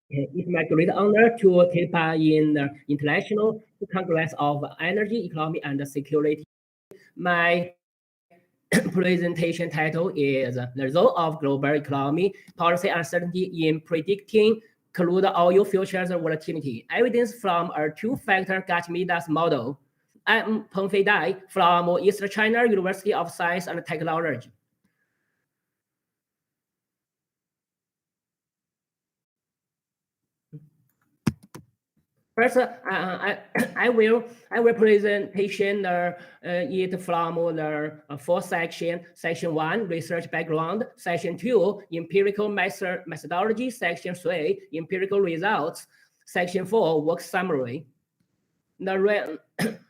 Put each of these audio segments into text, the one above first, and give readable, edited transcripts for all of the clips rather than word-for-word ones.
It's my great honor to take part in the International Congress of Energy, Economy, and Security. My presentation title is The Role of Global Economy Policy Uncertainty in Predicting Crude Oil Futures Volatility. Evidence from a two-factor Gachmidas model. I'm Pengfei Dai from East China University of Science and Technology. First, I will presentation it from the four section. Section 1, research background. Section 2, empirical methodology. Section 3, empirical results. Section 4, work summary. The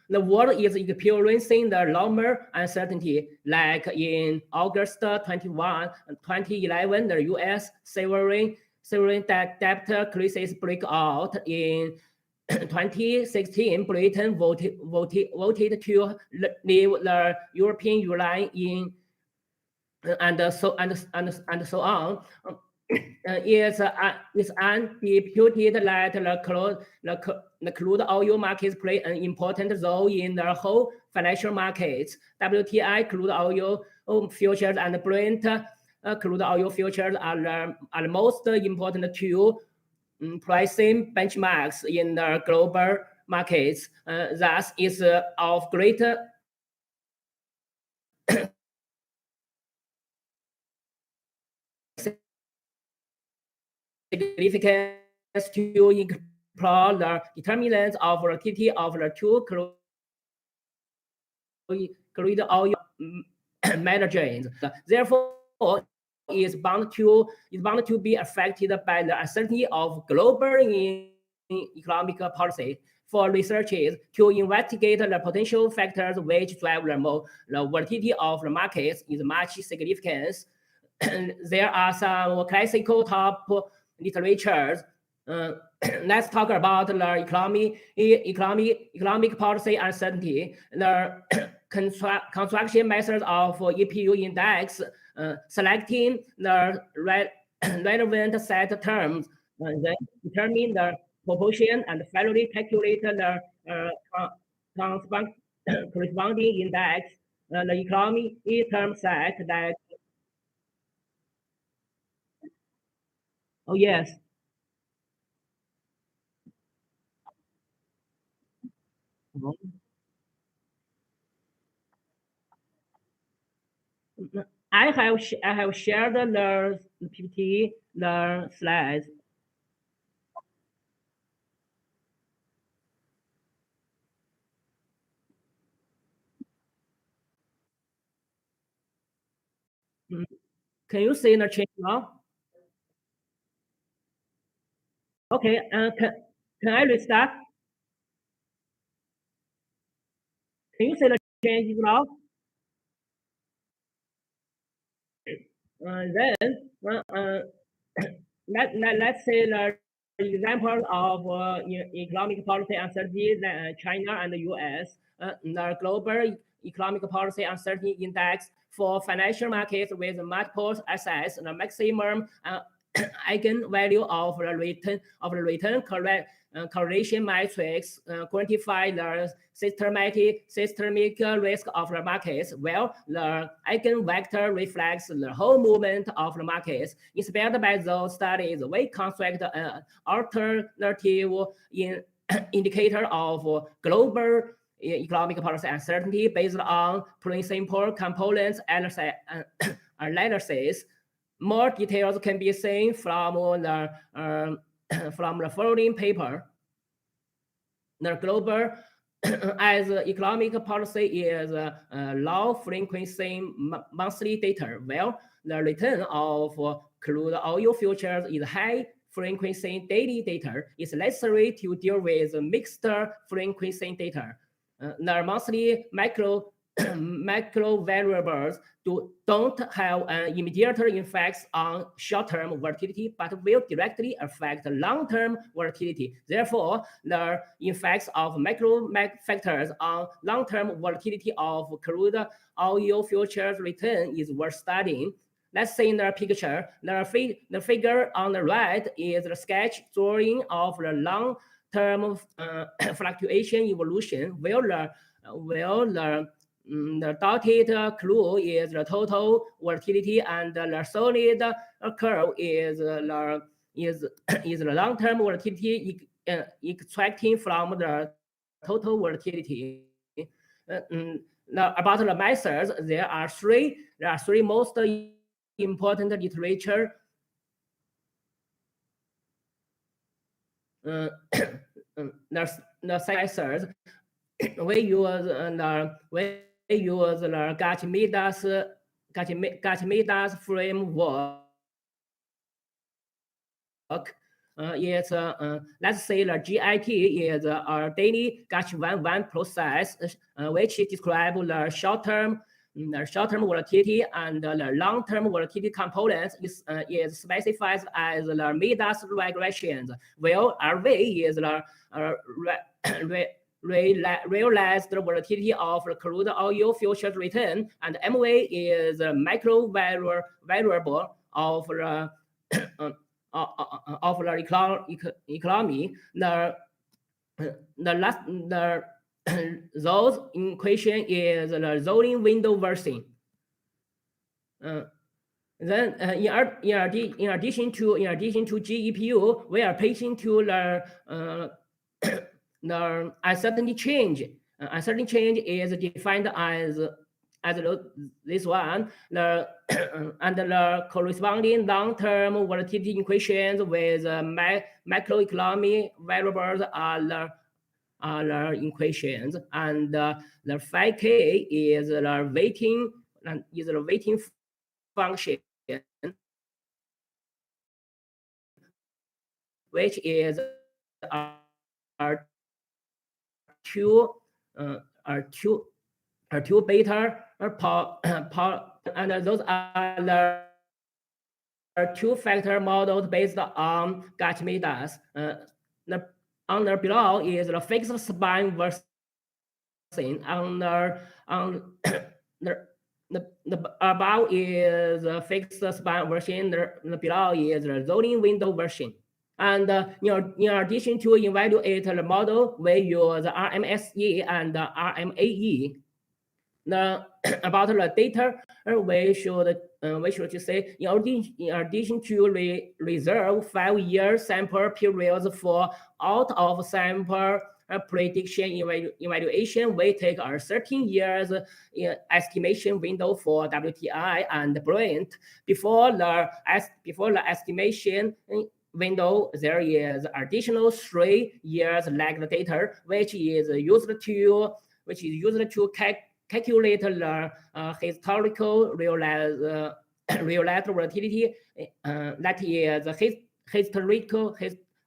world is experiencing the longer uncertainty, like in August 21, 2011, the U.S. sovereign debt crisis break out. In 2016, Britain voted to leave the European Union in, and so on. It's undisputed that the crude oil markets play an important role in the whole financial markets. WTI crude oil futures and Brent crude oil futures are the most important two pricing benchmarks in the global markets. Thus, is of great significance to explore the determinants of volatility of the two crude oil margins. Therefore, is bound to be affected by the uncertainty of global economic policy. For researchers to investigate the potential factors which drive the volatility of the markets is much significant. There are some classical top literatures. Let's talk about the economic policy uncertainty. The construction methods of EPU index, selecting the relevant set terms, then determine the proportion and finally calculate the corresponding index. The economy term set that. Oh yes. I have shared the PPT, the slides. Can you see the change now? Okay, can I restart? Can you see the changes now? Then let's say the example of economic policy uncertainty in China and the US. The global economic policy uncertainty index for financial markets with multiple assets, the maximum eigenvalue of the return correlation matrix quantify the systemic risk of the markets, while the eigenvector reflects the whole movement of the markets. Inspired by those studies, we construct an alternative indicator of global economic policy uncertainty based on principal components analysis. More details can be seen from the following paper. The global as economic policy is low frequency monthly data, while the return of crude oil futures is high frequency daily data. It's necessary to deal with mixed frequency data. The monthly macro variables don't have immediate effects on short-term volatility, but will directly affect long-term volatility. Therefore, the effects of macro factors on long-term volatility of crude oil futures return is worth studying. let's see in the picture, the figure on the right is the sketch drawing of the long-term fluctuation evolution, where the dotted clue is the total volatility, and the solid curve is the long-term volatility extracting from the total volatility. Now about the methods, there are three most important literature. The methods we use the Gachamidas framework. Let's say the GIT is a daily Gach11 process, which describes the short-term volatility, and the long-term volatility components is specified as the Midas regressions, while RV is the realized volatility of the crude oil futures return, and MV is a micro variable of the economy. Those equation is the zoning window version. Then in addition to GEPU, we are paying to the uncertainty change. Uncertainty change is defined as this one, and the corresponding long-term volatility equations with macroeconomic variables are the equations, and the phi k is the weighting function, which is two beta and those are the two-factor models based on Gachamidas. On the below is the fixed span version. The above is the fixed span version. The below is the zoning window version. And in addition to evaluate the model, we use RMSE and RMAE. About the data, we should say, in addition to reserve 5-year sample periods for out of sample prediction evaluation, we take our 13 years estimation window for WTI and Brent. Before the estimation window, there is additional 3 years lagged data, which is used to calculate the historical realized volatility, that is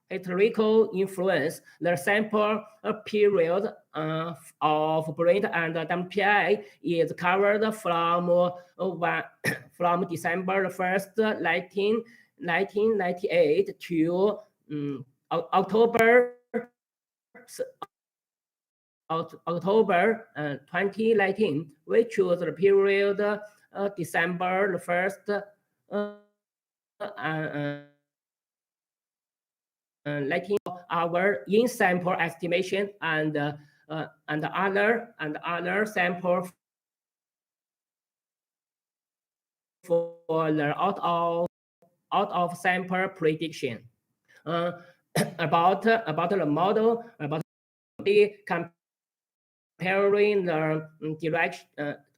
historical influence. The sample period of Brent and WTI is covered from December 1st, 1998 to October 2019. We choose the period December 1st, 19 our in sample estimation, and other sample for the out of sample prediction. About the model, about the comparing the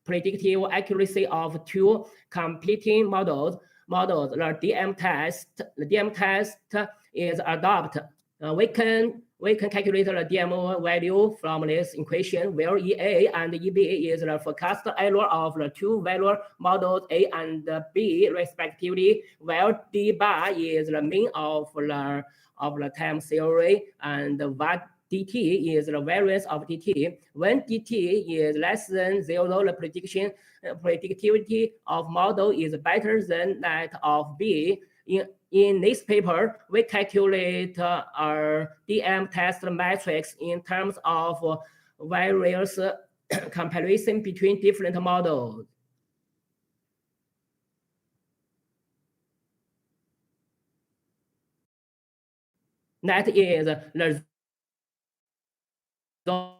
predictive accuracy of two competing models. The DM test is adopted. We can calculate the DMO value from this equation, where EA and EB is the forecast error of the two value models A and B respectively, while D bar is the mean of the time series, and what dt is the variance of dt. When dt is less than 0, the predictivity of model is better than that of B. In this paper, we calculate our DM test matrix in terms of various comparison between different models. That is the result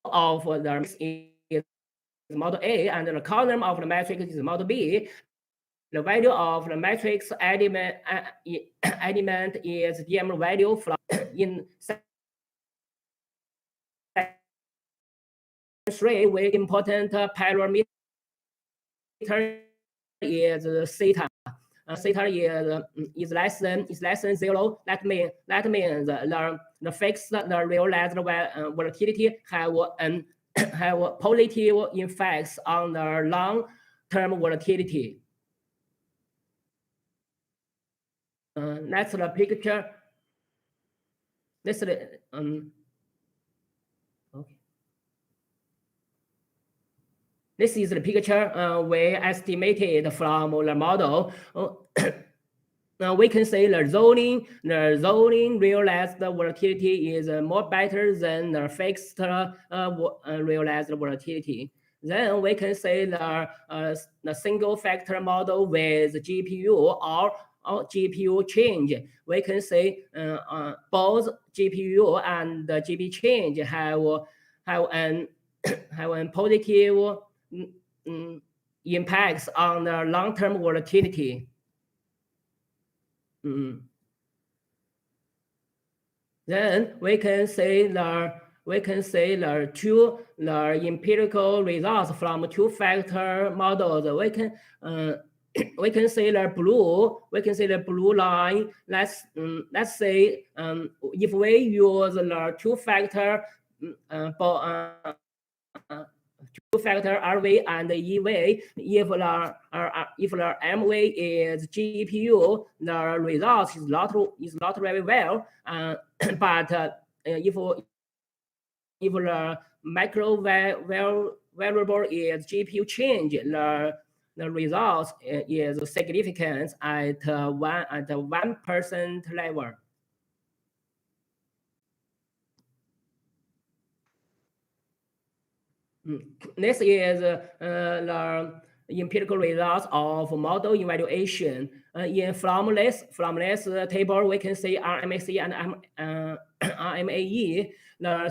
of the matrix is model A, and the column of the matrix is model B. The value of the matrix element is DM value from in three with important parameter is theta. Theta is less than 0. That means the fixed the realized volatility have have positive effects on the long term volatility. That's the picture. This is okay. This is the picture we estimated from the model. We can say the zoning realized volatility is more better than the fixed realized volatility. Then we can say the single factor model with GPU or GPU change. We can say both GPU and the GB change have an positive impacts on the long-term volatility. Then we can say the empirical results from two-factor models. We can say the blue line. Let's say if we use the two-factor RV and EV, if the MV is GPU, the result is not very well. But if the macro variable is GPU change, the result is significant at 1% level. This is the empirical results of model evaluation. From this table, we can see RMAC and RMAE, the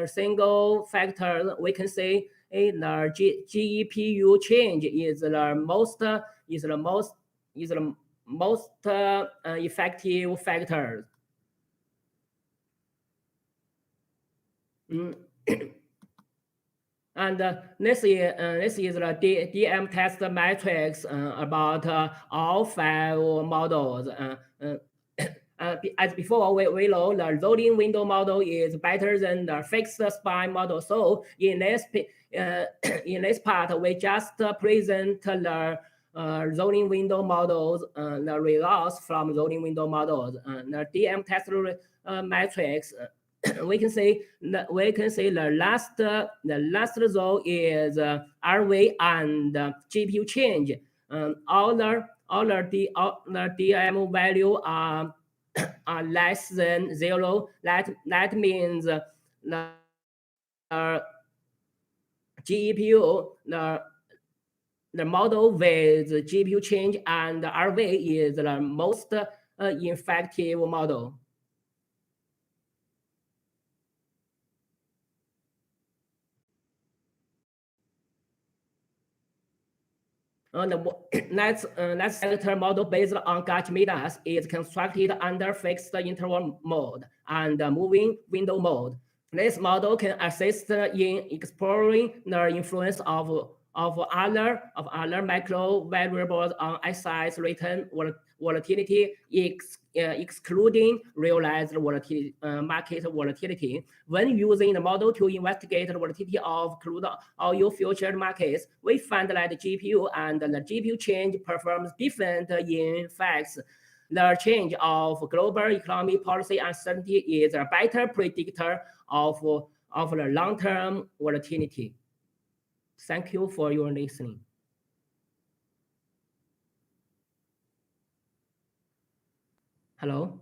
single factor. We can say the GEPU change is the most effective factor. And this is the DM test matrix about all 5 models. As before, we know the loading window model is better than the fixed span model. So in this part, we just present the zoning window models, the results from zoning window models, the DM test matrix. We can say the last result is RV and GPU change. All the DM value are less than 0. That means the GPU the model with GPU change and RV is the most effective model. Let's factor model based on Gauch-Midas is constructed under fixed interval mode and moving window mode. This model can assist in exploring the influence of other macro variables on SI's return volatility, excluding realized volatility, market volatility. When using the model to investigate the volatility of crude oil future markets, we find that the GPU and the GPU change performs different effects. The change of global economic policy uncertainty is a better predictor of the long-term volatility. Thank you for your listening. Hello?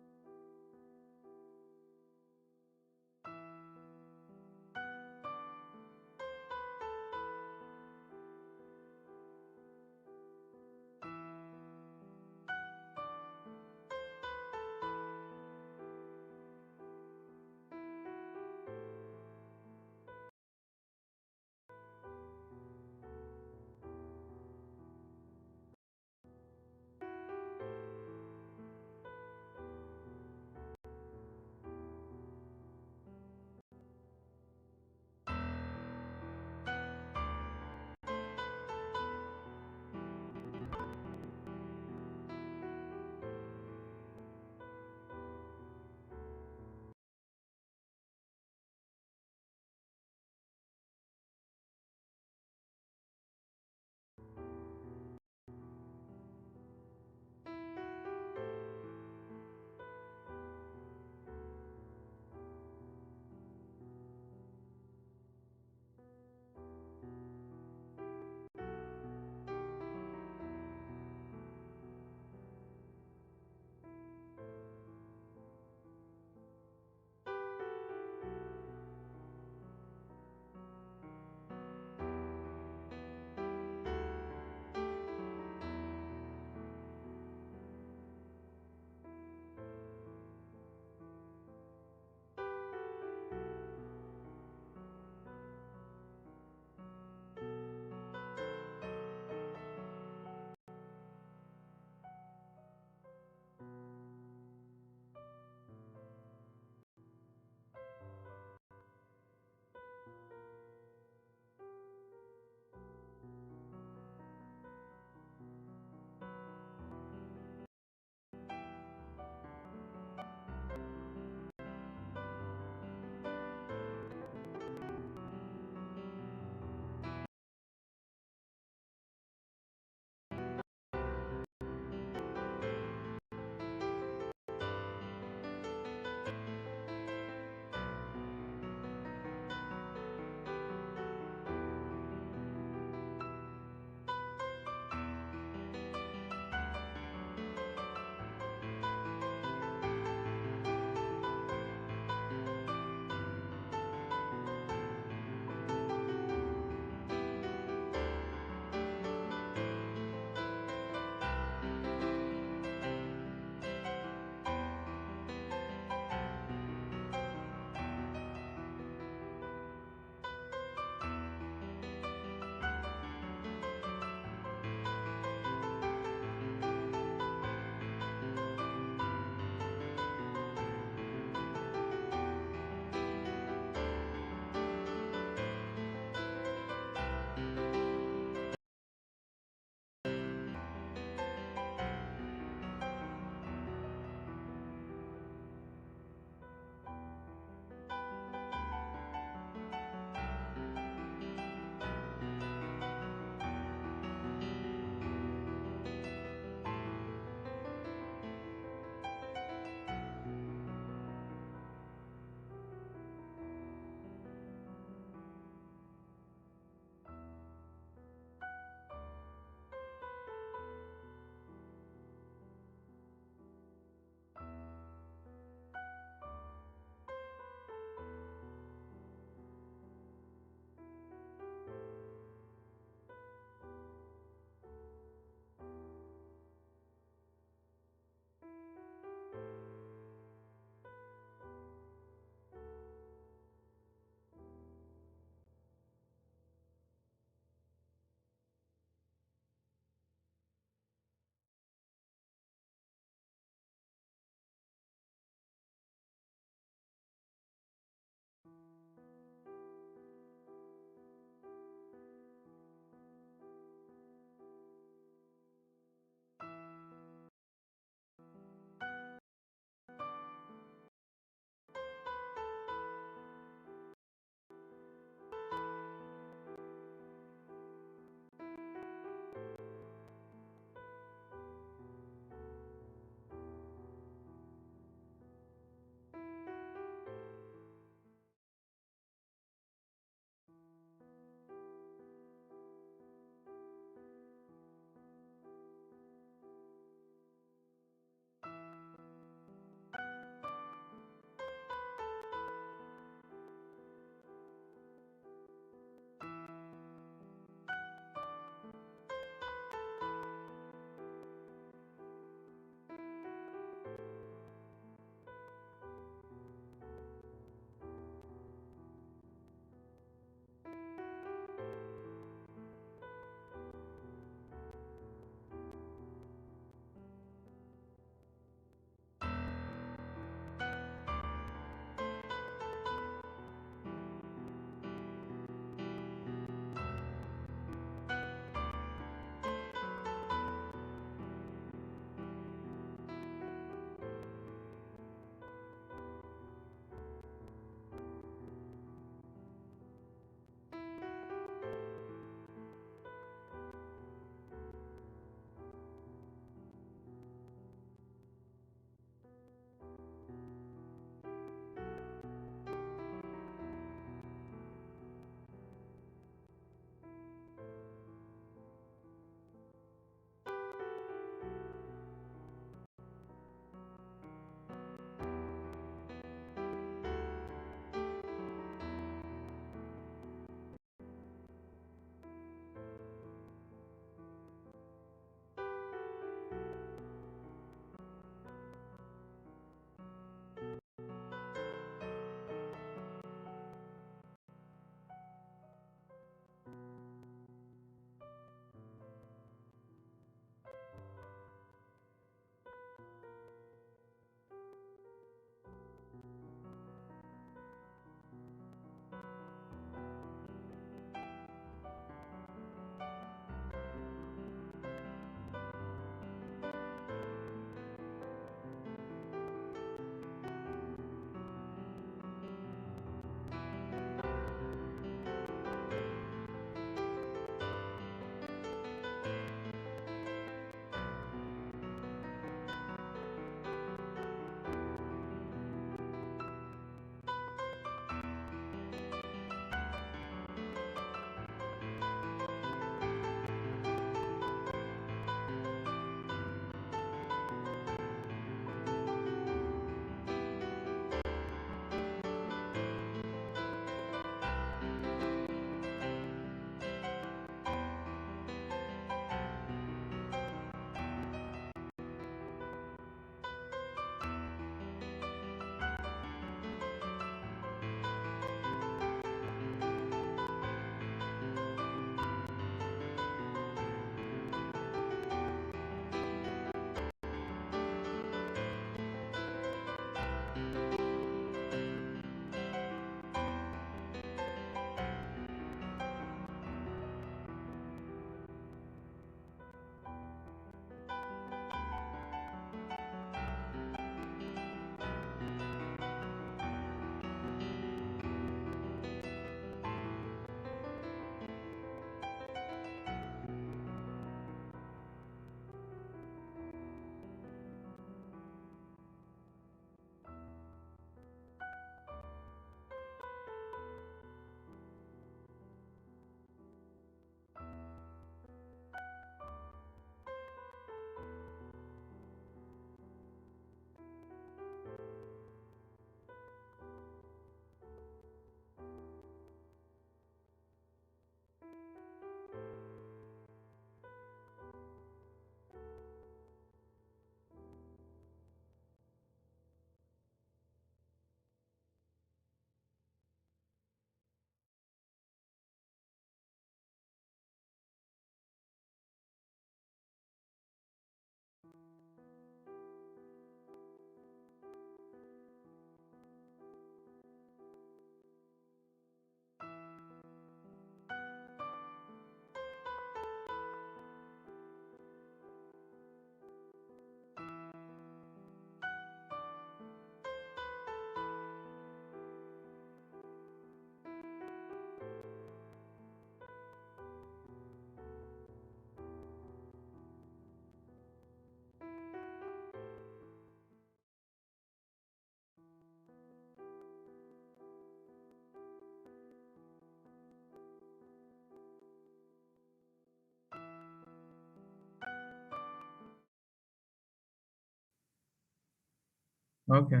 Okay.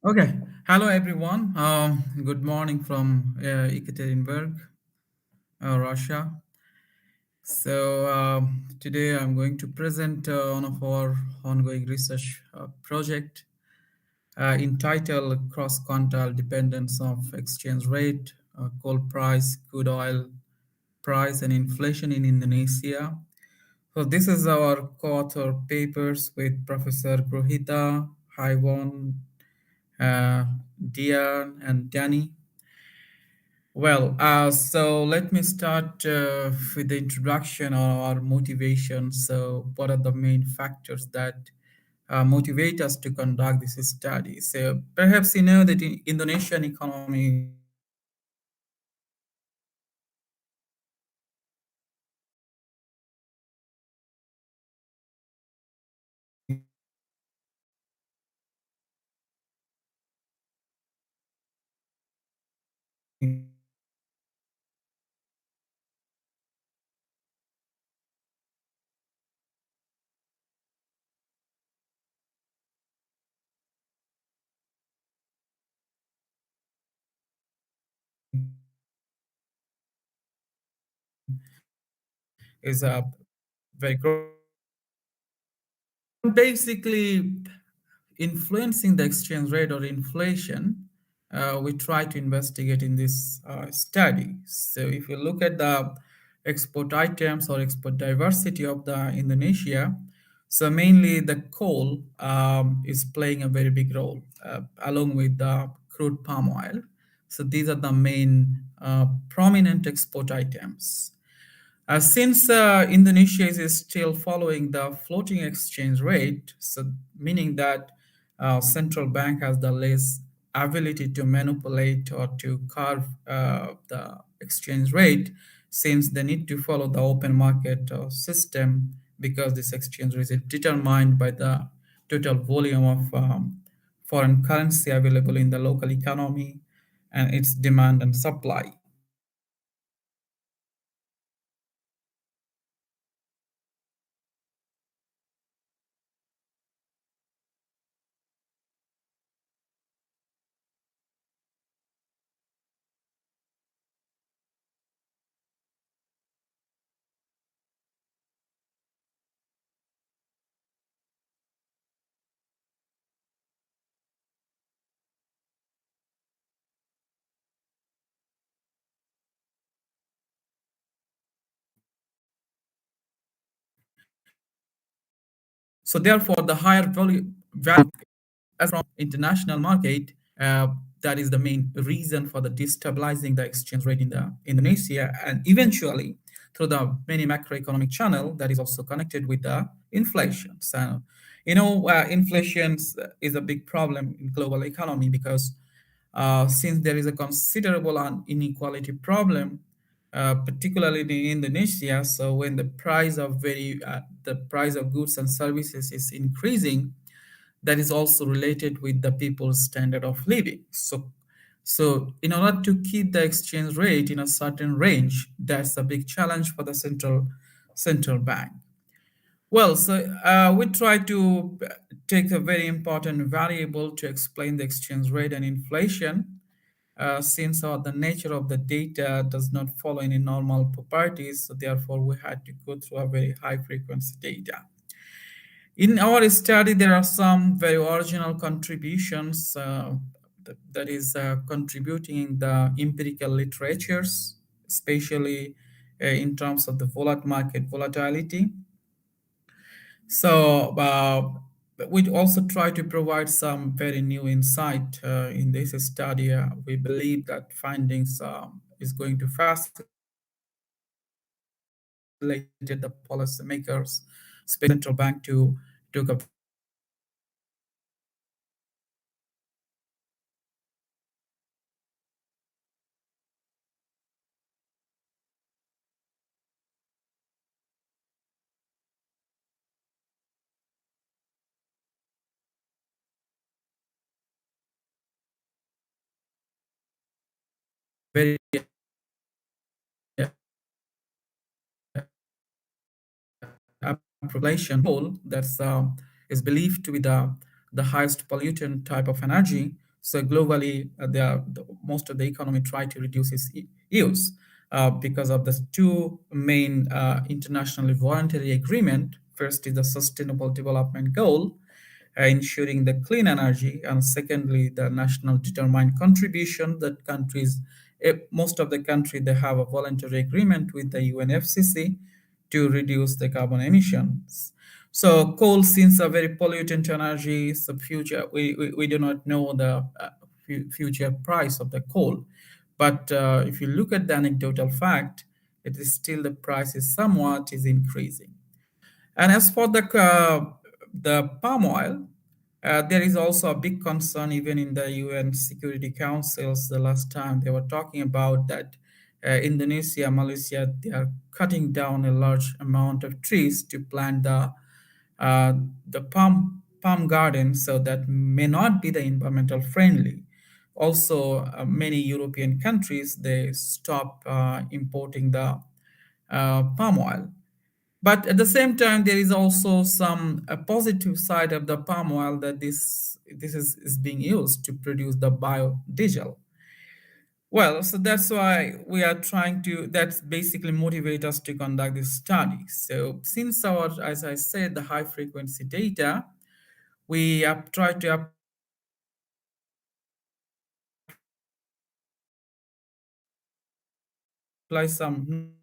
Okay. Hello, everyone. Good morning from Ekaterinburg, Russia. Today I'm going to present one of our ongoing research project entitled Cross-Quantile Dependence of Exchange Rate, Coal Price, Crude Oil Price, and Inflation in Indonesia. So this is our co-author papers with Professor Grohita, Haivon, uh, Dian, and Danny. So let me start with the introduction or our motivation. So, what are the main factors that motivate us to conduct this study? So, perhaps you know that the Indonesian economy is very basically influencing the exchange rate or inflation, we try to investigate in this study. So if you look at the export items or export diversity of the Indonesia, so mainly the coal is playing a very big role, along with the crude palm oil. So these are the main prominent export items. Since Indonesia is still following the floating exchange rate, so meaning that central bank has the less ability to manipulate or to curve the exchange rate, since they need to follow the open market system, because this exchange rate is determined by the total volume of foreign currency available in the local economy and its demand and supply. So therefore, the higher value as from international market, that is the main reason for the destabilizing the exchange rate in the Indonesia, and eventually through the many macroeconomic channel that is also connected with the inflation. So, inflation is a big problem in global economy, because since there is a considerable inequality problem, particularly in Indonesia. So when the price of goods and services is increasing, that is also related with the people's standard of living. So in order to keep the exchange rate in a certain range, that's a big challenge for the central bank. We try to take a very important variable to explain the exchange rate and inflation, since the nature of the data does not follow any normal properties. So therefore, we had to go through a very high frequency data. In our study, there are some very original contributions that is contributing in the empirical literatures, especially in terms of the market volatility. So we also try to provide some very new insight in this study. We believe that findings is going to facilitate the policymakers, especially the central bank, to take a very population coal is believed to be the highest pollutant type of energy. So globally, most of the economy try to reduce its use because of the two main internationally voluntary agreement. First is the Sustainable Development Goal, ensuring the clean energy, and secondly, the national determined contribution that most of the country, they have a voluntary agreement with the UNFCCC to reduce the carbon emissions. So coal, since a very pollutant energy, so future we do not know the future price of the coal, but if you look at the anecdotal fact, it is still the price is somewhat is increasing. And as for the palm oil, there is also a big concern even in the UN Security Councils. The last time they were talking about that Indonesia, Malaysia, they are cutting down a large amount of trees to plant uh, the palm garden, so that may not be the environmental friendly. Also, many European countries they stop importing the palm oil. But at the same time, there is also some a positive side of the palm oil, that is being used to produce the biodiesel. Well, so that's why we are trying to, that's basically motivate us to conduct this study. So since as I said, the high frequency data, we have tried to apply some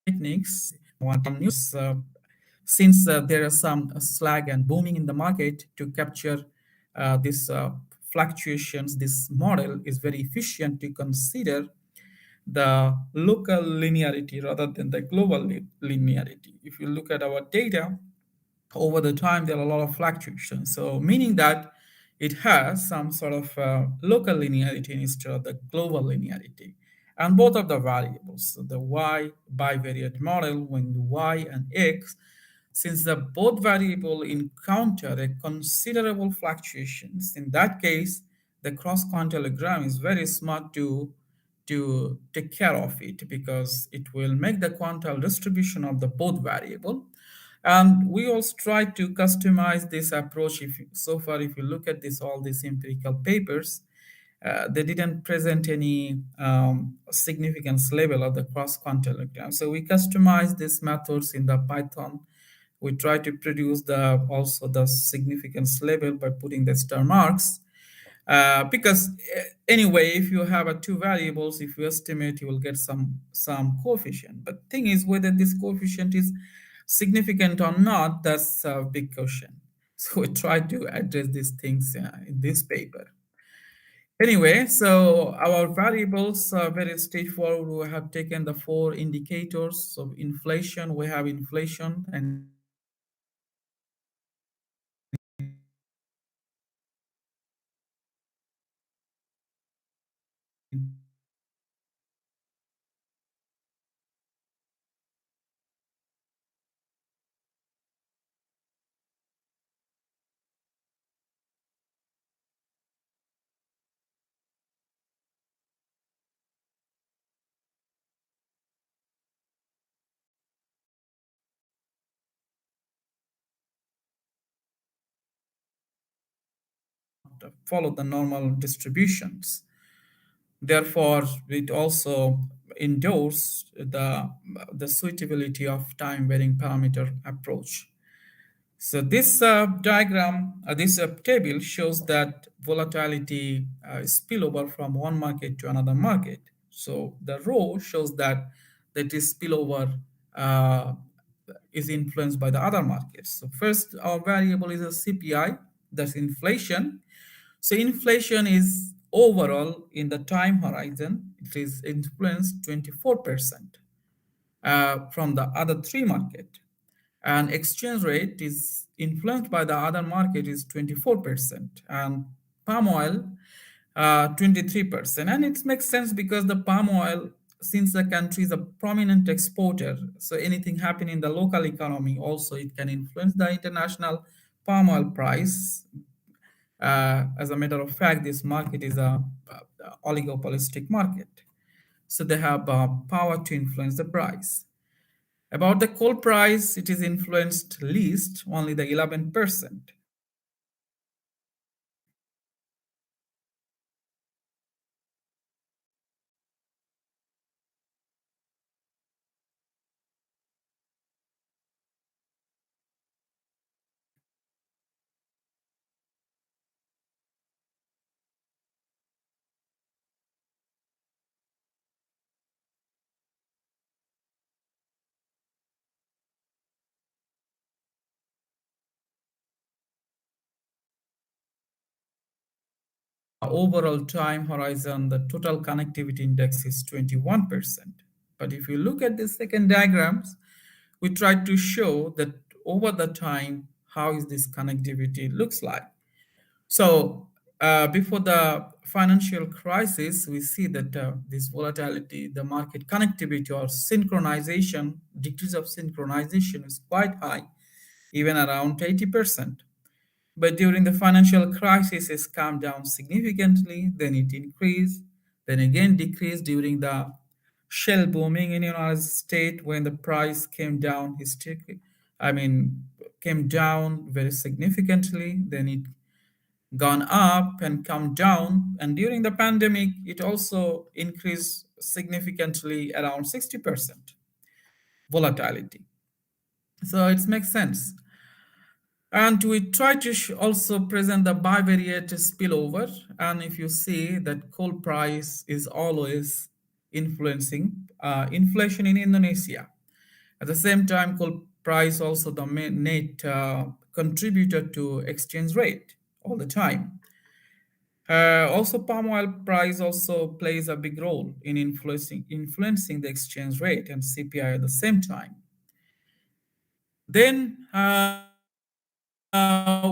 techniques. One news, since there are some slag and booming in the market to capture this fluctuations, this model is very efficient to consider the local linearity rather than the global linearity. If you look at our data, over the time there are a lot of fluctuations, so meaning that it has some sort of local linearity instead of the global linearity. And both of the variables, so the y bivariate model, when the y and x, since the both variable encounter a considerable fluctuations, in that case the cross quantilogram is very smart to take care of it, because it will make the quantile distribution of the both variable. And we also try to customize this approach. If so far, if you look at this, all these empirical papers, they didn't present any significance level of the cross quantilogram. So we customize these methods in the Python. We try to produce the also the significance level by putting the star marks. Because anyway, if you have two variables, if you estimate, you will get some coefficient. But thing is, whether this coefficient is significant or not, that's a big question. So we try to address these things in this paper. Anyway, so our variables are very straightforward. We have taken the four indicators of inflation. We have inflation and follow the normal distributions. Therefore, it also endorses the suitability of time varying parameter approach. So this this table shows that volatility spillover from one market to another market. So the row shows that this spillover uh, is influenced by the other markets. So first, our variable is a CPI, that's inflation. So inflation is overall in the time horizon, it is influenced 24% from the other three market, and exchange rate is influenced by the other market is 24%, and palm oil 23%. And it makes sense because the palm oil, since the country is a prominent exporter, so anything happening in the local economy also it can influence the international palm oil price. As a matter of fact, this market is a oligopolistic market. So they have power to influence the price. About the coal price, it is influenced least, only the 11%. Overall time horizon, the total connectivity index is 21%. But if you look at the second diagrams, we try to show that over the time, how is this connectivity looks like. So before the financial crisis, we see that this volatility, the market connectivity or synchronization, decrease of synchronization is quite high, even around 80%. But during the financial crisis, it's come down significantly, then it increased, then again decreased during the shell booming in United States when the price came down I mean, came down very significantly, then it gone up and come down. And during the pandemic, it also increased significantly around 60% volatility. So it makes sense. And we try to also present the bivariate spillover. And if you see that coal price is always influencing inflation in Indonesia. At the same time, coal price also the main net contributor to exchange rate all the time. Also, palm oil price also plays a big role in influencing the exchange rate and CPI at the same time. Then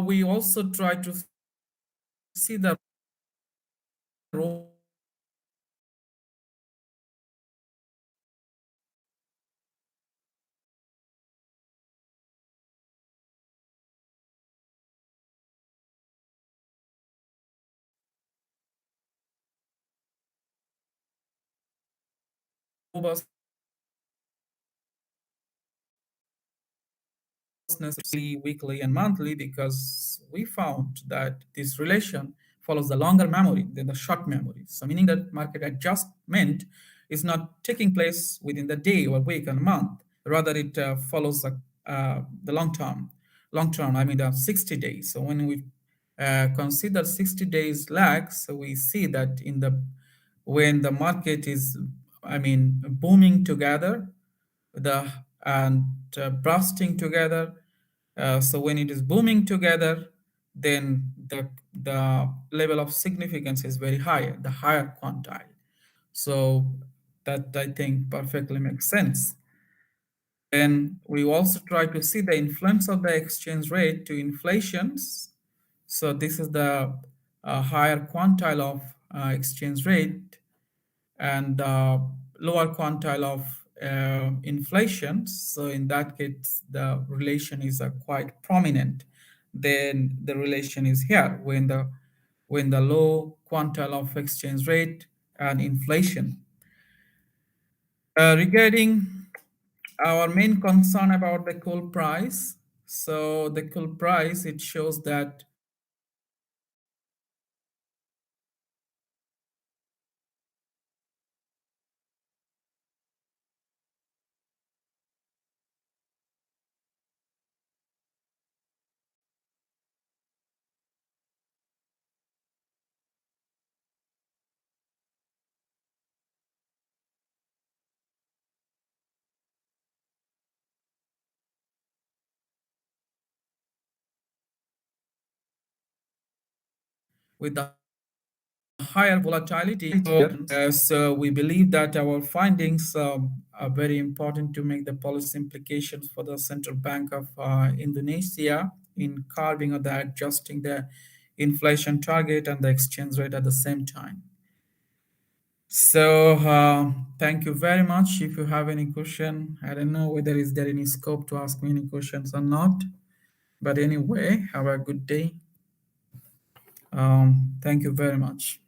we also try to see the role of robustness weekly, and monthly because we found that this relation follows the longer memory than the short memory. So, meaning that market adjustment is not taking place within the day or week and month. Rather, it follows the long term. I mean, the 60 days. So, when we consider 60 days lag, so we see that in the when the market is, I mean, booming together, the and bursting together. So when it is booming together, then the level of significance is very high, the higher quantile. So that I think perfectly makes sense. Then we also try to see the influence of the exchange rate to inflations. So this is the higher quantile of exchange rate and lower quantile of inflation. So in that case, the relation is quite prominent. Then the relation is here when the low quantile of exchange rate and inflation. Regarding our main concern about the coal price, so the coal price it shows that with the higher volatility. So we believe that our findings are very important to make the policy implications for the Central Bank of Indonesia in carving or the adjusting the inflation target and the exchange rate at the same time. So thank you very much. If you have any question, I don't know whether is there any scope to ask me any questions or not. But anyway, have a good day. Thank you very much.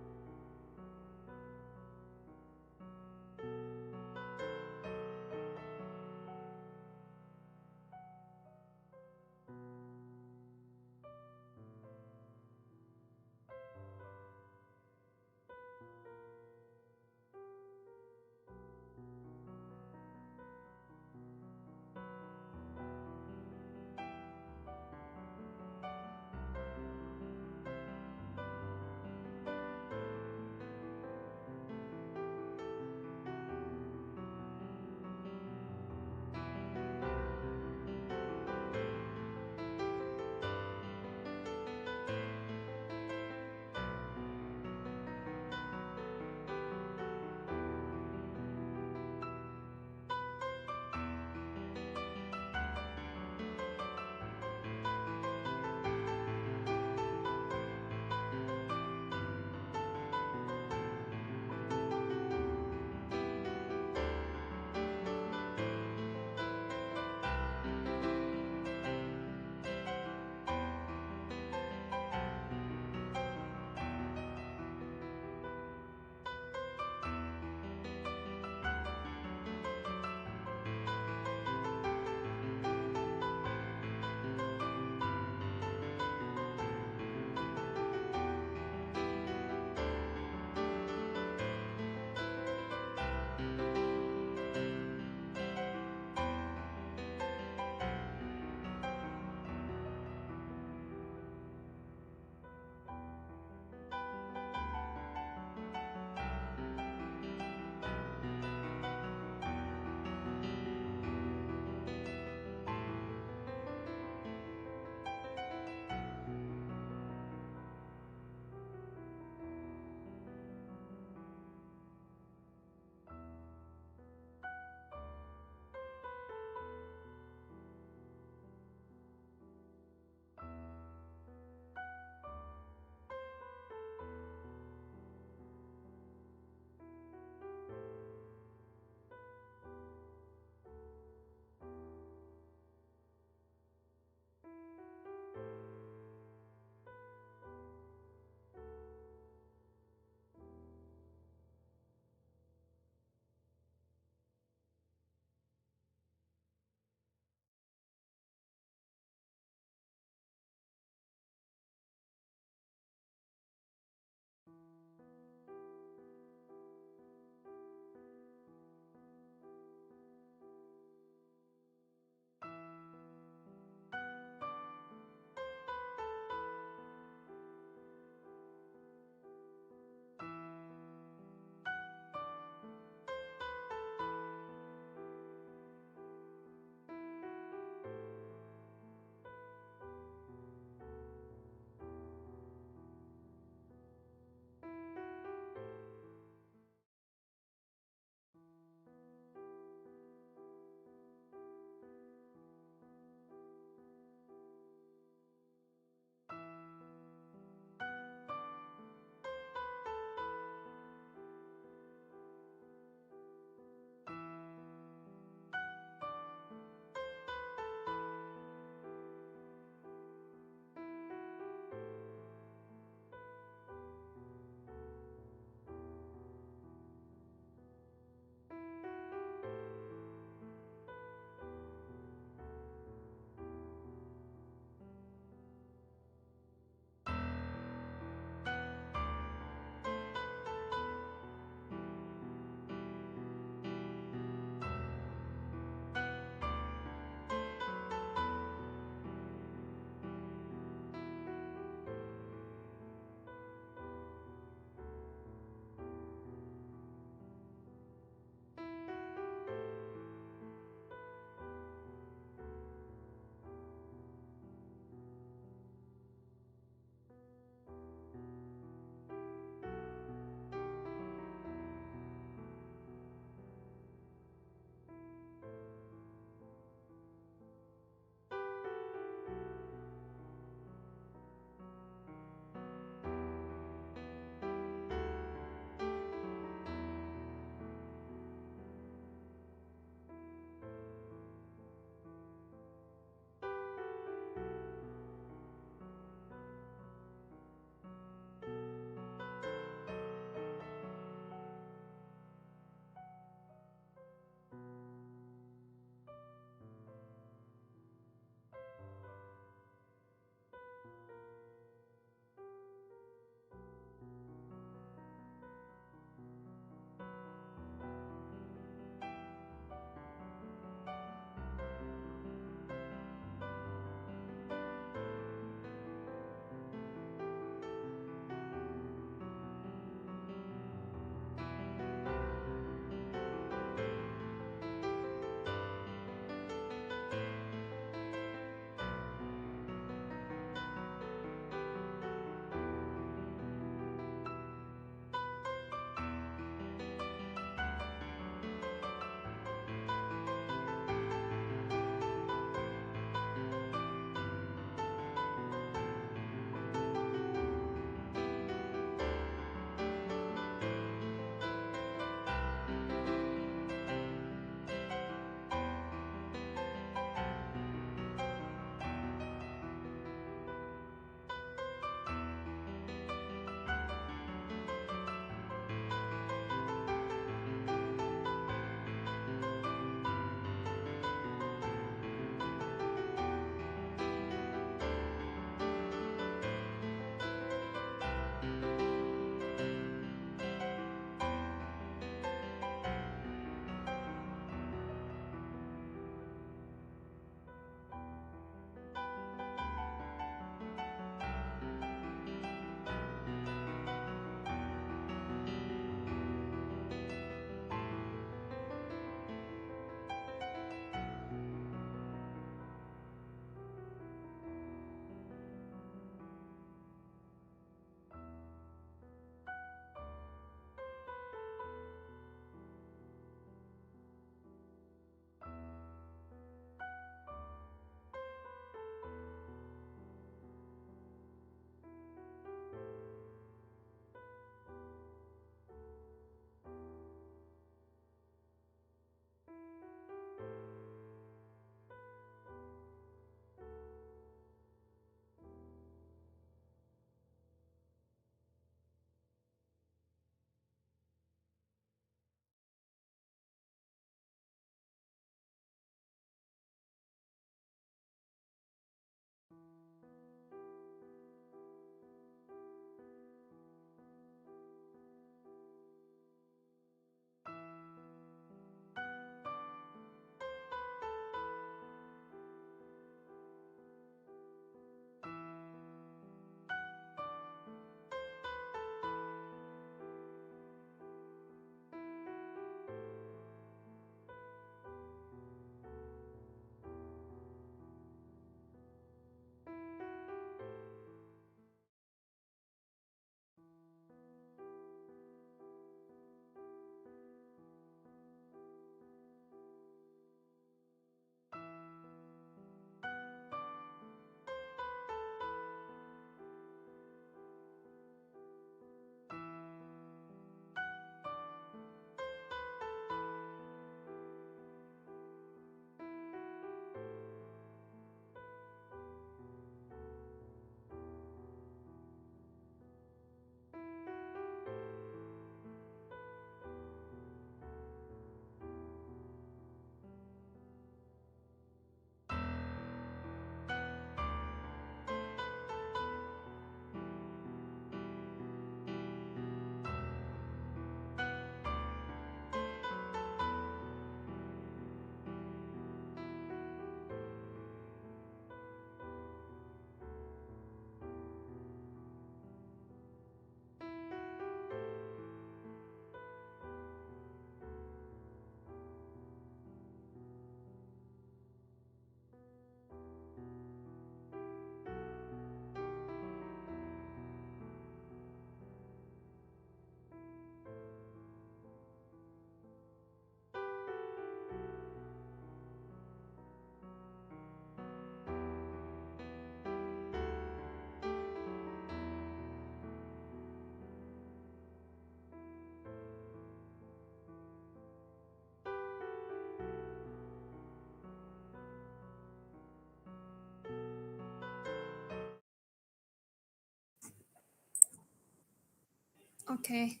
Okay.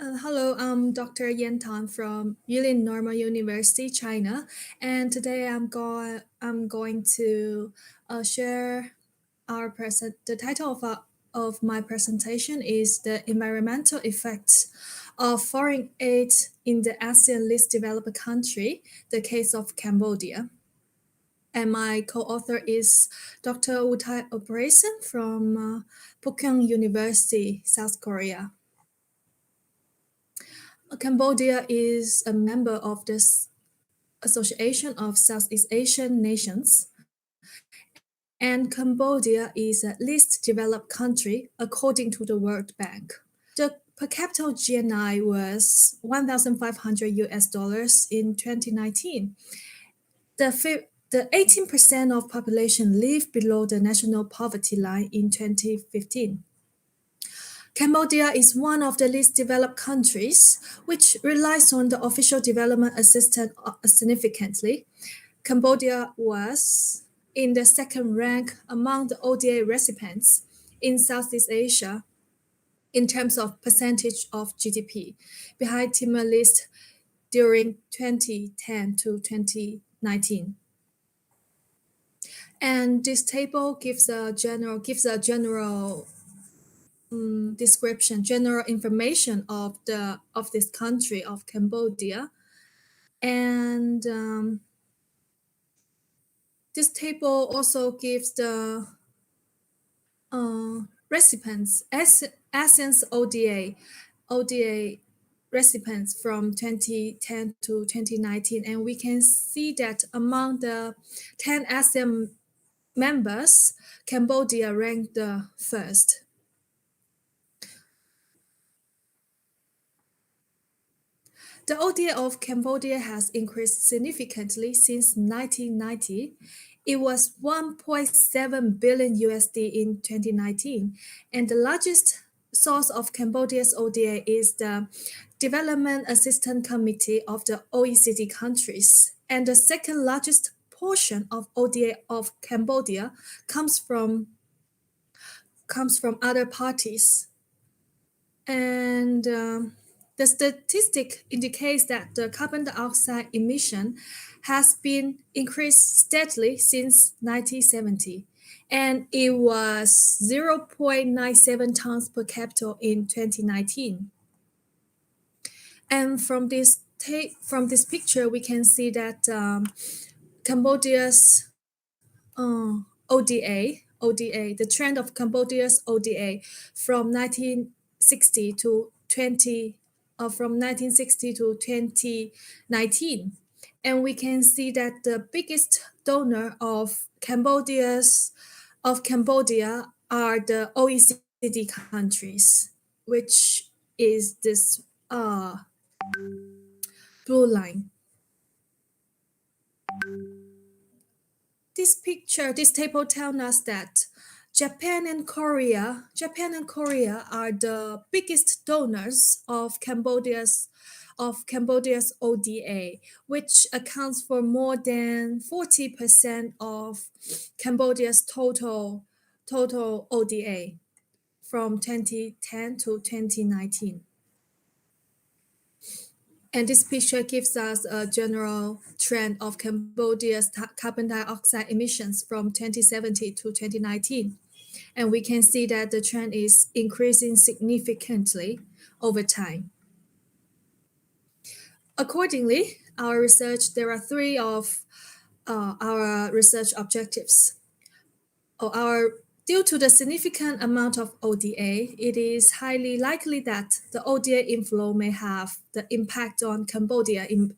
Hello, I'm Dr. Yan Tan from Yulin Normal University, China, and today I'm going to share our present. The title of my presentation is the environmental effects of foreign aid in the ASEAN least developed country, the case of Cambodia. And my co-author is Dr. Utai Operation from Pukyong University, South Korea. Cambodia is a member of this Association of Southeast Asian Nations, and Cambodia is a least developed country according to the World Bank. The per capita GNI was 1,500 US dollars in 2019. The 18% of population live below the national poverty line in 2015. Cambodia is one of the least developed countries, which relies on the official development assistance significantly. Cambodia was in the second rank among the ODA recipients in Southeast Asia in terms of percentage of GDP, behind Timor-Leste during 2010 to 2019. And this table gives a general description, general information of this country of Cambodia, and this table also gives the recipients, ASEAN's ODA recipients from 2010 to 2019, and we can see that among the 10 ASEAN members, Cambodia ranked the first. The ODA of Cambodia has increased significantly since 1990. It was 1.7 billion USD in 2019, and the largest source of Cambodia's ODA is the Development Assistance Committee of the OECD countries, and the second largest portion of ODA of Cambodia comes from other parties. And the statistic indicates that the carbon dioxide emission has been increased steadily since 1970, and it was 0.97 tons per capita in 2019. And from this picture, we can see that Cambodia's ODA, the trend of Cambodia's ODA from 1960 to 2019, and we can see that the biggest donor of Cambodia are the OECD countries, which is this blue line. This table tells us that Japan and Korea are the biggest donors of Cambodia's ODA, which accounts for more than 40% of Cambodia's total ODA from 2010 to 2019. And this picture gives us a general trend of Cambodia's carbon dioxide emissions from 2017 to 2019. And we can see that the trend is increasing significantly over time. Accordingly, there are three of our research objectives. Due to the significant amount of ODA, it is highly likely that the ODA inflow may have the impact on Cambodia in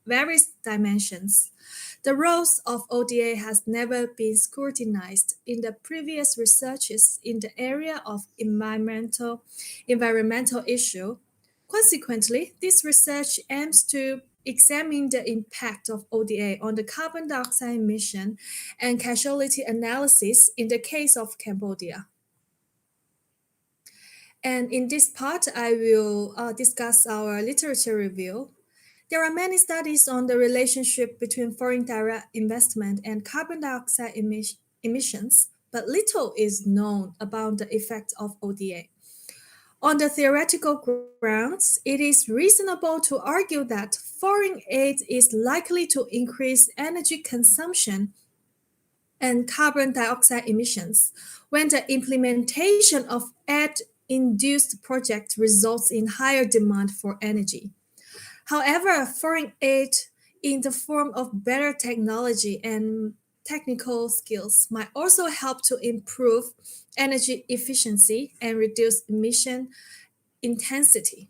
various dimensions. The roles of ODA has never been scrutinized in the previous researches in the area of environmental issue. Consequently, this research aims to examine the impact of ODA on the carbon dioxide emission and causality analysis in the case of Cambodia. And in this part, I will discuss our literature review. There are many studies on the relationship between foreign direct investment and carbon dioxide emissions, but little is known about the effect of ODA. On the theoretical grounds, it is reasonable to argue that foreign aid is likely to increase energy consumption and carbon dioxide emissions when the implementation of aid-induced projects results in higher demand for energy. However, foreign aid in the form of better technology and technical skills might also help to improve energy efficiency and reduce emission intensity.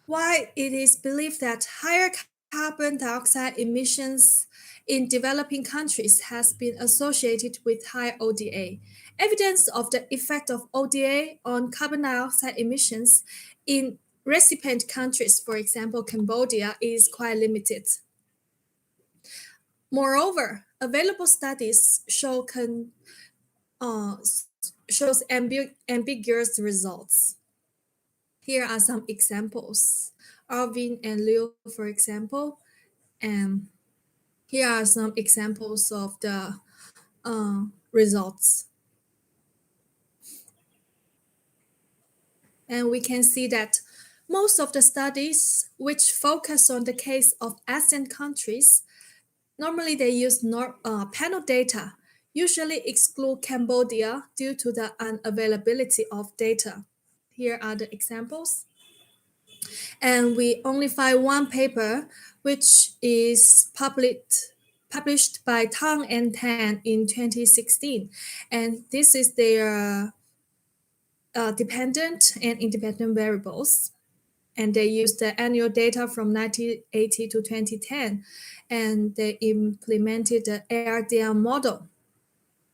While it is believed that higher carbon dioxide emissions in developing countries has been associated with higher ODA, evidence of the effect of ODA on carbon dioxide emissions in recipient countries, for example, Cambodia, is quite limited. Moreover, available studies shows ambiguous results. Here are some examples. Arvin and Liu, for example, and here are some examples of the results. And we can see that most of the studies which focus on the case of ASEAN countries, normally they use panel data, usually exclude Cambodia due to the unavailability of data. Here are the examples. And we only find one paper which is published by Tang and Tan in 2016. And this is their dependent and independent variables. And they use the annual data from 1980 to 2010. And they implemented the ARDM model.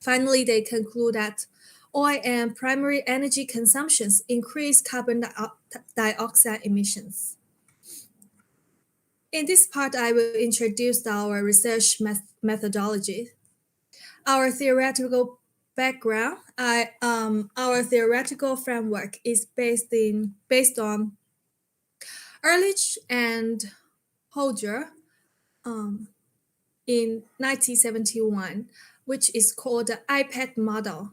Finally, they conclude that oil and primary energy consumptions increase carbon dioxide emissions. In this part, I will introduce our research methodology. Our theoretical background, our theoretical framework is based on Ehrlich and Holger in 1971, which is called the IPAD model,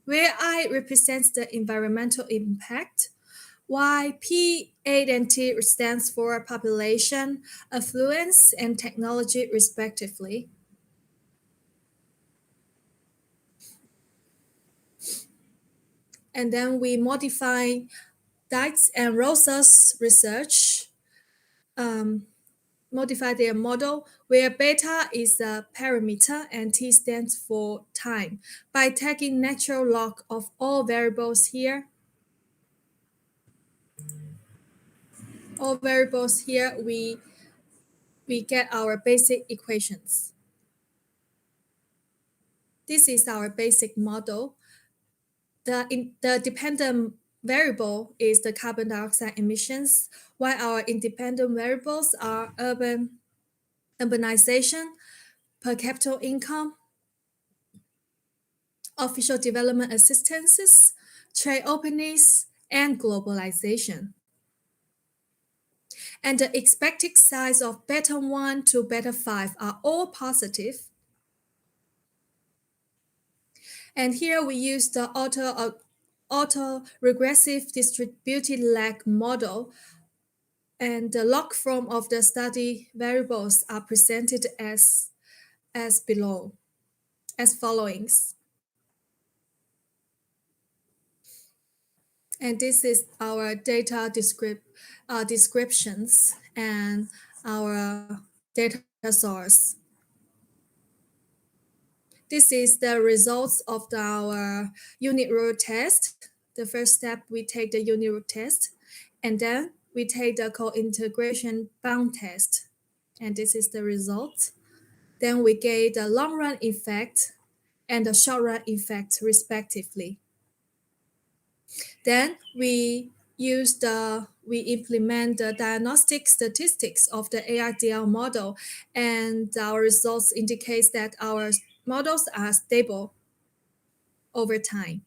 where I represents the environmental impact, while P, A, and T stands for population, affluence, and technology, respectively. And then we modify Dietz and Rosa's research, modify their model where beta is a parameter and T stands for time by taking natural log of all variables here. All variables here, we get our basic equations. This is our basic model. The dependent variable is the carbon dioxide emissions, while our independent variables are urbanization, per capita income, official development assistances, trade openings, and globalization. And the expected size of beta 1 to beta 5 are all positive. And here we use the auto-regressive distributed lag model, and the log form of the study variables are presented as below, as followings. And this is our data descriptions and our data source. This is the results of our unit root test. The first step, we take the unit root test, and then we take the co-integration bound test. And this is the result. Then we get the long run effect and the short run effect, respectively. Then we implement the diagnostic statistics of the ARDL model, and our results indicates that our models are stable over time.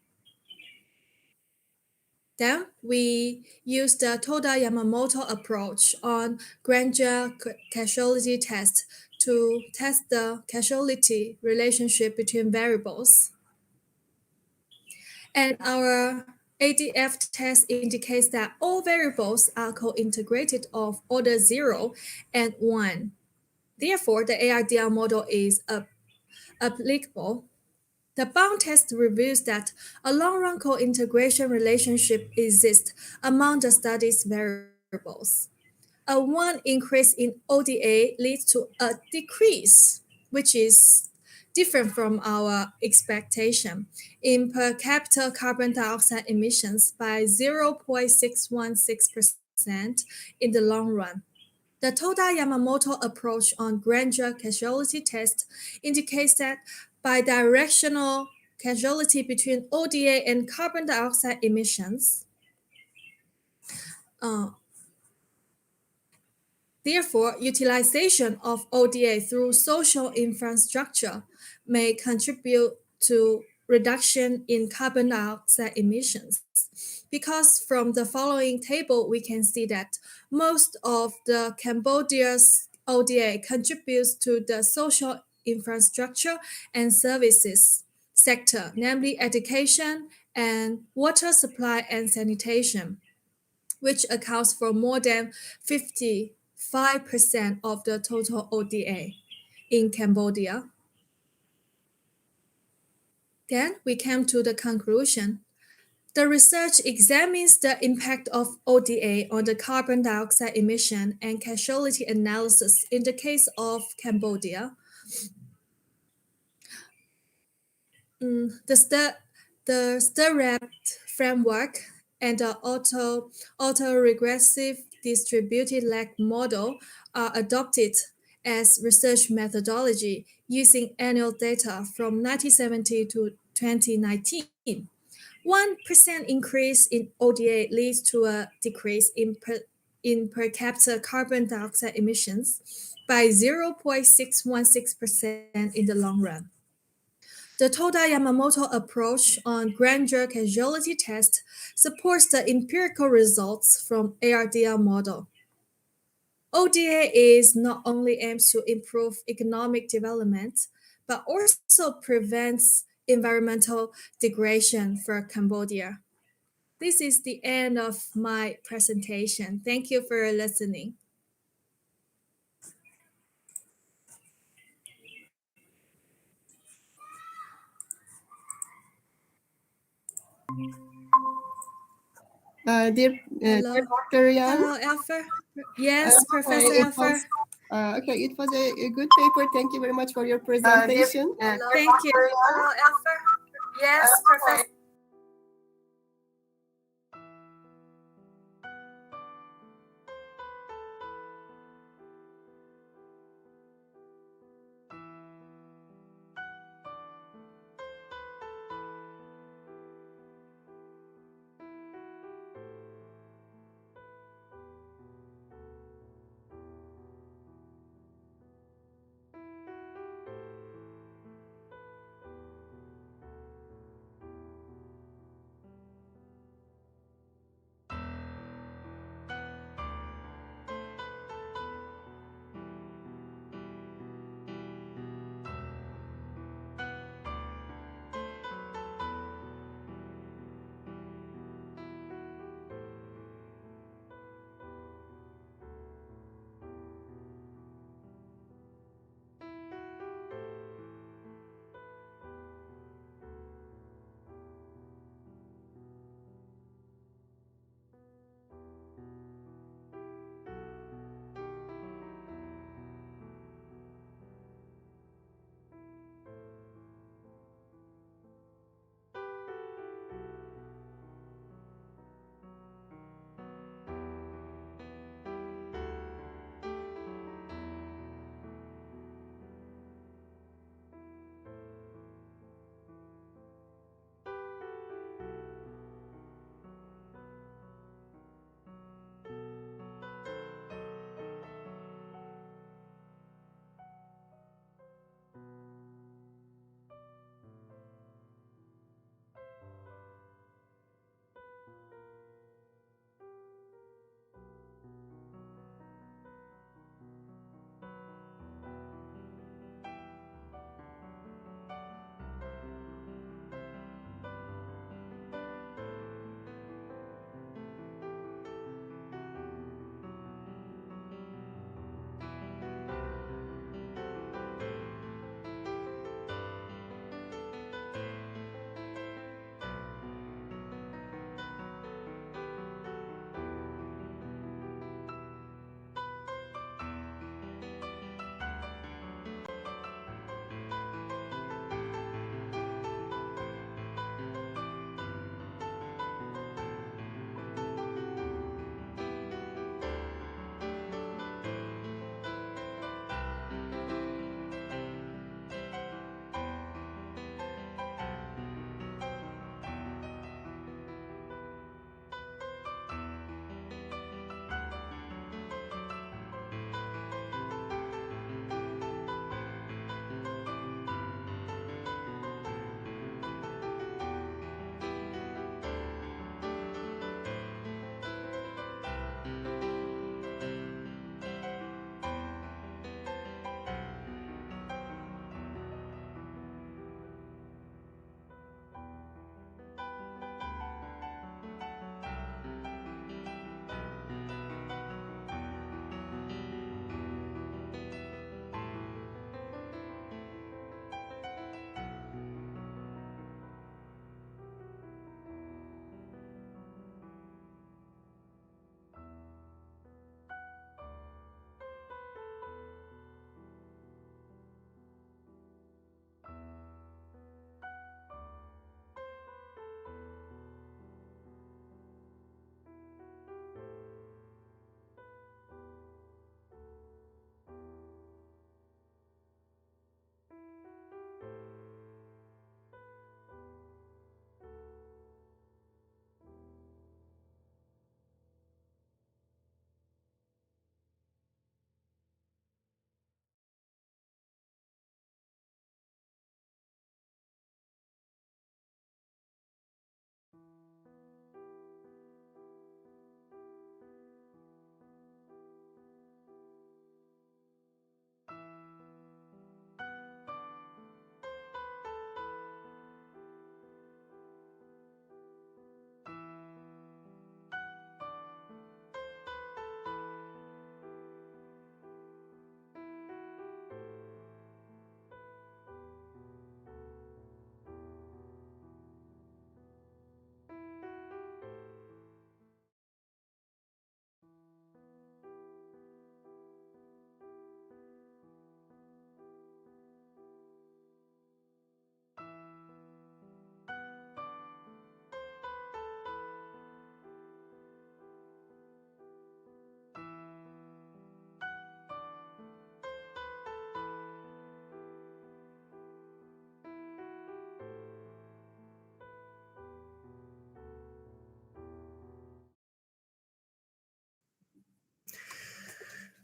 Then we use the Toda-Yamamoto approach on Granger causality test to test the causality relationship between variables. And our ADF test indicates that all variables are co-integrated of order 0 and 1. Therefore, the ARDR model is applicable. The bound test reveals that a long-run co-integration relationship exists among the study's variables. A 1 increase in ODA leads to a decrease, which is different from our expectation, in per capita carbon dioxide emissions by 0.616% in the long run. The Toda-Yamamoto approach on grandeur causality test indicates that bidirectional causality between ODA and carbon dioxide emissions. Therefore, utilization of ODA through social infrastructure may contribute to reduction in carbon dioxide emissions. Because from the following table, we can see that most of the Cambodia's ODA contributes to the social infrastructure and services sector, namely education and water supply and sanitation, which accounts for more than 55% of the total ODA in Cambodia. Then we came to the conclusion. The research examines the impact of ODA on the carbon dioxide emission and causality analysis in the case of Cambodia. The STIRAP framework and the autoregressive distributed lag model are adopted as research methodology using annual data from 1970 to 2019. 1% increase in ODA leads to a decrease in per capita carbon dioxide emissions by 0.616% in the long run. The Toda-Yamamoto approach on grandeur causality test supports the empirical results from ARDR model. ODA is not only aims to improve economic development, but also prevents environmental degradation for Cambodia. This is the end of my presentation. Thank you for listening. Dear Hello. Dr. Yan. Hello, Alpha. Yes, Professor it Alpha. was, okay, it was a good paper. Thank you very much for your presentation. Thank you. Hello, Alpha. Yes, Professor.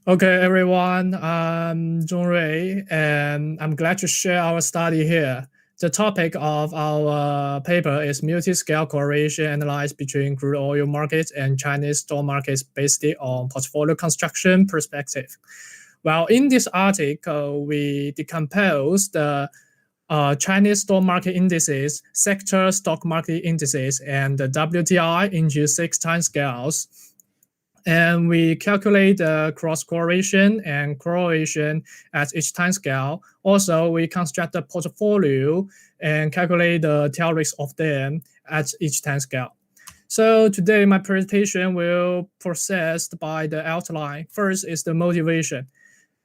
Okay, everyone, I'm Zhongrui, and I'm glad to share our study here. The topic of our paper is multi-scale correlation analysis between crude oil markets and Chinese stock markets based on portfolio construction perspective. Well, in this article, we decompose the Chinese stock market indices, sector stock market indices, and the WTI into 6 time scales. And we calculate the cross correlation and correlation at each time scale. Also, we construct the portfolio and calculate the tail risk of them at each time scale. So today, my presentation will processed by the outline. First is the motivation.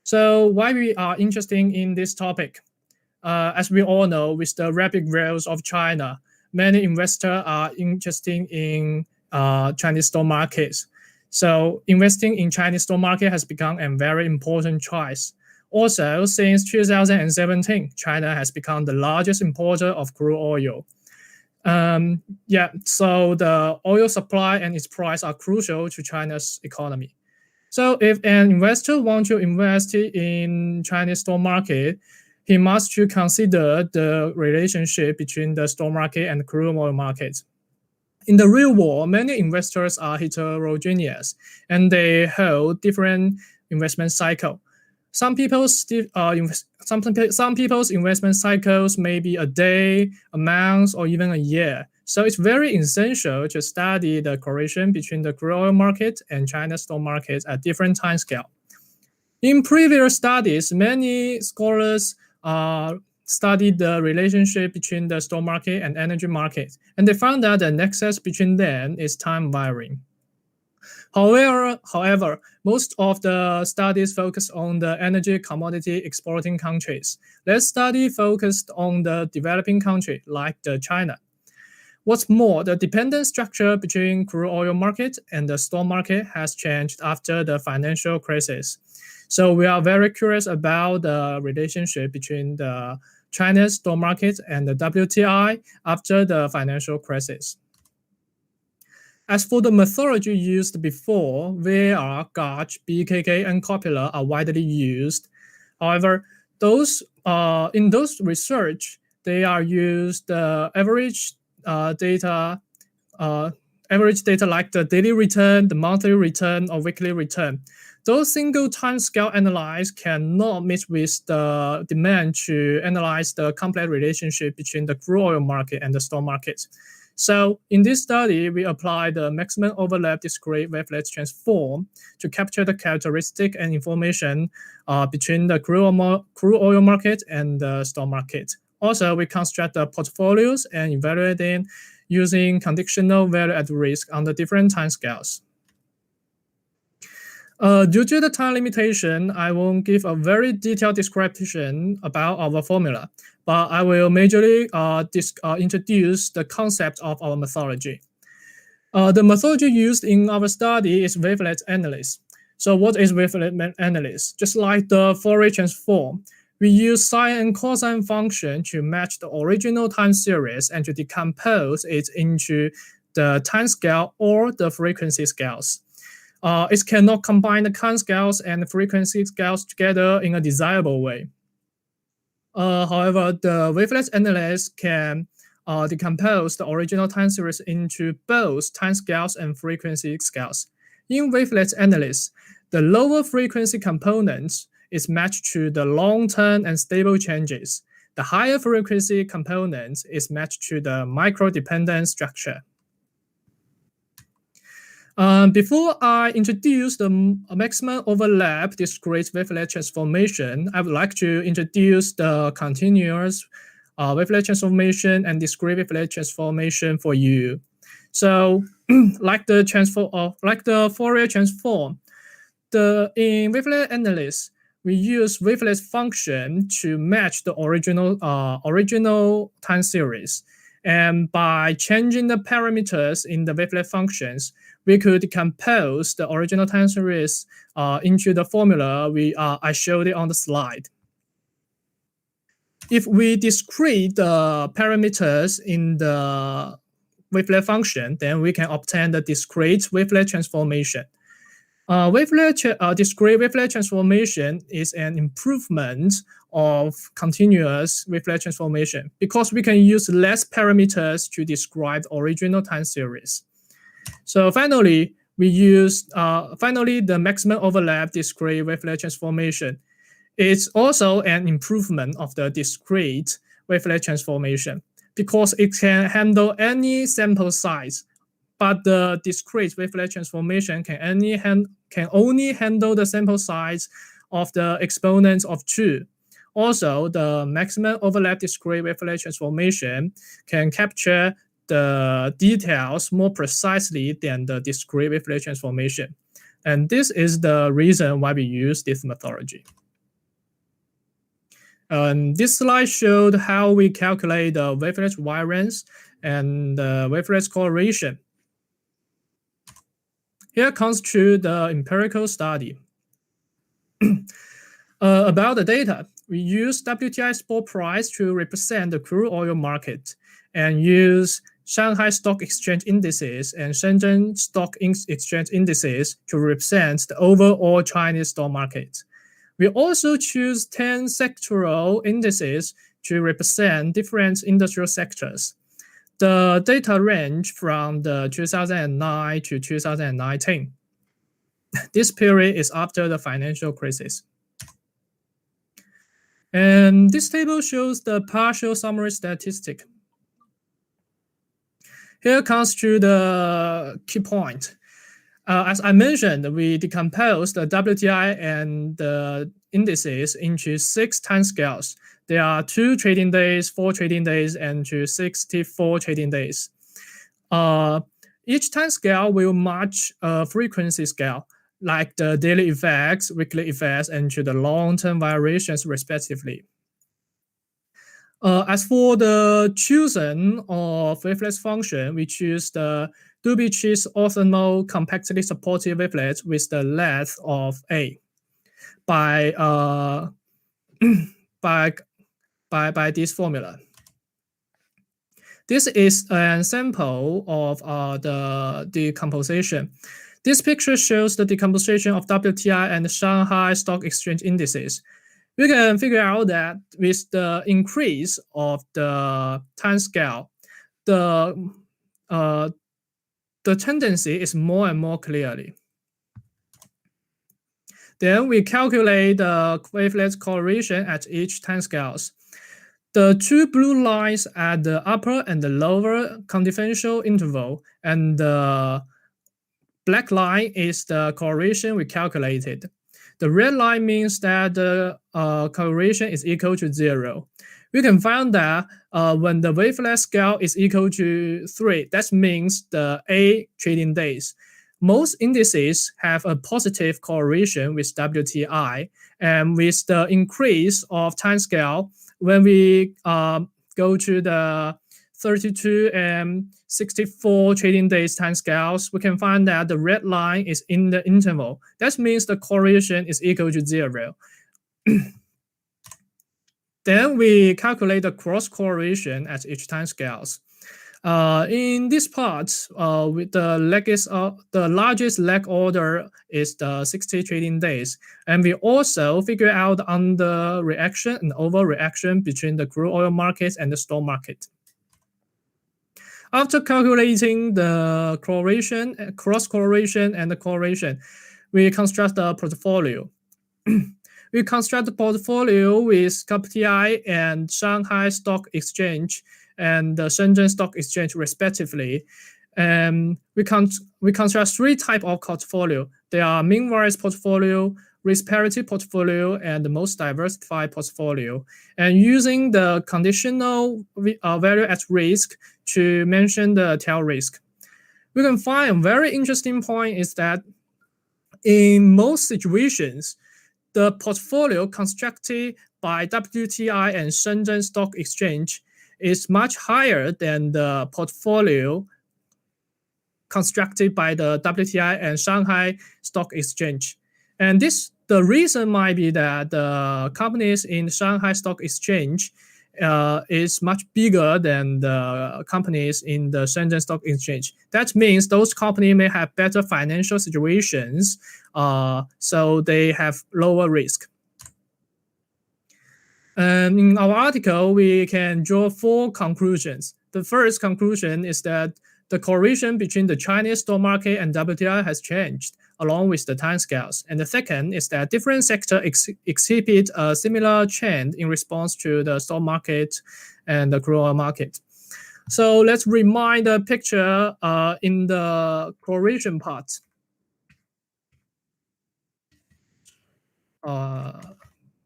So why we are interested in this topic? As we all know, with the rapid growth of China, many investors are interested in Chinese stock markets. So investing in Chinese stock market has become a very important choice. Also, since 2017, China has become the largest importer of crude oil. So the oil supply and its price are crucial to China's economy. So if an investor wants to invest in Chinese stock market, he must consider the relationship between the stock market and the crude oil market. In the real world, many investors are heterogeneous and they hold different investment cycle. Some people's investment cycles may be a day, a month, or even a year. So it's very essential to study the correlation between the crude oil market and China's stock market at different time scale. In previous studies, many scholars studied the relationship between the stock market and energy market, and they found that the nexus between them is time varying. However, most of the studies focus on the energy commodity exporting countries. This study focused on the developing country like the China. What's more, the dependent structure between crude oil market and the stock market has changed after the financial crisis. So we are very curious about the relationship between the China's stock market and the WTI after the financial crisis. As for the methodology used before, VAR, Gauge, BKK, and Coppola are widely used. However, in those research, they are used average data like the daily return, the monthly return, or weekly return. Those single time scale analysis cannot meet with the demand to analyze the complex relationship between the crude oil market and the stock market. So in this study, we applied the maximum overlap discrete wavelet transform to capture the characteristic and information between the crude oil market and the stock market. Also, we construct the portfolios and evaluating using conditional value at risk on the different time scales. Due to the time limitation, I won't give a very detailed description about our formula, but I will majorly introduce the concept of our methodology. The methodology used in our study is wavelet analysis. So what is wavelet analysis? Just like the Fourier transform, we use sine and cosine function to match the original time series and to decompose it into the time scale or the frequency scales. It cannot combine the time scales and frequency scales together in a desirable way. However, the wavelet analysis can decompose the original time series into both time scales and frequency scales. In wavelet analysis, the lower frequency component is matched to the long-term and stable changes. The higher frequency component is matched to the micro-dependent structure. Before I introduce the maximum overlap discrete wavelet transformation, I would like to introduce the continuous wavelet transformation and discrete wavelet transformation for you. So, like the Fourier transform, in wavelet analysis, we use wavelet function to match the original time series. And by changing the parameters in the wavelet functions, we could decompose the original time series into the formula I showed it on the slide. If we discrete the parameters in the wavelet function, then we can obtain the discrete wavelet transformation. Discrete wavelet transformation is an improvement of continuous wavelet transformation because we can use less parameters to describe the original time series. So finally, we use the maximum overlap discrete wavelet transformation. It's also an improvement of the discrete wavelet transformation because it can handle any sample size, but the discrete wavelet transformation can only handle the sample size of the exponents of 2. Also, the maximum overlap discrete wavelet transformation can capture the details more precisely than the discrete wavelet transformation. And this is the reason why we use this methodology. This slide showed how we calculate the wavelet variance and the wavelet correlation. Here comes to the empirical study. About the data, we use WTI spot price to represent the crude oil market and use Shanghai Stock Exchange indices and Shenzhen Stock Exchange indices to represent the overall Chinese stock market. We also choose 10 sectoral indices to represent different industrial sectors. The data range from the 2009 to 2019. This period is after the financial crisis. And this table shows the partial summary statistic. Here comes to the key point. As I mentioned, we decompose the WTI and the indices into 6 time scales. There are 2 trading days, 4 trading days, and 264 trading days. Each time scale will match a frequency scale, like the daily effects, weekly effects, and to the long-term variations, respectively. As for the choosing of wavelet function, we choose the Dubitsch's orthogonal compactly supported wavelet with the length of A by this formula. This is an sample of the decomposition. This picture shows the decomposition of WTI and Shanghai Stock Exchange indices. We can figure out that with the increase of the time scale, the tendency is more and more clearly. Then we calculate the wavelet correlation at each time scales. The 2 blue lines at the upper and the lower confidential interval, and the black line is the correlation we calculated. The red line means that the correlation is equal to 0. We can find that when the wavelet scale is equal to 3, that means the A trading days. Most indices have a positive correlation with WTI, and with the increase of time scale, when we go to the 32 and 64 trading days time scales, we can find that the red line is in the interval. That means the correlation is equal to 0. Then we calculate the cross correlation at each time scales. In this part, with the largest leg order is the 60 trading days, and we also figure out under reaction and overreaction between the crude oil market and the stock market. After calculating the correlation, cross correlation, and the correlation, we construct the portfolio. We construct the portfolio with WTI and Shanghai Stock Exchange and the Shenzhen Stock Exchange, respectively. We construct 3 types of portfolio. There are mean variance portfolio, risk parity portfolio, and the most diversified portfolio. And using the conditional value at risk to mention the tail risk. We can find a very interesting point is that in most situations, the portfolio constructed by WTI and Shenzhen Stock Exchange is much higher than the portfolio constructed by the WTI and Shanghai Stock Exchange. And the reason might be that the companies in Shanghai Stock Exchange is much bigger than the companies in the Shenzhen Stock Exchange. That means those companies may have better financial situations, so they have lower risk. And in our article, we can draw 4 conclusions. The first conclusion is that the correlation between the Chinese stock market and WTI has changed along with the timescales. And the second is that different sectors exhibit a similar trend in response to the stock market and the crude oil market. So let's remind the picture in the correlation part.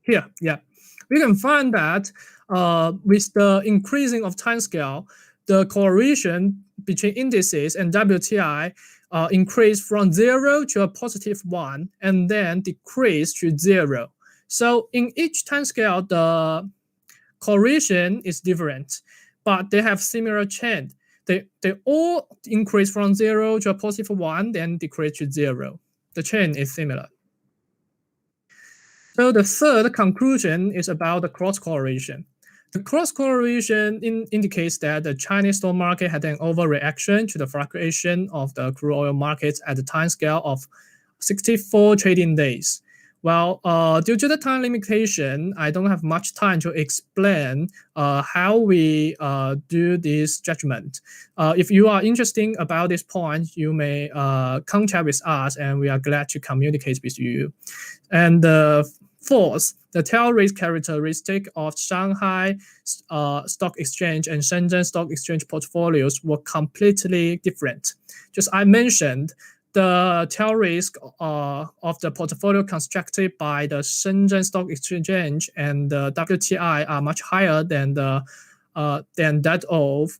Here, yeah. We can find that with the increasing of timescale, the correlation between indices and WTI increased from 0 to a +1 and then decreased to 0. So in each timescale, the correlation is different, but they have similar trend. They all increase from 0 to a +1, then decrease to 0. The trend is similar. So the third conclusion is about the cross correlation. The cross correlation indicates that the Chinese stock market had an overreaction to the fluctuation of the crude oil markets at the time scale of 64 trading days. Well, due to the time limitation, I don't have much time to explain how we do this judgment. If you are interested about this point, you may contact with us, and we are glad to communicate with you. And fourth, the tail risk characteristic of Shanghai Stock Exchange and Shenzhen Stock Exchange portfolios were completely different. Just I mentioned, the tail risk of the portfolio constructed by the Shenzhen Stock Exchange and the WTI are much higher than that of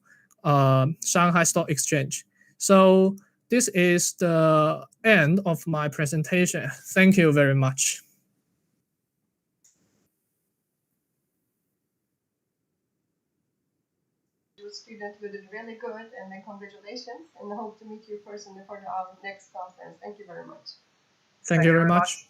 Shanghai Stock Exchange. So this is the end of my presentation. Thank you very much. Student, you did really good, and then congratulations, and I hope to meet you personally for our next conference. Thank you very much. Thank you very much.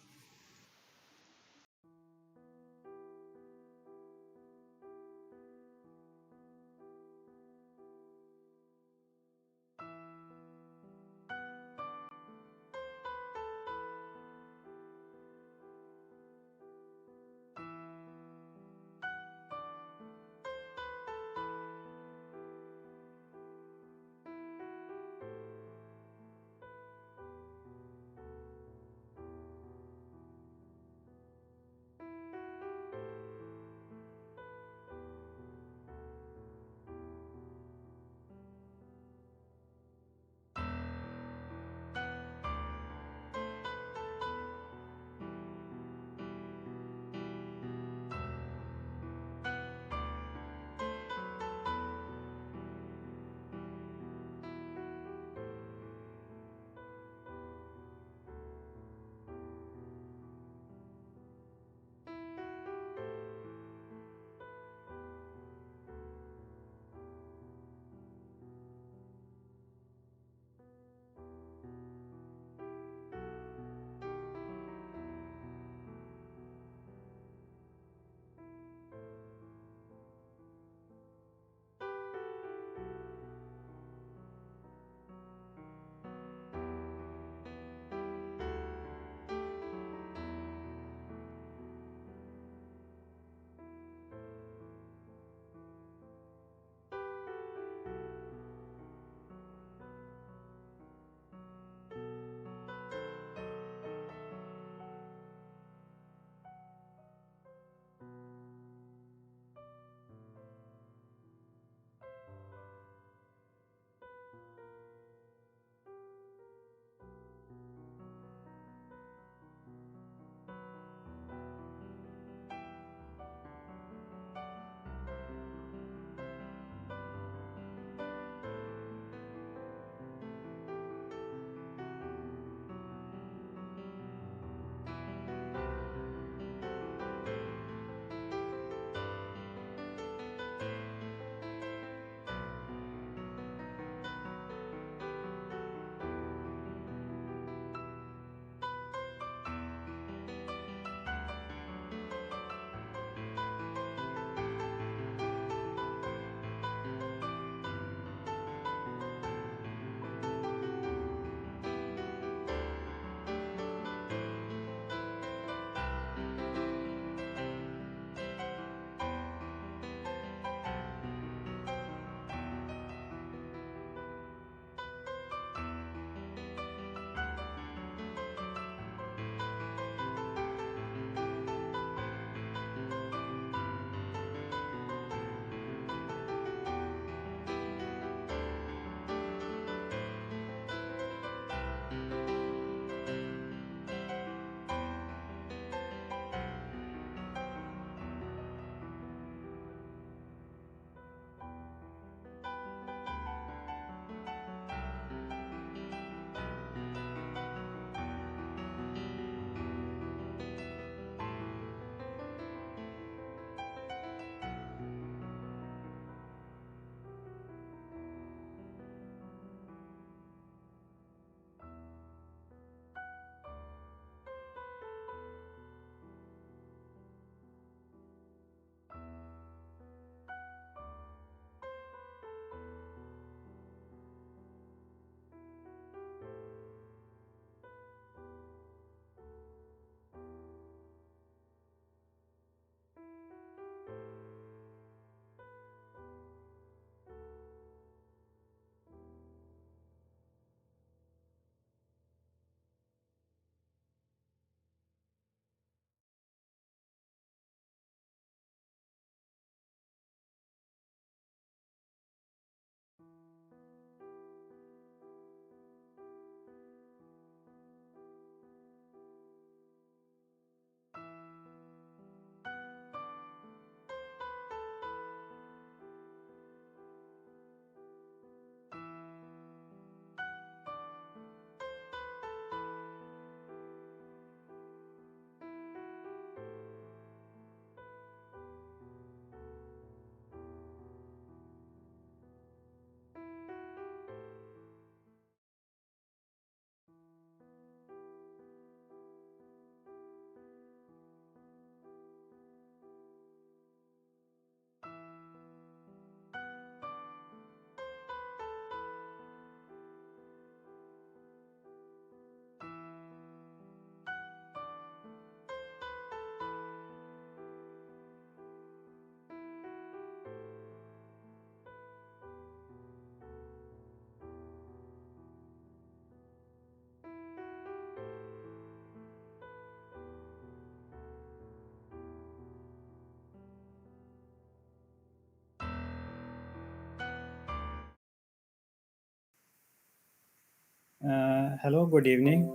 Hello, good evening.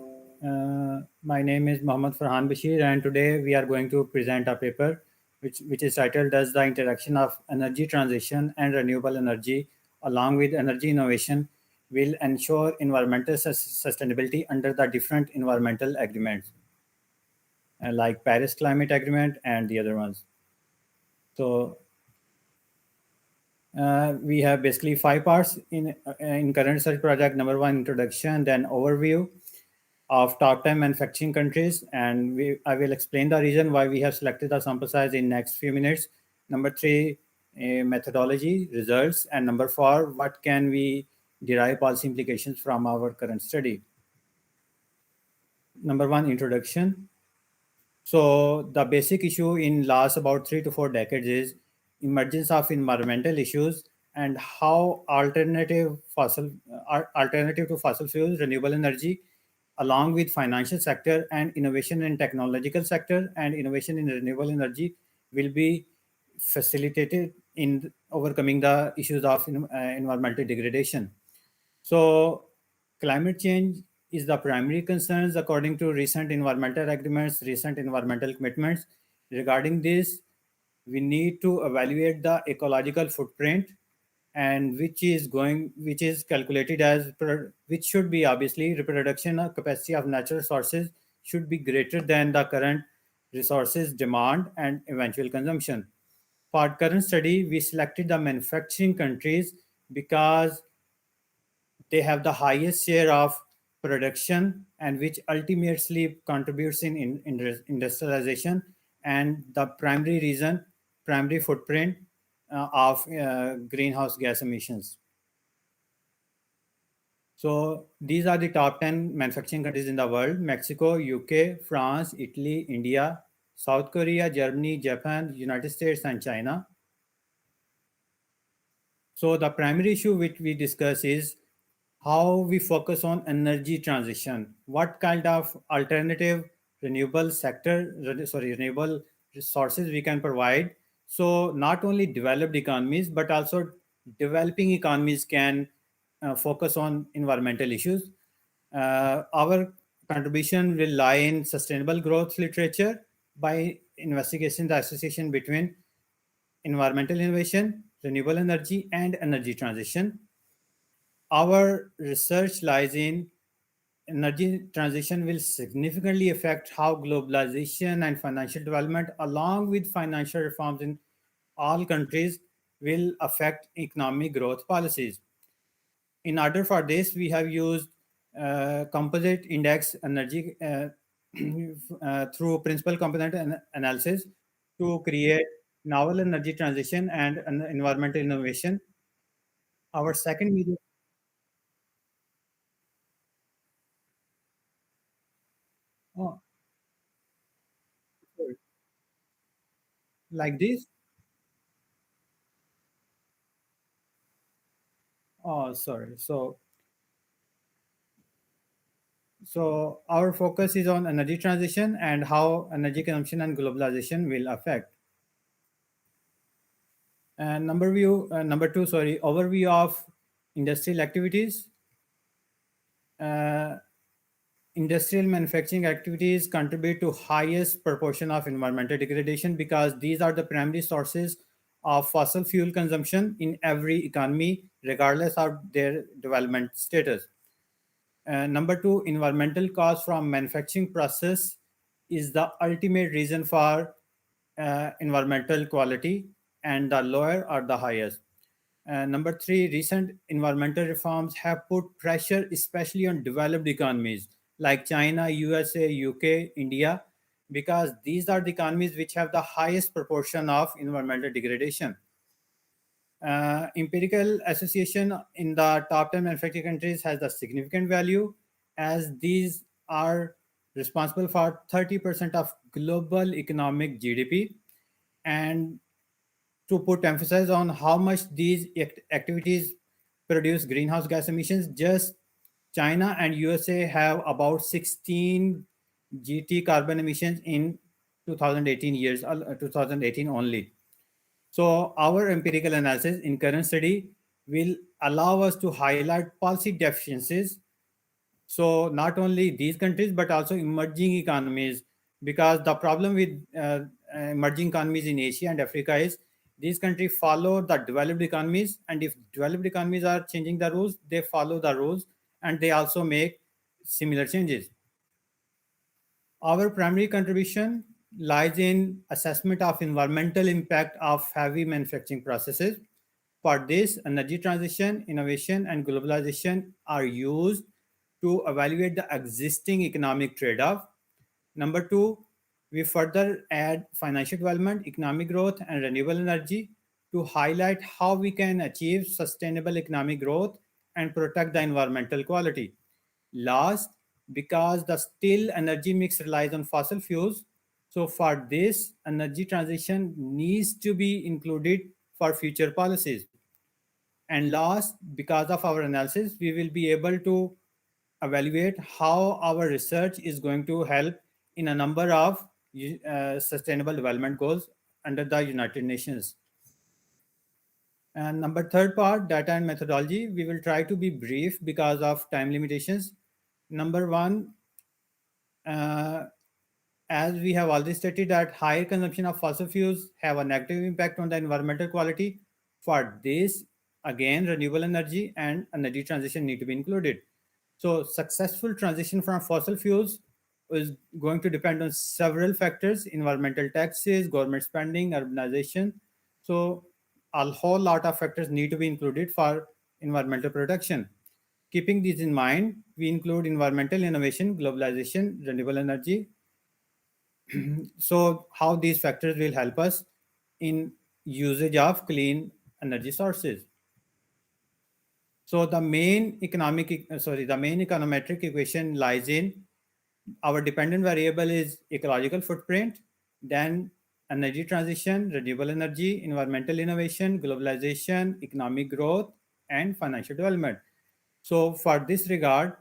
My name is Mohammad Farhan Bashir, and today we are going to present a paper which is titled Does the Interaction of Energy Transition and Renewable Energy along with Energy Innovation will ensure environmental sustainability under the different environmental agreements like Paris Climate Agreement and the other ones. So we have basically 5 parts in current research project. Number one, introduction, then overview of top 10 manufacturing countries, and I will explain the reason why we have selected the sample size in next few minutes. Number three, methodology, results, and number four, what can we derive policy implications from our current study. Number one, introduction. So the basic issue in last about 3 to 4 decades is emergence of environmental issues and how alternative to fossil fuels, renewable energy, along with financial sector and innovation in technological sector and innovation in renewable energy will be facilitated in overcoming the issues of environmental degradation. So climate change is the primary concerns according to recent environmental agreements, recent environmental commitments. Regarding this, we need to evaluate the ecological footprint and which is calculated as which should be obviously reproduction capacity of natural resources should be greater than the current resources demand and eventual consumption. For current study, we selected the manufacturing countries because they have the highest share of production and which ultimately contributes in industrialization and the primary footprint of greenhouse gas emissions. So these are the top 10 manufacturing countries in the world: Mexico, UK, France, Italy, India, South Korea, Germany, Japan, United States, and China. So the primary issue which we discuss is how we focus on energy transition, what kind of alternative renewable resources we can provide. So not only developed economies, but also developing economies can focus on environmental issues. Our contribution will lie in sustainable growth literature by investigating the association between environmental innovation, renewable energy, and energy transition. Our research lies in energy transition will significantly affect how globalization and financial development, along with financial reforms in all countries, will affect economic growth policies. In order for this, we have used composite index energy through principal component analysis to create novel energy transition and environmental innovation. Our second video. Oh, like this. Oh, sorry. So our focus is on energy transition and how energy consumption and globalization will affect. And number two, sorry, overview of industrial activities. Uh, Industrial manufacturing activities contribute to highest proportion of environmental degradation because these are the primary sources of fossil fuel consumption in every economy, regardless of their development status. Number two, environmental cost from manufacturing process is the ultimate reason for environmental quality, and the lower or the highest. Number three, recent environmental reforms have put pressure especially on developed economies like China, USA, UK, India, because these are the economies which have the highest proportion of environmental degradation. Empirical association in the top 10 manufacturing countries has a significant value as these are responsible for 30% of global economic GDP. And to put emphasis on how much these activities produce greenhouse gas emissions, just China and USA have about 16 GT carbon emissions in 2018 only. So our empirical analysis in current study will allow us to highlight policy deficiencies So not only these countries, but also emerging economies, because the problem with emerging economies in Asia and Africa is these countries follow the developed economies, and if developed economies are changing the rules, they follow the rules, and they also make similar changes. Our primary contribution lies in assessment of environmental impact of heavy manufacturing processes. For this, energy transition, innovation, and globalization are used to evaluate the existing economic trade-off. Number two, we further add financial development, economic growth, and renewable energy to highlight how we can achieve sustainable economic growth and protect the environmental quality. Last, because the still energy mix relies on fossil fuels, so for this, energy transition needs to be included for future policies. And last, because of our analysis, we will be able to evaluate how our research is going to help in a number of sustainable development goals under the United Nations. And number third part, data and methodology, we will try to be brief because of time limitations. Number one, uh, as we have already stated that higher consumption of fossil fuels have a negative impact on the environmental quality. For this, again, renewable energy and energy transition need to be included. So successful transition from fossil fuels is going to depend on several factors: environmental taxes, government spending, urbanization. So a whole lot of factors need to be included for environmental protection. Keeping these in mind, we include environmental innovation, globalization, renewable energy. So how these factors will help us in usage of clean energy sources. So the main the main econometric equation lies in our dependent variable is ecological footprint, then energy transition, renewable energy, environmental innovation, globalization, economic growth, and financial development. So for this regard,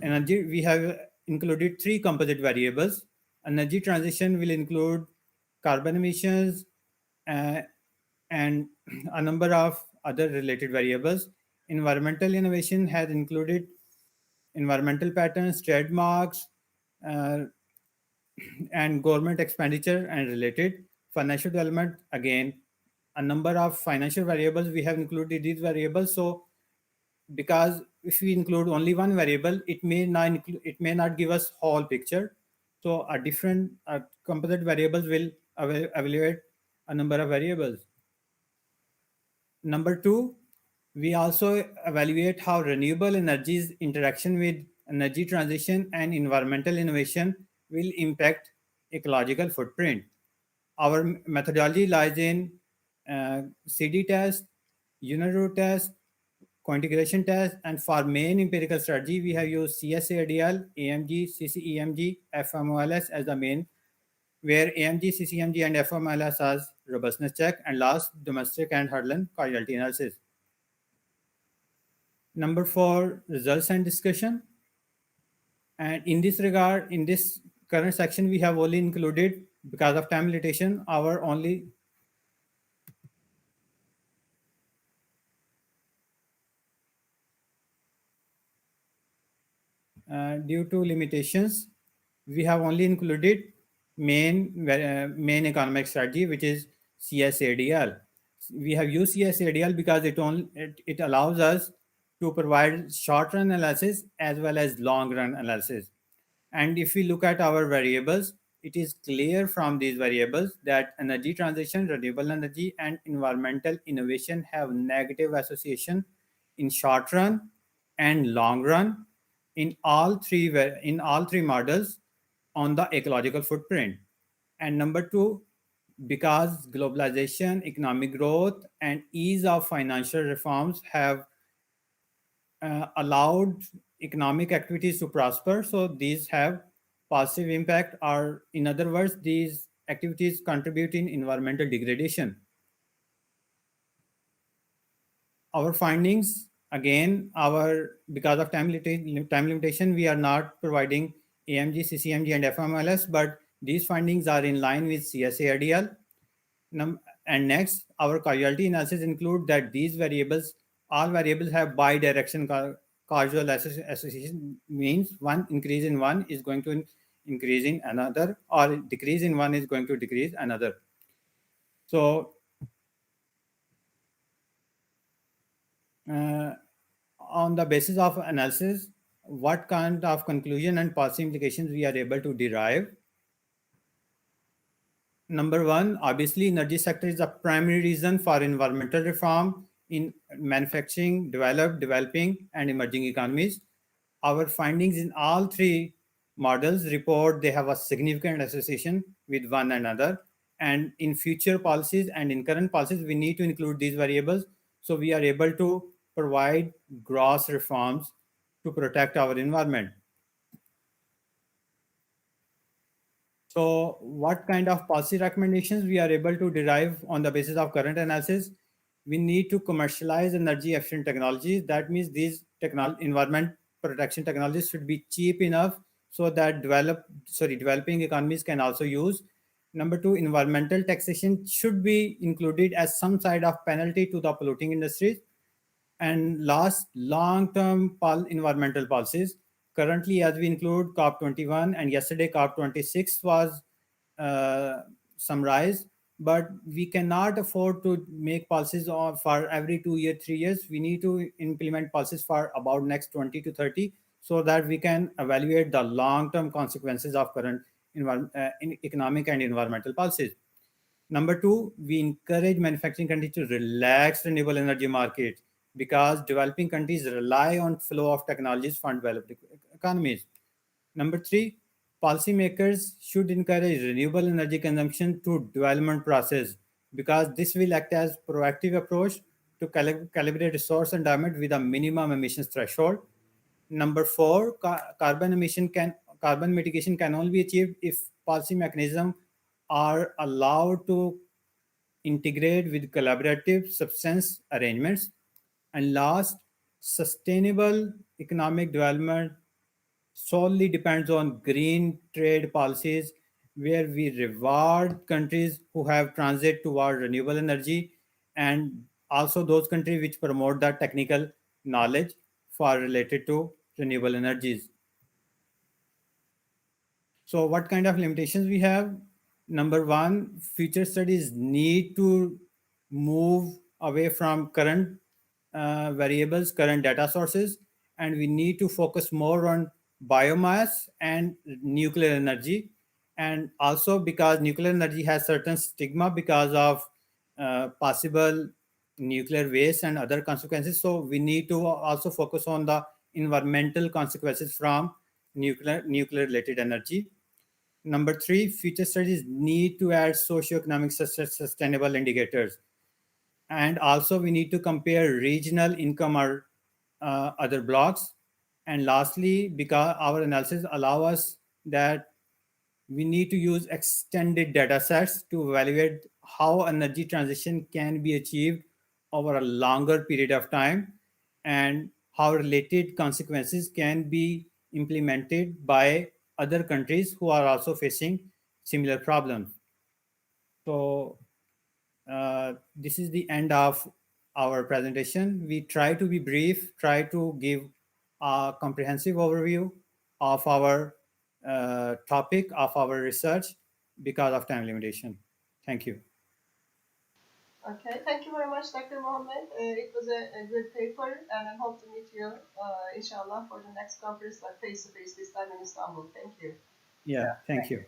energy, we have included three composite variables. Energy transition will include carbon emissions uh, and a number of other related variables. Environmental innovation has included environmental patterns, trademarks, uh, and government expenditure and related. Financial development, again, a number of financial variables, we have included these variables. So because if we include only one variable, it may not give us whole picture. So a different composite variables will evaluate a number of variables. Number two, we also evaluate how renewable energies interaction with energy transition and environmental innovation will impact ecological footprint. Our methodology lies in CD test, unit root test, cointegration test, and for main empirical strategy, we have used CSADL, AMG, CCEMG, FMOLS as the main, where AMG, CCMG, and FMLS as robustness check, and last, domestic and Hurlan causality analysis. Number four, results and discussion. And in this regard, in this current section, we have only included, because of time limitation, our only due to limitations, we have only included main economic strategy, which is CSADL. We have used CSADL because it allows us to provide short run analysis as well as long run analysis. And if we look at our variables, it is clear from these variables that energy transition, renewable energy, and environmental innovation have negative association in short run and long run in all three models on the ecological footprint. And number two, because globalization, economic growth, and ease of financial reforms have allowed economic activities to prosper, so these have positive impact, or in other words, these activities contribute in environmental degradation. Our findings, again, our because of time limitation, we are not providing AMG, CCMG, and FMLS, but these findings are in line with CSARDL. And next, our causality analysis include that these variables, all variables have bidirectional causal association means one increase in one is going to increase in another, or decrease in one is going to decrease another. So on the basis of analysis, what kind of conclusion and policy implications we are able to derive? Number one, obviously, energy sector is a primary reason for environmental reform in manufacturing, developing, and emerging economies. Our findings in all three models report they have a significant association with one another. And in future policies and in current policies, we need to include these variables so we are able to provide gross reforms to protect our environment. So what kind of policy recommendations we are able to derive on the basis of current analysis? We need to commercialize energy efficient technologies. That means these environment protection technologies should be cheap enough so that developing economies can also use. Number two, environmental taxation should be included as some side of penalty to the polluting industries. And last, long-term environmental policies. Currently, as we include COP21 and yesterday COP26 was summarized, but we cannot afford to make policies for every 2 years, 3 years. We need to implement policies for about next 20 to 30 so that we can evaluate the long-term consequences of current economic and environmental policies. Number two, we encourage manufacturing countries to relax renewable energy markets because developing countries rely on flow of technologies from developed economies. Number three, policymakers should encourage renewable energy consumption through development process because this will act as proactive approach to calibrate resource endowment with a minimum emissions threshold. Number four, carbon mitigation can only be achieved if policy mechanisms are allowed to integrate with collaborative substance arrangements. And last, sustainable economic development solely depends on green trade policies where we reward countries who have transit toward renewable energy and also those countries which promote the technical knowledge for related to renewable energies. So what kind of limitations we have? Number one, future studies need to move away from current variables, current data sources, and we need to focus more on biomass and nuclear energy. And also because nuclear energy has certain stigma because of possible nuclear waste and other consequences. So we need to also focus on the environmental consequences from nuclear related energy. Number three, future studies need to add socioeconomic sustainable indicators. And also we need to compare regional income or other blocks. And lastly, because our analysis allow us that we need to use extended data sets to evaluate how energy transition can be achieved over a longer period of time and how related consequences can be implemented by other countries who are also facing similar problems. So this is the end of our presentation. We try to be brief, try to give a comprehensive overview of our topic, of our research because of time limitation. Thank you. Okay, thank you very much, Dr. Mohammed. It was a good paper, and I hope to meet you, inshallah, for the next conference, like face-to-face this time in Istanbul. Thank you. Yeah, thank you.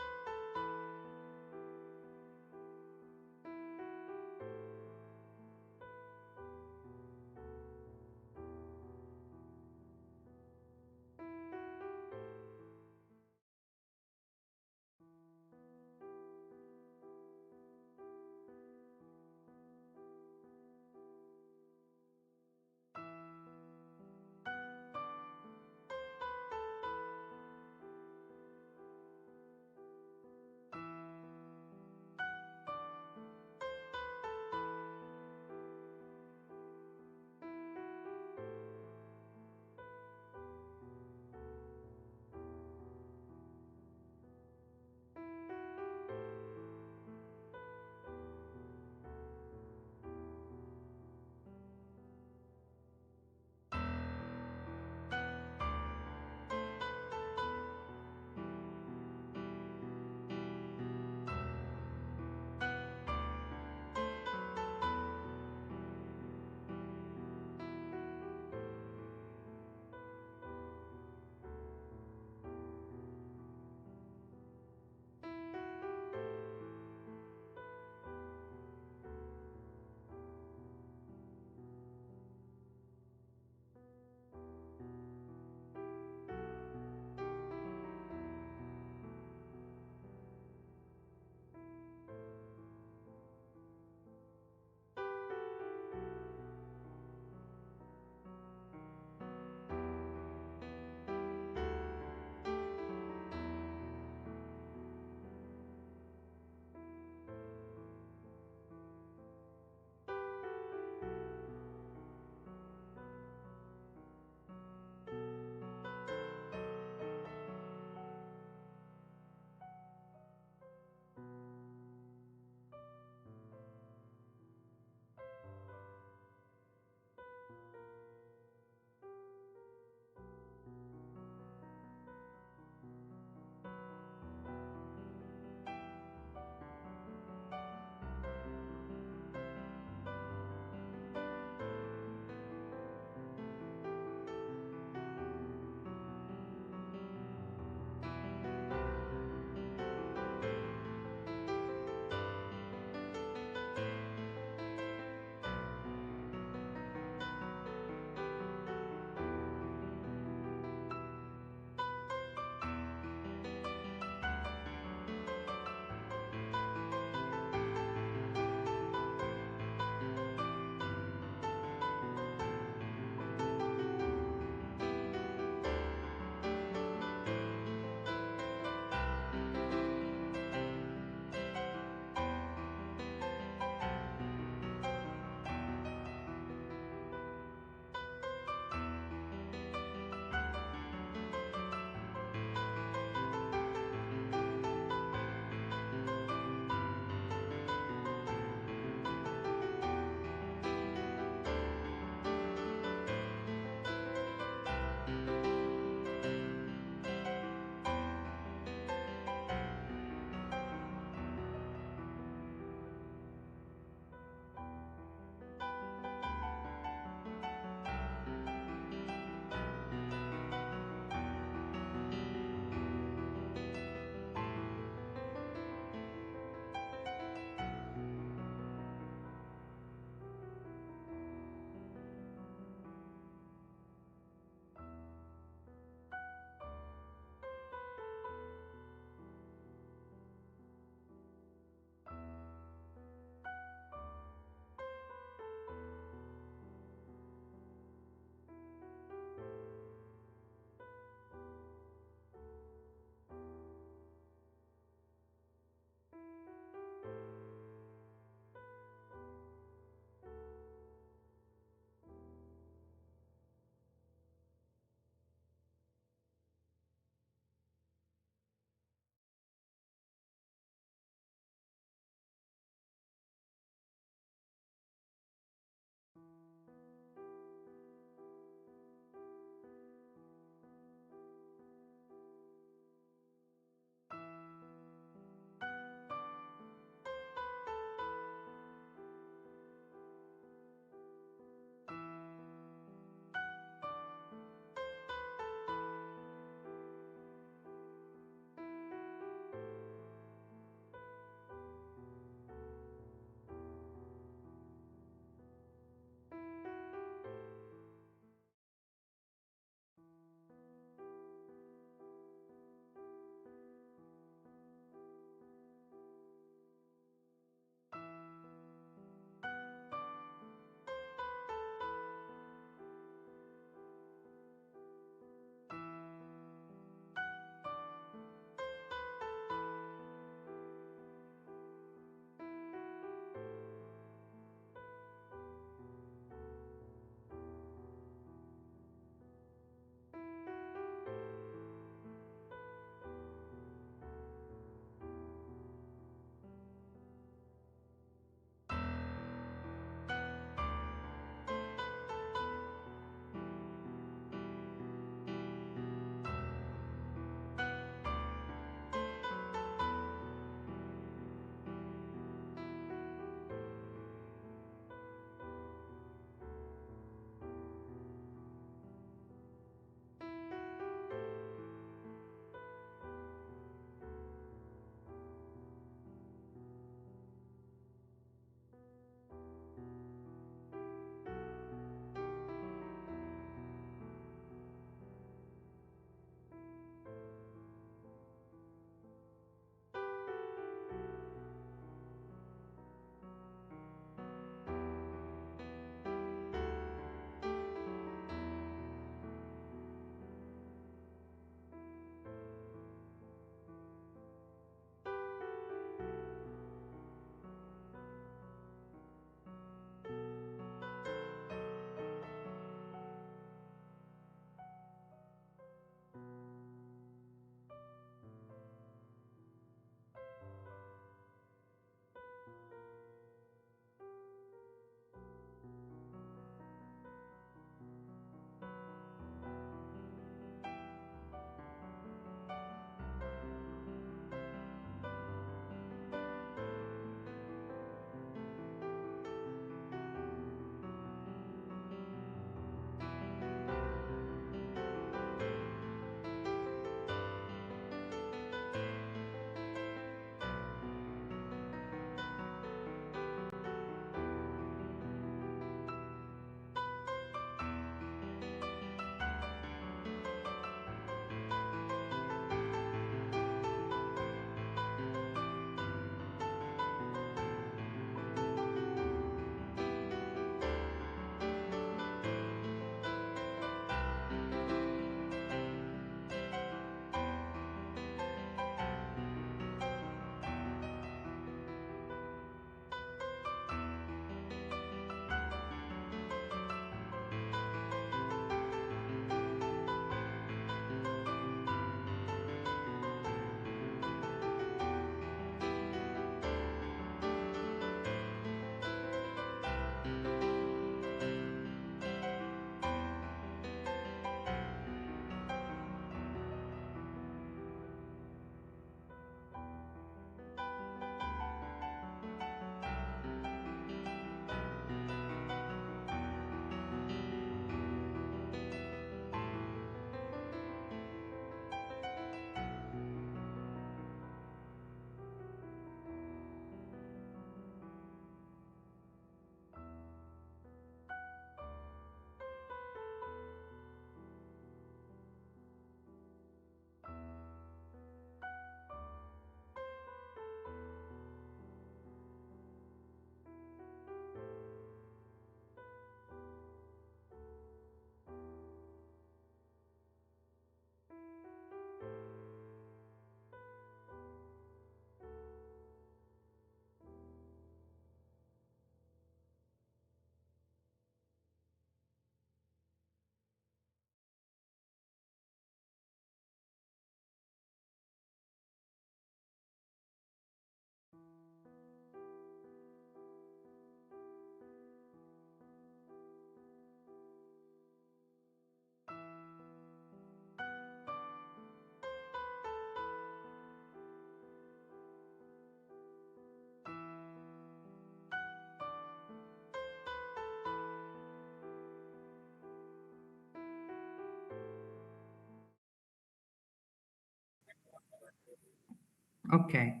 Okay,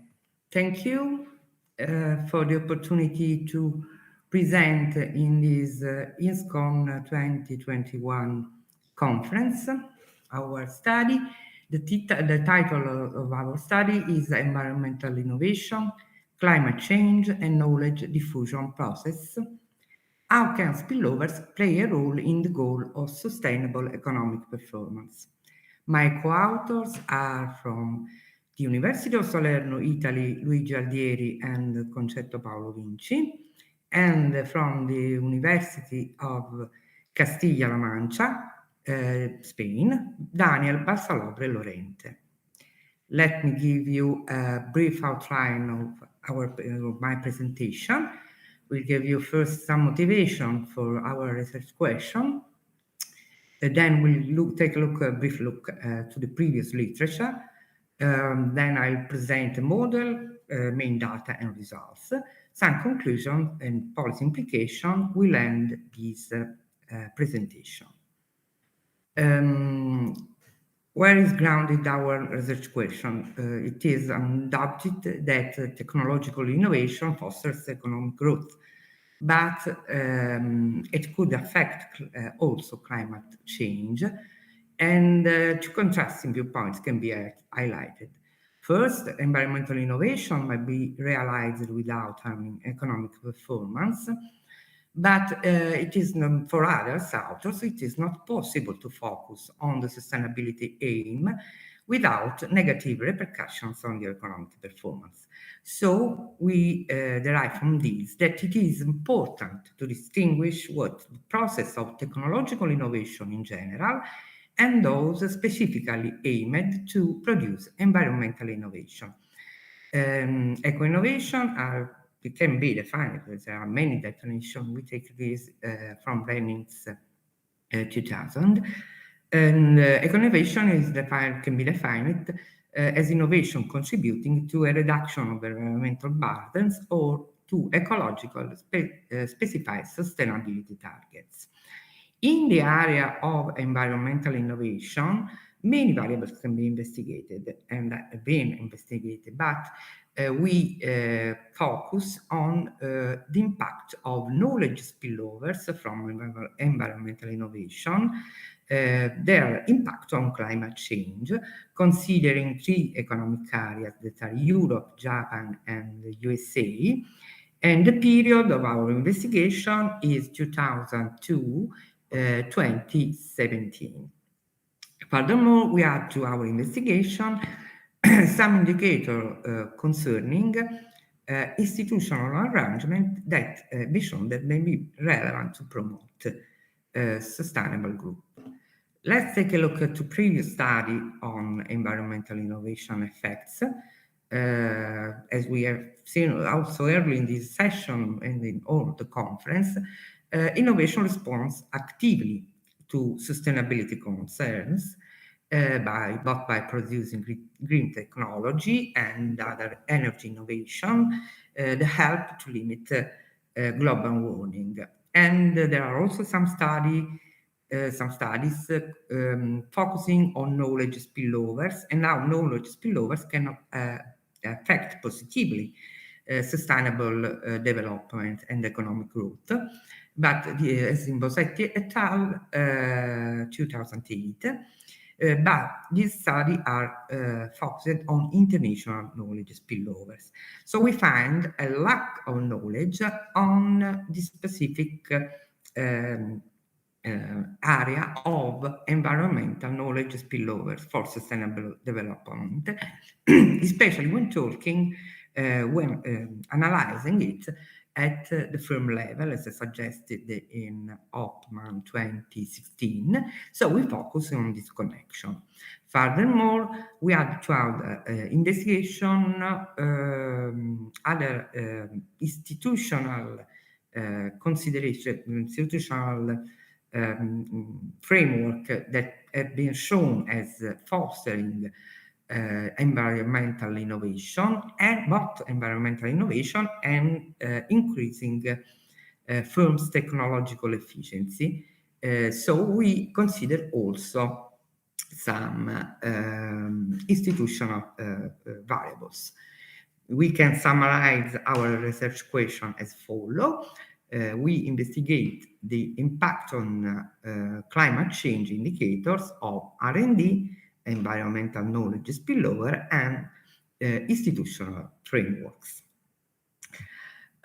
thank you for the opportunity to present in this ENSCON 2021 conference our study. The title of our study is Environmental Innovation, Climate Change and Knowledge Diffusion Process. How can spillovers play a role in the goal of sustainable economic performance? My co-authors are from the University of Salerno, Italy, Luigi Aldieri and Concetto Paolo Vinci, and from the University of Castilla-La Mancha, Spain, Daniel Balsalobre Lorente. Let me give you a brief outline of my presentation. We'll give you first some motivation for our research question. Then we'll take a brief look to the previous literature. Then I'll present a model, main data and results. Some conclusion and policy implication will end this presentation. Where is grounded our research question? It is undoubted that technological innovation fosters economic growth, but it could affect also climate change, and two contrasting viewpoints can be highlighted. First, environmental innovation might be realized without harming economic performance, but it is for others authors, it is not possible to focus on the sustainability aim without negative repercussions on the economic performance. So we derive from this that it is important to distinguish what the process of technological innovation in general and those specifically aimed to produce environmental innovation. Eco-innovation can be defined, there are many definitions, we take this from Brenning's 2000, and eco-innovation can be defined as innovation contributing to a reduction of environmental burdens or to ecological specified sustainability targets. In the area of environmental innovation, many variables can be investigated and have been investigated, but we focus on the impact of knowledge spillovers from environmental innovation, their impact on climate change, considering three economic areas that are Europe, Japan, and the USA. And the period of our investigation is 2002-2017. Furthermore, we add to our investigation some indicator concerning institutional arrangement that be shown that may be relevant to promote sustainable growth. Let's take a look at the previous study on environmental innovation effects. As we have seen also early in this session and in all the conference, innovation responds actively to sustainability concerns both by producing green technology and other energy innovation that help to limit global warming. And there are also some studies focusing on knowledge spillovers and how knowledge spillovers can affect positively sustainable development and economic growth. But as in Bosetti et al. 2008, but these studies are focused on international knowledge spillovers. So we find a lack of knowledge on the specific area of environmental knowledge spillovers for sustainable development, especially when talking, when analyzing it at the firm level, as I suggested in Oppmann 2016. So we focus on this connection. Furthermore, we add to our investigation other institutional consideration, institutional framework that have been shown as fostering environmental innovation, and both environmental innovation and increasing firms' technological efficiency. So we consider also some institutional variables. We can summarize our research question as follows. We investigate the impact on climate change indicators of R&D, environmental knowledge spillover, and institutional frameworks.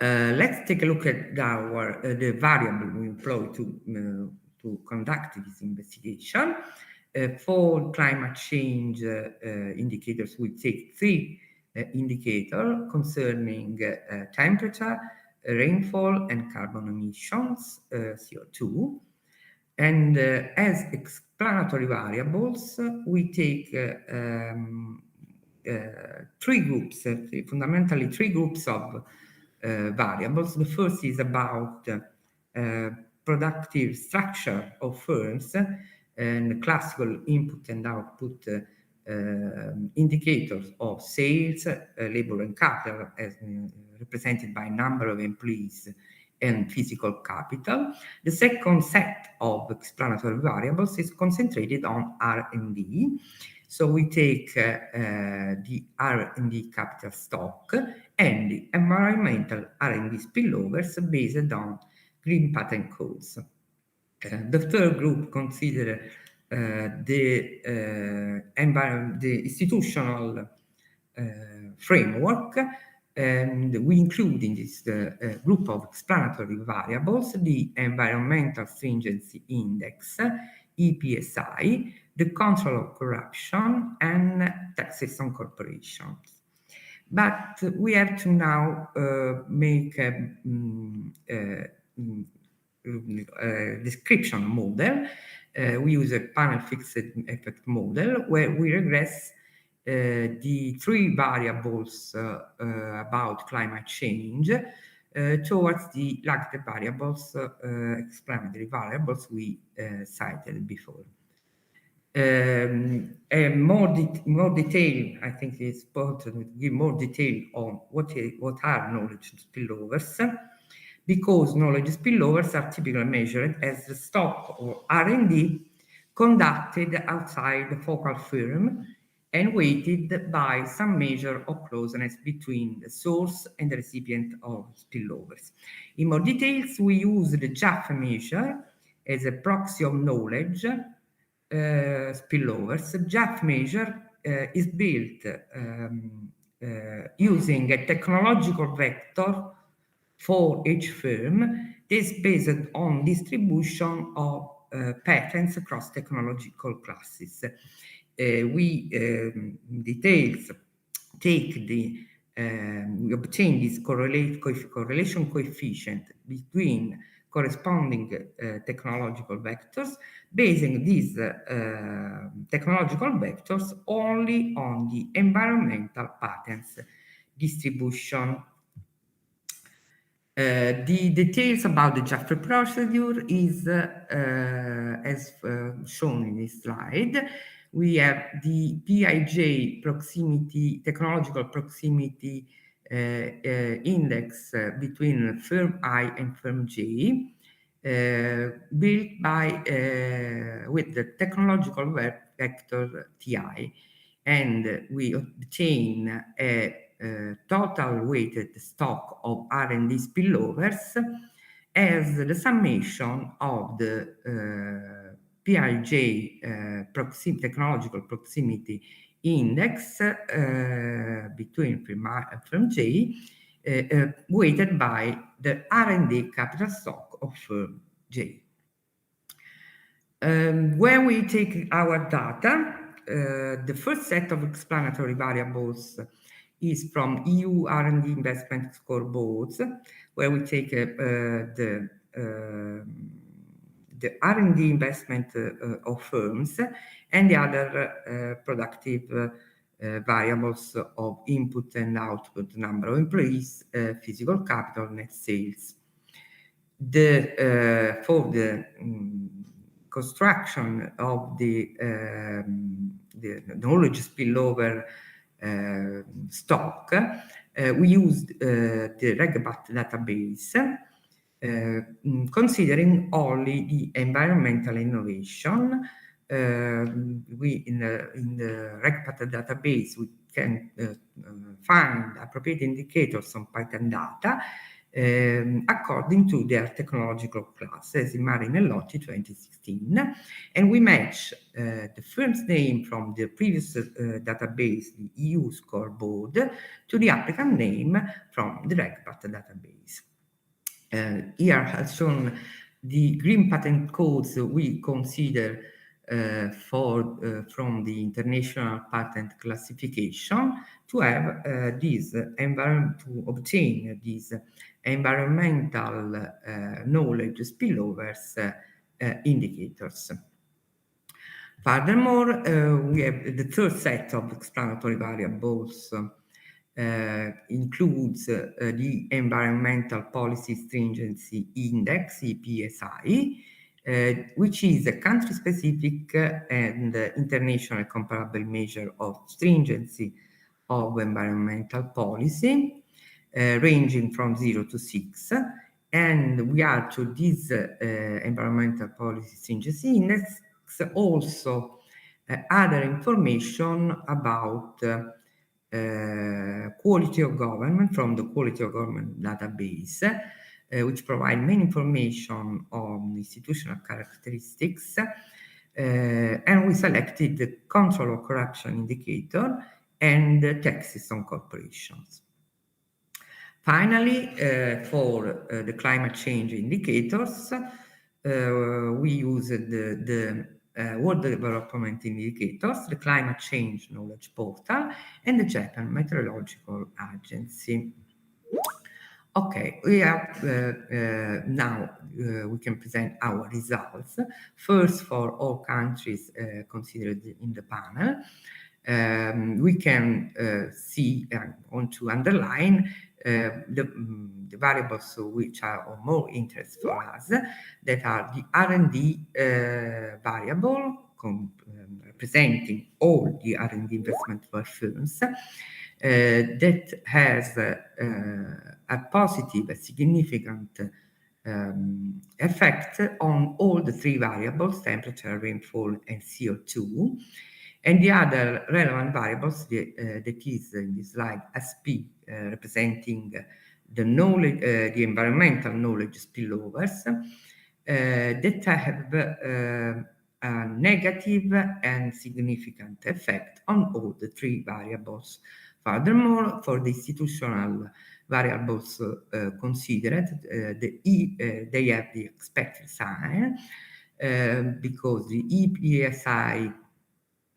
Let's take a look at the variable we employ to conduct this investigation. For climate change indicators, we take 3 indicators concerning temperature, rainfall, and carbon emissions, CO2. And as explanatory variables, we take 3 groups, fundamentally 3 groups of variables. The first is about productive structure of firms and classical input and output indicators of sales, labor and capital, as represented by number of employees and physical capital. The second set of explanatory variables is concentrated on R&D. So we take the R&D capital stock and the environmental R&D spillovers based on green patent codes. The third group consider the institutional framework, and we include in this group of explanatory variables the Environmental Stringency Index, EPSI, the control of corruption, and taxes on corporations. But we have to now make a description model. We use a panel fixed effect model where we regress the 3 variables about climate change towards the lagged variables, explanatory variables we cited before. More detail, I think it's important to give more detail on what are knowledge spillovers, because knowledge spillovers are typically measured as the stock of R&D conducted outside the focal firm and weighted by some measure of closeness between the source and the recipient of spillovers. In more details, we use the JAF measure as a proxy of knowledge spillovers. The JAF measure is built using a technological vector for each firm. This is based on distribution of patents across technological classes. We obtain this correlation coefficient between corresponding technological vectors, basing these technological vectors only on the environmental patents distribution. The details about the JAF procedure is as shown in this slide. We have the PIJ proximity, technological proximity index between firm I and firm J, built by with the technological vector Ti, and we obtain a total weighted stock of R&D spillovers as the summation of the PIJ technological proximity index between firm J, weighted by the R&D capital stock of firm J. When we take our data, the first set of explanatory variables is from EU R&D investment scoreboards, where we take the R&D investment of firms and the other productive variables of input and output, number of employees, physical capital, net sales. For the construction of the knowledge spillover stock, we used the RegBat database, considering only the environmental innovation we in the RegPath database we can find appropriate indicators on patent data according to their technological class, as in Mari Nellotti 2016, and we match the firm's name from the previous database, the EU scoreboard, to the applicant name from the RegPath database. Here has shown the green patent codes we consider from the International Patent Classification to have to obtain these environmental knowledge spillovers indicators. Furthermore, we have the third set of explanatory variables includes the Environmental Policy Stringency Index, EPSI, which is a country-specific and international comparable measure of stringency of environmental policy, ranging from 0 to 6. And we add to this Environmental Policy Stringency Index also other information about quality of government from the Quality of Government database, which provide main information on institutional characteristics, and we selected the Control of Corruption indicator and the taxes on corporations. Finally, for the climate change indicators, we used the World Development Indicators, the Climate Change Knowledge Portal, and the Japan Meteorological Agency. Okay, we have now we can present our results. First, for all countries considered in the panel, we can see, I want to underline the variables which are of more interest for us, that are the R&D variable, representing all the R&D investment for firms, that has a positive, a significant effect on all the three variables, temperature, rainfall, and CO2. And the other relevant variables that is in this slide, SP, representing the knowledge, the environmental knowledge spillovers, that have a negative and significant effect on all the three variables. Furthermore, for the institutional variables considered, they have the expected sign, because the EPSI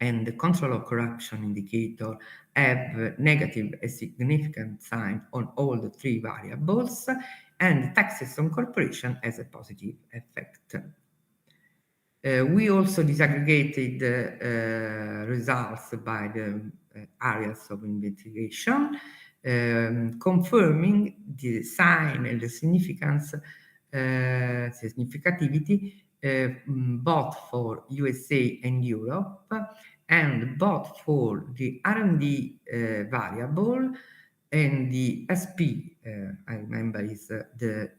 and the Control of Corruption indicator have negative and significant sign on all the three variables, and taxes on corporation has a positive effect. We also disaggregated results by the areas of investigation, confirming the sign and the significance, significativity, both for USA and Europe, and both for the R&D variable and the SP, I remember is the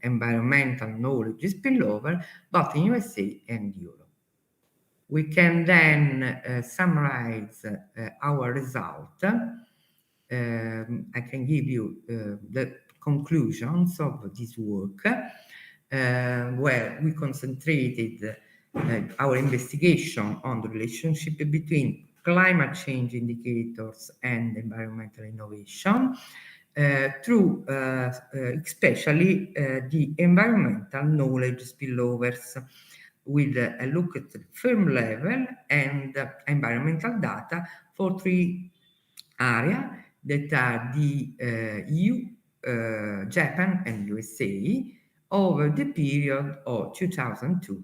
environmental knowledge spillover, both in USA and Europe. We can then summarize our result. I can give you the conclusions of this work, where we concentrated our investigation on the relationship between climate change indicators and environmental innovation, through especially the environmental knowledge spillovers, with a look at the firm level and environmental data for three areas that are the EU, Japan, and USA over the period of 2002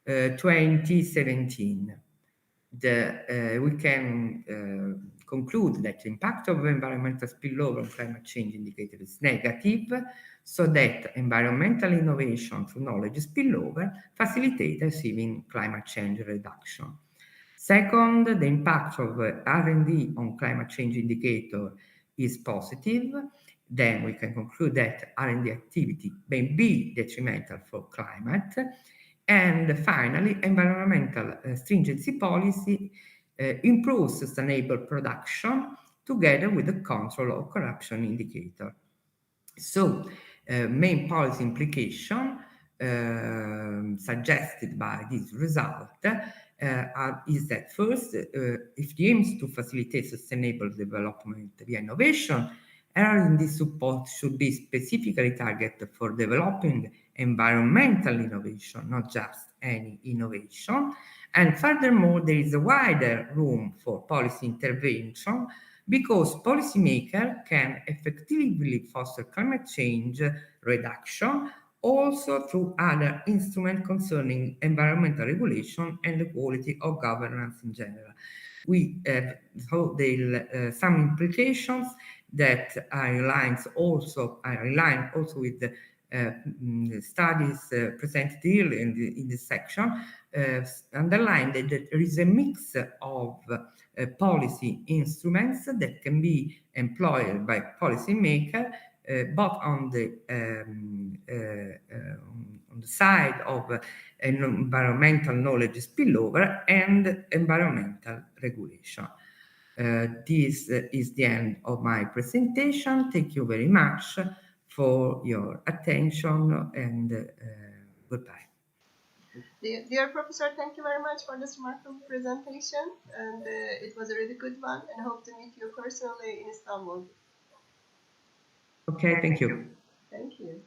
2017. We can conclude that the impact of environmental spillover on climate change indicator is negative, so that environmental innovation through knowledge spillover facilitates achieving climate change reduction. Second, the impact of R&D on climate change indicator is positive. Then we can conclude that R&D activity may be detrimental for climate. And finally, environmental stringency policy improves sustainable production together with the control of corruption indicator. So, main policy implication suggested by this result is that first, if the aims to facilitate sustainable development via innovation, R&D support should be specifically targeted for developing environmental innovation, not just any innovation. And furthermore, there is a wider room for policy intervention because policymakers can effectively foster climate change reduction also through other instruments concerning environmental regulation and the quality of governance in general. We have some implications that are aligned also with the studies presented earlier in this section, underline that there is a mix of policy instruments that can be employed by policymakers, both on the side of environmental knowledge spillover and environmental regulation. This is the end of my presentation. Thank you very much for your attention and goodbye. Dear Professor, thank you very much for this remarkable presentation, and it was a really good one, and I hope to meet you personally in Istanbul. Okay, thank you. Thank you.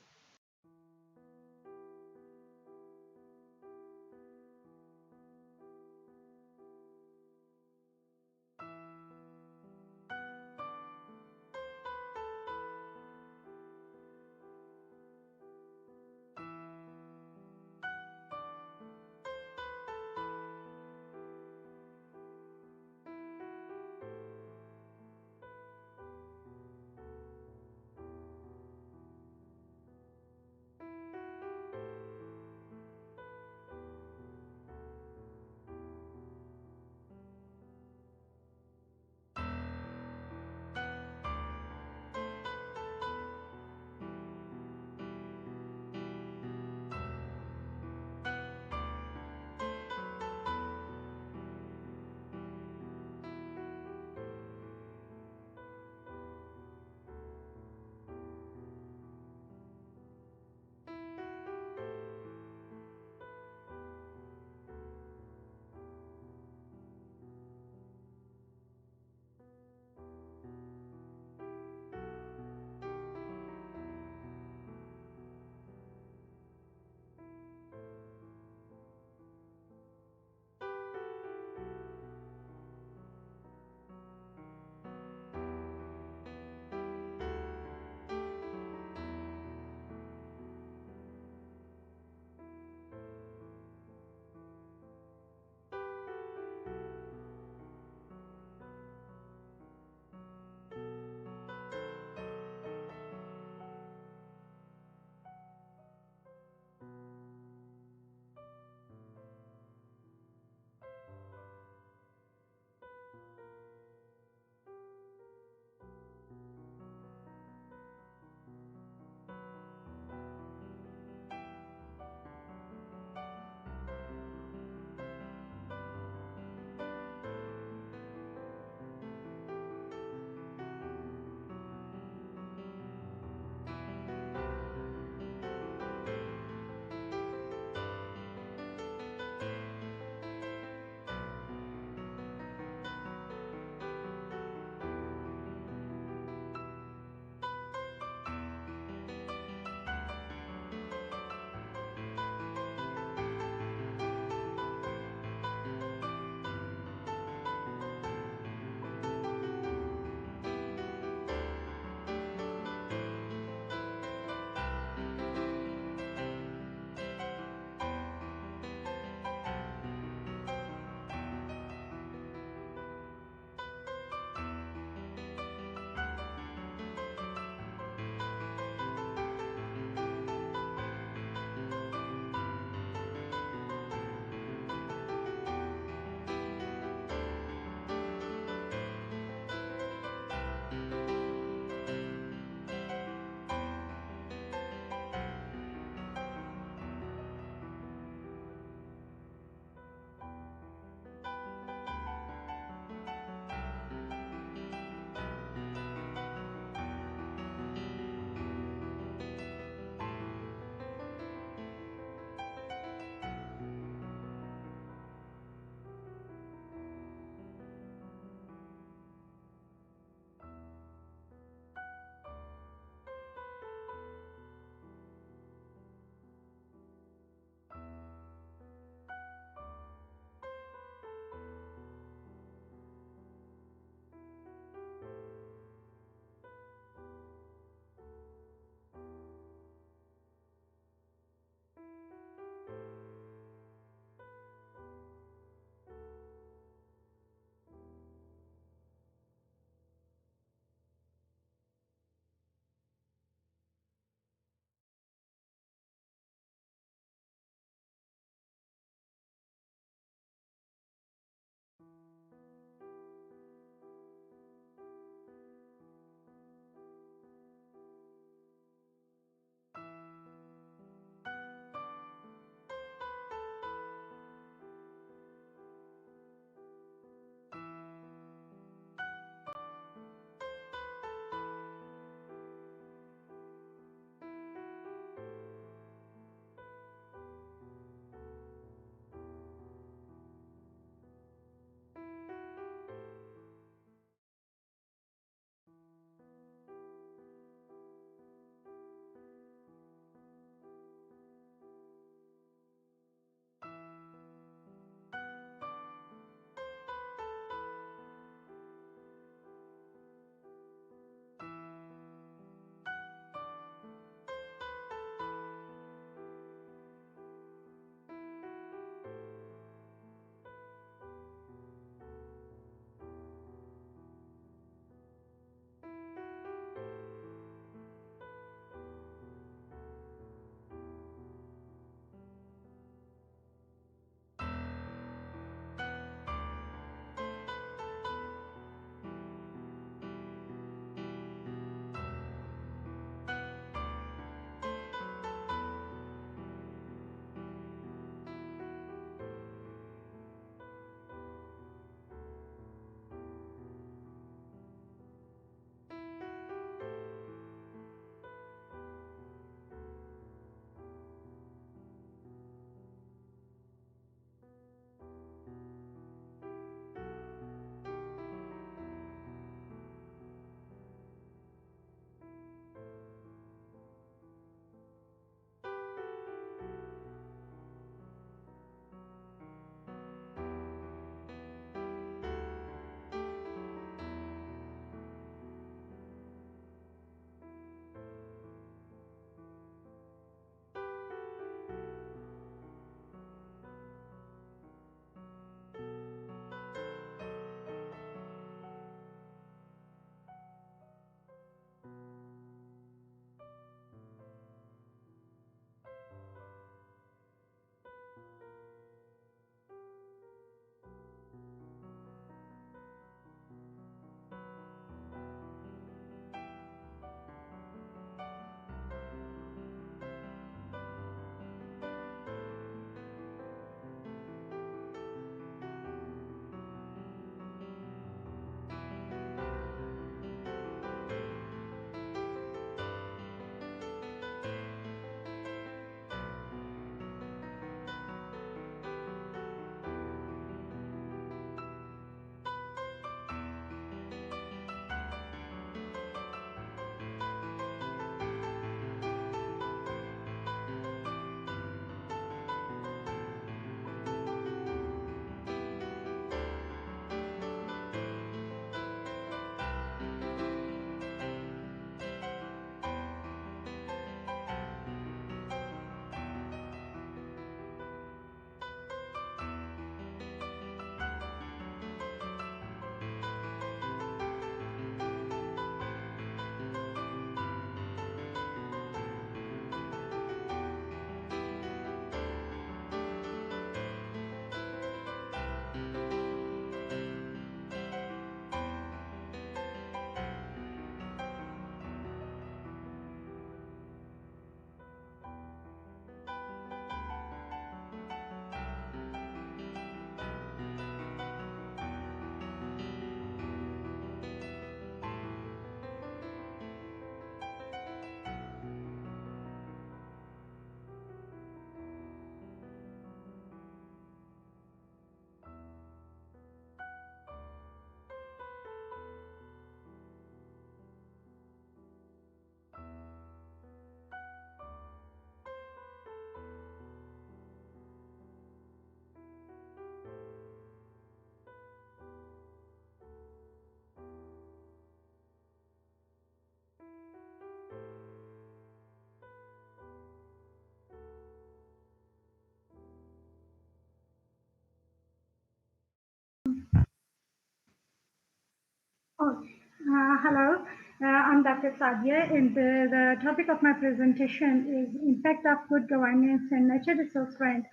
Hello, I'm Dr. Sadia, and the topic of my presentation is impact of good governance and natural resource rent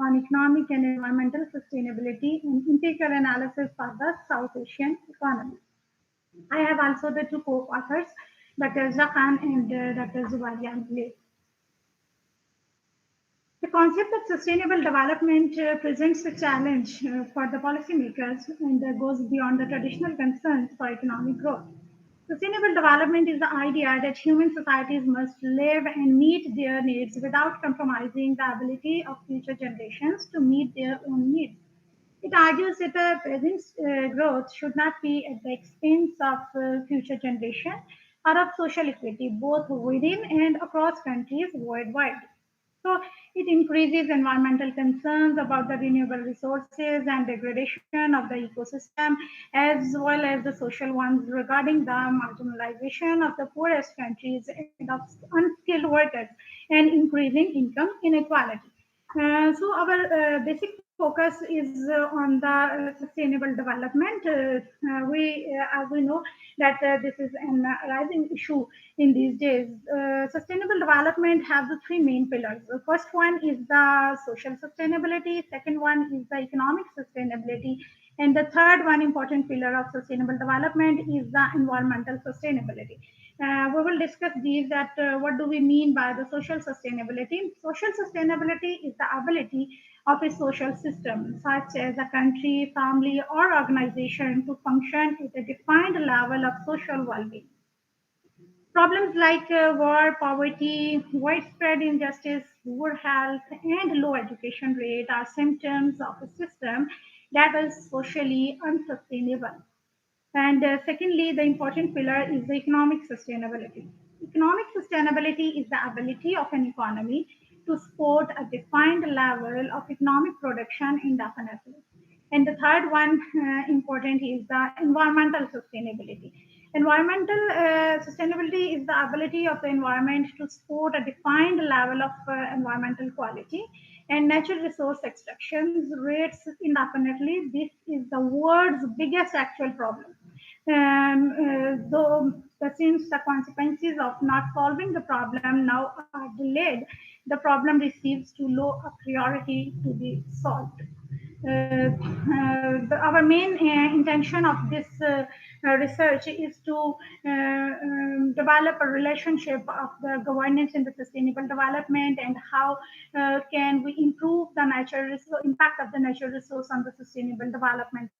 on economic and environmental sustainability and empirical analysis for the South Asian economy. I have also the two co-authors, Dr. Zakhan and Dr. Zubaria Angle. The concept of sustainable development presents a challenge for the policymakers and goes beyond the traditional concerns for economic growth. Sustainable development is the idea that human societies must live and meet their needs without compromising the ability of future generations to meet their own needs. It argues that the present growth should not be at the expense of future generation or of social equity, both within and across countries worldwide. So it increases environmental concerns about the renewable resources and degradation of the ecosystem, as well as the social ones regarding the marginalization of the poorest countries and of unskilled workers and increasing income inequality. So our basic focus is on the sustainable development. As we know, that this is an rising issue in these days. Sustainable development has the three main pillars. The first one is the social sustainability. Second one is the economic sustainability. And the third one important pillar of sustainable development is the environmental sustainability. We will discuss these that what do we mean by the social sustainability. Social sustainability is the ability of a social system, such as a country, family, or organization, to function at a defined level of social well-being. Problems like war, poverty, widespread injustice, poor health, and low education rate are symptoms of a system that is socially unsustainable. And secondly, the important pillar is the economic sustainability. Economic sustainability is the ability of an economy to support a defined level of economic production indefinitely. And the third one important is the environmental sustainability. Environmental sustainability is the ability of the environment to support a defined level of environmental quality and natural resource extractions rates indefinitely. This is the world's biggest actual problem. Though since the consequences of not solving the problem now are delayed, the problem receives too low a priority to be solved. Our main intention of this research is to develop a relationship of the governance and the sustainable development, and how can we improve the impact of the natural resource on the sustainable development.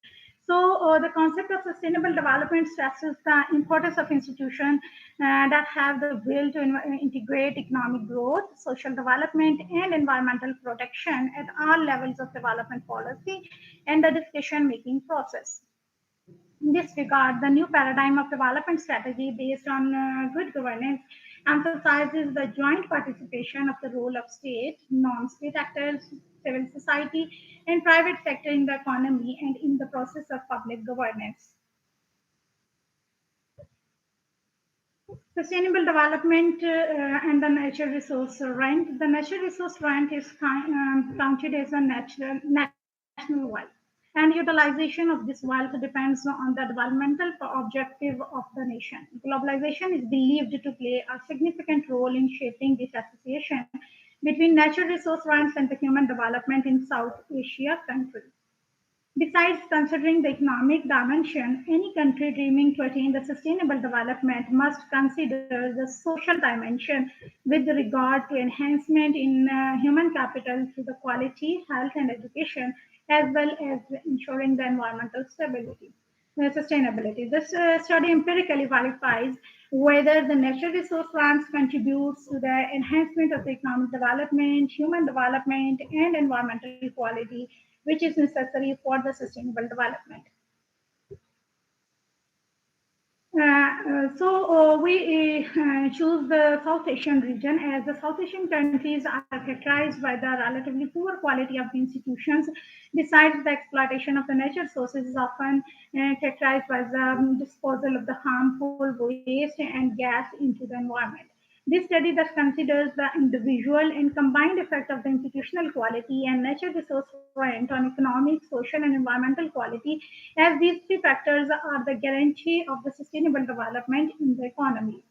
So the concept of sustainable development stresses the importance of institutions that have the will to integrate economic growth, social development, and environmental protection at all levels of development policy and the decision-making process. In this regard, the new paradigm of development strategy based on good governance emphasizes the joint participation of the role of state, non-state actors, civil society, and private sector in the economy and in the process of public governance. Sustainable development and the natural resource rent. The natural resource rent is counted as a national wealth, and utilization of this wealth depends on the developmental objective of the nation. Globalization is believed to play a significant role in shaping this association between natural resource rents and the human development in South Asia countries. Besides considering the economic dimension, any country dreaming to attain the sustainable development must consider the social dimension with regard to enhancement in human capital through the quality, health, and education, as well as ensuring the environmental stability. Sustainability. This study empirically verifies whether the natural resource plans contributes to the enhancement of the economic development, human development, and environmental quality, which is necessary for the sustainable development. We choose the South Asian region, as the South Asian countries are characterized by the relatively poor quality of the institutions. Besides, the exploitation of the natural sources is often characterized by the disposal of the harmful waste and gas into the environment. This study thus considers the individual and combined effect of the institutional quality and natural resource rent on economic, social, and environmental quality, as these three factors are the guarantee of the sustainable development in the economy.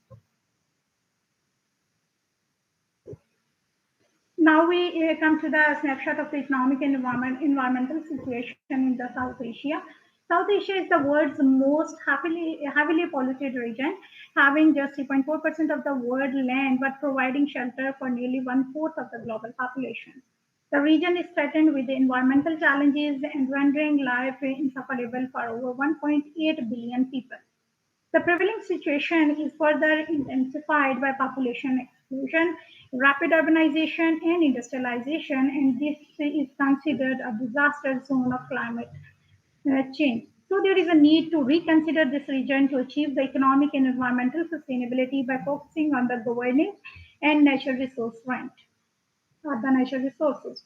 Now we come to the snapshot of the economic and environmental situation in the South Asia. South Asia is the world's most heavily polluted region, having just 3.4% of the world land, but providing shelter for nearly 1/4 of the global population. The region is threatened with the environmental challenges and rendering life insufferable for over 1.8 billion people. The prevailing situation is further intensified by population explosion, rapid urbanization, and industrialization, and this is considered a disaster zone of climate change. So there is a need to reconsider this region to achieve the economic and environmental sustainability by focusing on the governance and natural resource rent, or the natural resources.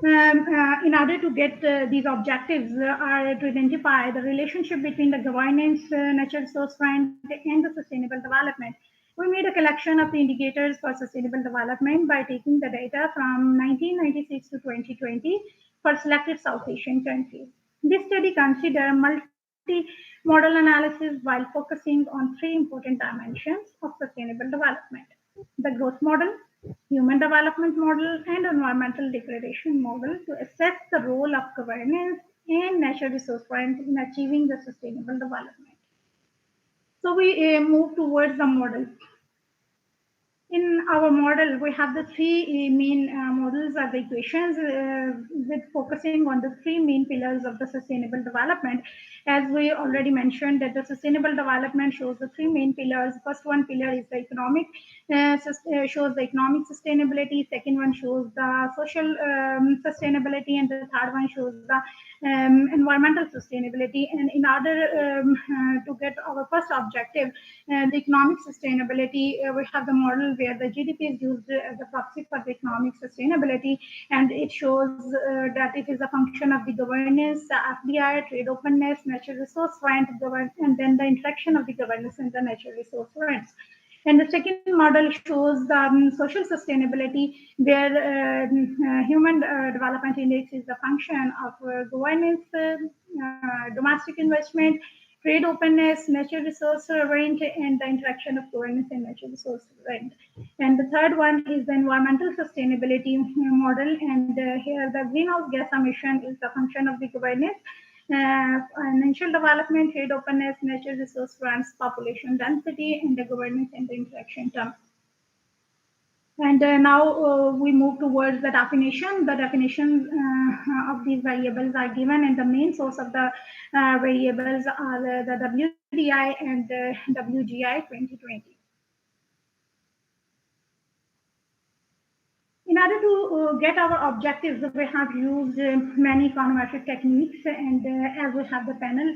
In order to get these objectives are to identify the relationship between the governance, natural resource rent, and the sustainable development. We made a collection of the indicators for sustainable development by taking the data from 1996 to 2020 for selected South Asian countries. This study considered multi-model analysis while focusing on three important dimensions of sustainable development: the growth model, human development model, and environmental degradation model to assess the role of governance and natural resource rent in achieving the sustainable development. So we move towards the model. In our model, we have the three main models of the equations with focusing on the three main pillars of the sustainable development. As we already mentioned that the sustainable development shows the three main pillars. First one pillar is the economic, shows the economic sustainability. Second one shows the social sustainability, and the third one shows the environmental sustainability. And in order to get our first objective, the economic sustainability, we have the model where the GDP is used as a proxy for the economic sustainability, and it shows that it is a function of the governance, FDI, trade openness, natural resource rent, and then the interaction of the governance and the natural resource rents. And the second model shows the social sustainability, where human development index is the function of governance, domestic investment, trade openness, natural resource rent, and the interaction of governance and natural resource rent. And the third one is the environmental sustainability model, and here the greenhouse gas emission is the function of the governance, financial development, trade openness, natural resource rents, population density, and the governance and the interaction term. And now we move towards the definition. The definitions of these variables are given, and the main source of the variables are the WDI and WGI 2020. In order to get our objectives, we have used many econometric techniques, and as we have the panel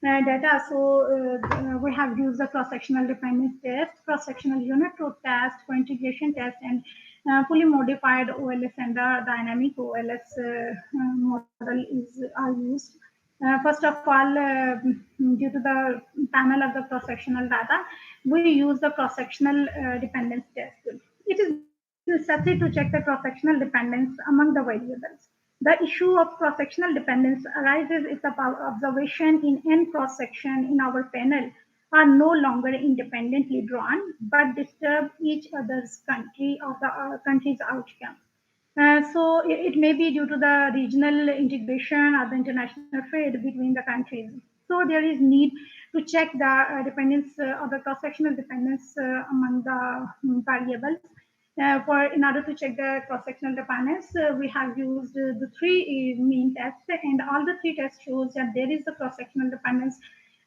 data, so we have used the cross-sectional dependence test, cross-sectional unit root test, co-integration test, and fully modified OLS and the dynamic OLS model are used. First of all, due to the panel of the cross-sectional data, we use the cross-sectional dependence test. It is necessary to check the cross-sectional dependence among the variables. The issue of cross-sectional dependence arises if the observation in n cross-section in our panel are no longer independently drawn, but disturb each other's country or the country's outcome. So it may be due to the regional integration or the international trade between the countries. So there is need to check the dependence or the cross-sectional dependence among the variables. In order to check the cross-sectional dependence, we have used the three main tests, and all the three tests shows that there is a cross-sectional dependence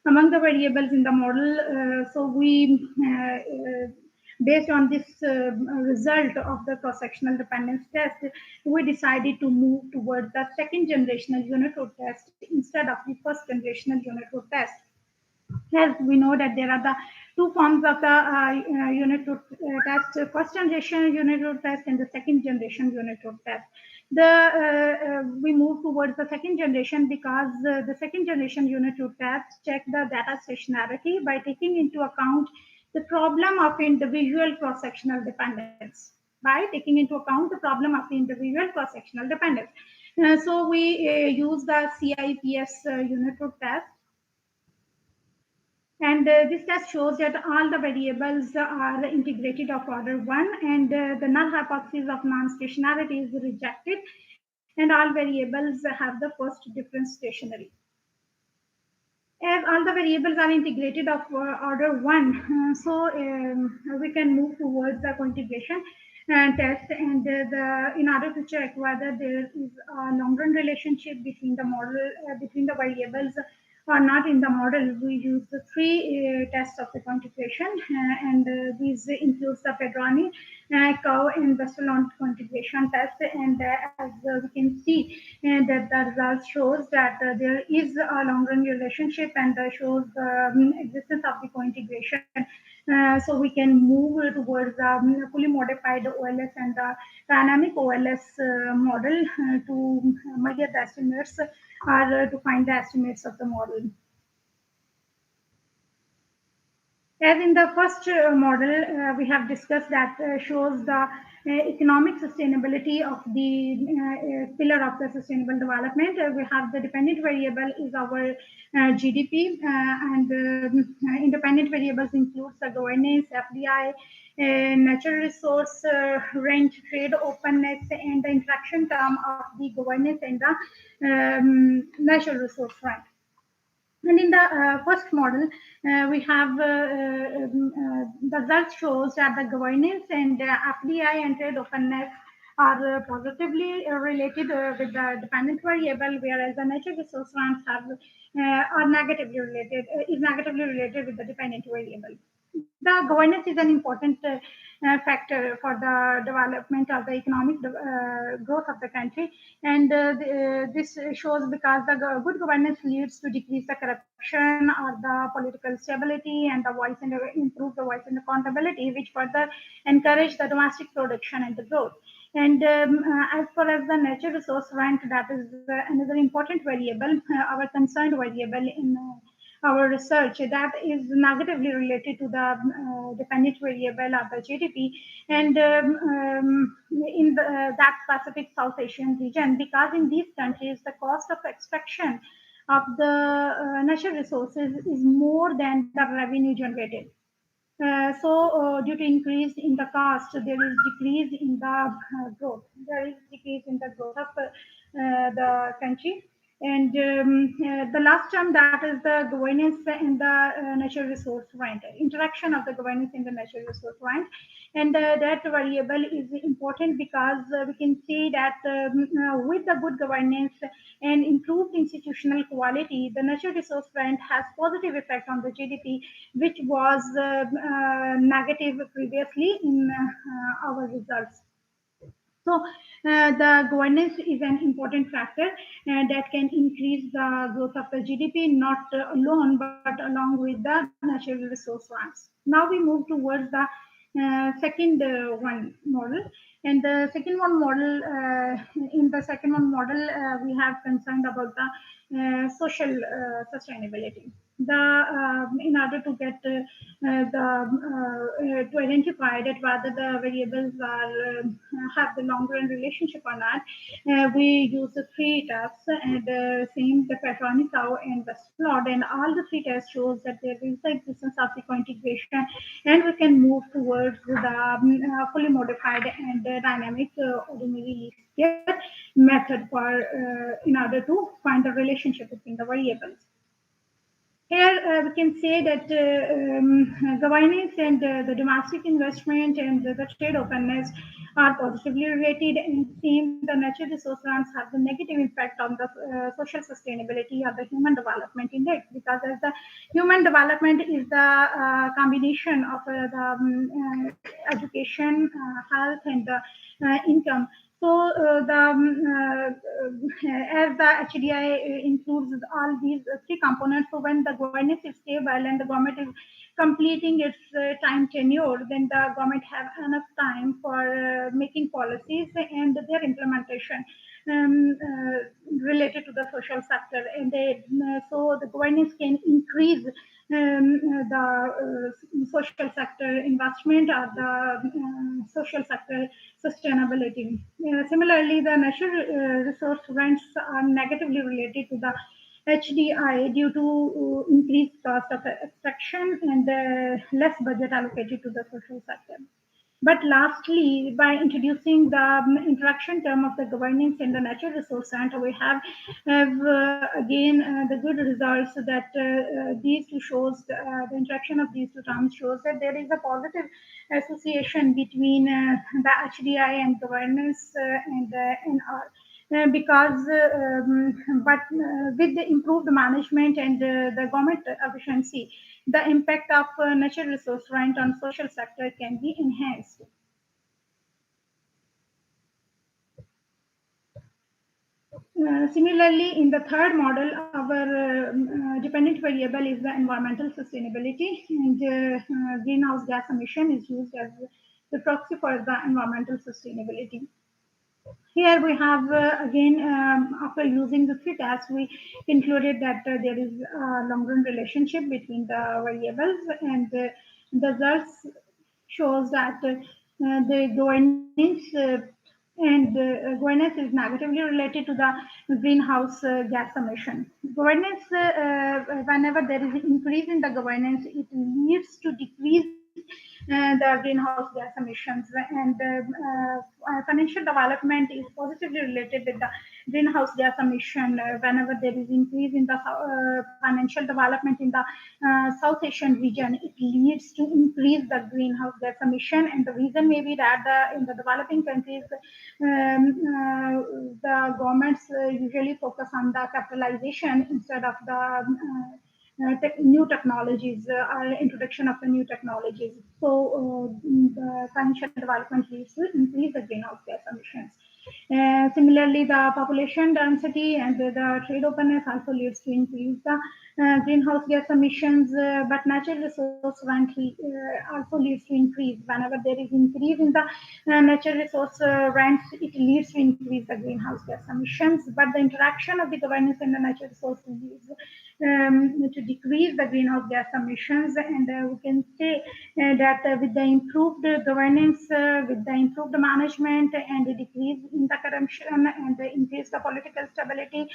among the variables in the model. So we based on this result of the cross-sectional dependence test, we decided to move towards the second generational unit root test instead of the first generational unit root test. As we know that there are the two forms of the unit root test, first generation unit root test and the second generation unit root test. We move towards the second generation because the second generation unit root test check the data stationarity by taking into account the problem of individual cross-sectional dependence by taking into account the problem of the individual cross-sectional dependence. So we use the CIPS unit root test. And this test shows that all the variables are integrated of order 1, and the null hypothesis of non-stationarity is rejected, and all variables have the first difference stationary. As all the variables are integrated of order 1, we can move towards the co-integration test, and in order to check whether there is a long-run relationship between the model, between the variables or not in the model, we use the 3 tests of the co-integration, and these includes the Pedrani curve and the Solon co-integration test. And as we can see, that the result shows that there is a long-run relationship, and shows the existence of the co-integration. So we can move towards fully modified OLS and the dynamic OLS model to measure the estimates or to find the estimates of the model. As in the first model, we have discussed that shows the economic sustainability of the pillar of the sustainable development. We have the dependent variable is our GDP, and independent variables includes the governance, FDI, natural resource, rent, trade openness, and the interaction term of the governance and the natural resource rent. And in the first model, we have the result shows that the governance and FDI and trade openness are positively related with the dependent variable, whereas the natural resource rents are negatively related, is negatively related with the dependent variable. The governance is an important factor for the development of the economic growth of the country, and this shows because the good governance leads to decrease the corruption or the political stability, and the voice and improve the voice and accountability, which further encourage the domestic production and the growth. And as far as the natural resource rent, that is another important variable, our concerned variable in our research, that is negatively related to the dependent variable of the GDP, and in that specific South Asian region, because in these countries the cost of extraction of the natural resources is more than the revenue generated. Due to increase in the cost, there is decrease in the growth. There is decrease in the growth of the country. And the last term, that is the governance in the natural resource rent, interaction of the governance in the natural resource rent. And that variable is important because we can see that with the good governance and improved institutional quality, the natural resource rent has positive effect on the GDP, which was negative previously in our results. So the governance is an important factor that can increase the growth of the GDP, not alone, but along with the natural resource rents. Now we move towards the second one model. And the second one model, in the second one model, we have concerned about the social sustainability. In order to get to identify that whether the variables are have the long run relationship or not, we use the 3 tests, and same the Petroni curve and the plot, and all the 3 tests shows that there is the existence of the co-integration, and we can move towards the fully modified and dynamic ordinary least square method for in order to find the relationship between the variables. Here we can say that governance and the domestic investment and the trade openness are positively related, and same the natural resource rents have the negative impact on the social sustainability of the human development index, because as the human development is the combination of the education, health, and income. So as the HDI includes all these 3 components, so when the governance is stable and the government is completing its time tenure, then the government have enough time for making policies and their implementation. related to the social sector, and so the governance can increase the social sector investment or the social sector sustainability. Similarly, the natural resource rents are negatively related to the HDI due to increased cost of extraction and less budget allocated to the social sector. But lastly, by introducing the interaction term of the governance and the natural resource center, we have again the good results that these two shows, the interaction of these two terms shows that there is a positive association between the HDI and governance and NR. With the improved management and the government efficiency, the impact of natural resource rent on social sector can be enhanced. Similarly, in the third model, our dependent variable is the environmental sustainability, and greenhouse gas emission is used as the proxy for the environmental sustainability. Here we have again, after using the three tests, we concluded that there is a long-run relationship between the variables, and the results shows that the governance is negatively related to the greenhouse gas emission. Governance, whenever there is an increase in the governance, it leads to decrease the greenhouse gas emissions, and financial development is positively related with the greenhouse gas emission. Whenever there is increase in the financial development in the South Asian region, it leads to increase the greenhouse gas emission, and the reason may be that in the developing countries, the governments usually focus on the capitalization instead of the new technologies or introduction of the new technologies. So the financial development leads to increase the greenhouse gas emissions. Similarly, the population density and the trade openness also leads to increase the greenhouse gas emissions, but natural resource rent also leads to increase. Whenever there is increase in the natural resource rents, it leads to increase the greenhouse gas emissions, but the interaction of the governance and the natural resources leads to decrease the greenhouse gas emissions, and we can say that with the improved governance, with the improved management, and the decrease in the corruption and the increase the political stability,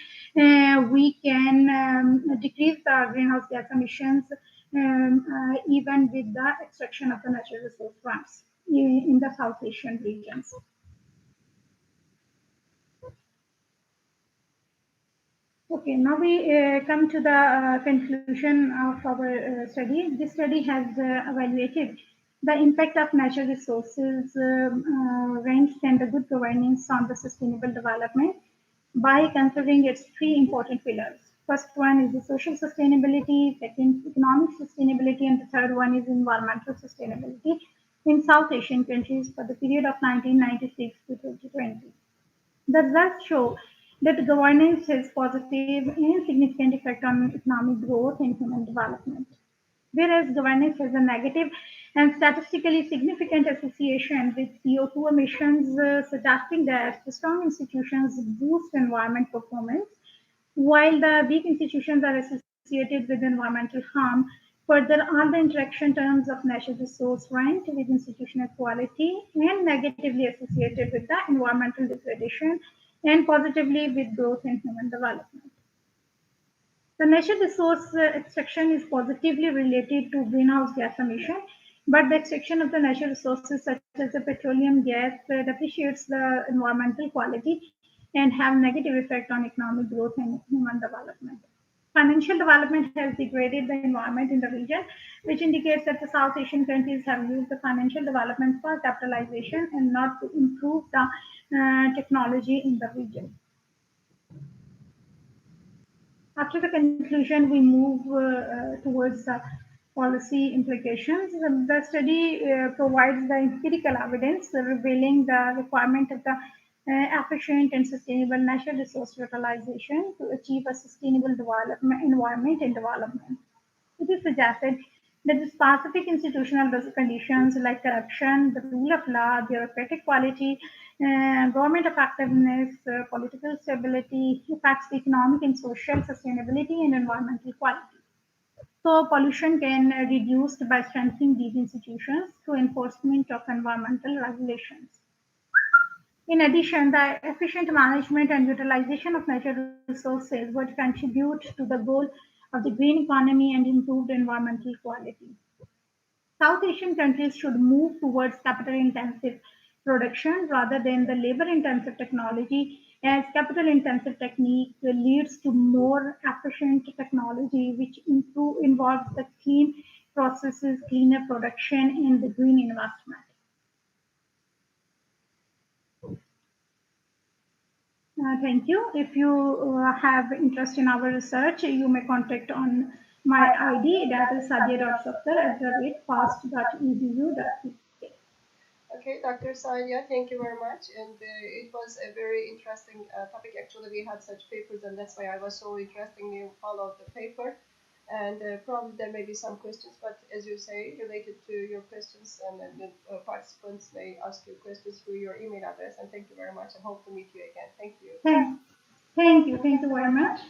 we can decrease the greenhouse gas emissions even with the extraction of the natural resource rents in the South Asian regions. Okay, now we come to the conclusion of our study. This study has evaluated the impact of natural resources, rents, and the good governance on the sustainable development by considering its three important pillars. First one is the social sustainability, second, economic sustainability, and the third one is environmental sustainability in South Asian countries for the period of 1996 to 2020. The results show that governance has positive and significant effect on economic growth and human development, whereas governance has a negative and statistically significant association with CO2 emissions, suggesting that strong institutions boost environment performance, while the weak institutions are associated with environmental harm. Further, all the interaction terms of natural resource rent with institutional quality and negatively associated with the environmental degradation and positively with growth and human development. The natural resource extraction is positively related to greenhouse gas emission, but the extraction of the natural resources such as the petroleum gas depreciates the environmental quality and have negative effect on economic growth and human development. Financial development has degraded the environment in the region, which indicates that the South Asian countries have used the financial development for capitalization and not to improve the technology in the region. After the conclusion, we move towards the policy implications. The study provides the empirical evidence revealing the requirement of the efficient and sustainable natural resource utilization to achieve a sustainable environment and development. It is suggested that the specific institutional conditions like corruption, the rule of law, bureaucratic quality, Government effectiveness, political stability affects the economic and social sustainability and environmental quality. So pollution can reduced by strengthening these institutions through enforcement of environmental regulations. In addition, the efficient management and utilization of natural resources would contribute to the goal of the green economy and improved environmental quality. South Asian countries should move towards capital intensive production rather than the labor intensive technology, as capital intensive technique leads to more efficient technology, which involves the clean processes, cleaner production, and the green investment. Thank you. If you have interest in our research, you may contact on my ID, that is sadia.safdar@fast.edu.uk. Okay, Dr. Sadia, thank you very much. And it was a very interesting topic. Actually, we had such papers, and that's why I was so interestingly followed the paper. And probably there may be some questions, but as you say, related to your questions, and then the participants may ask you questions through your email address. And thank you very much, and hope to meet you again. Thank you. Thank you. Thank you very much.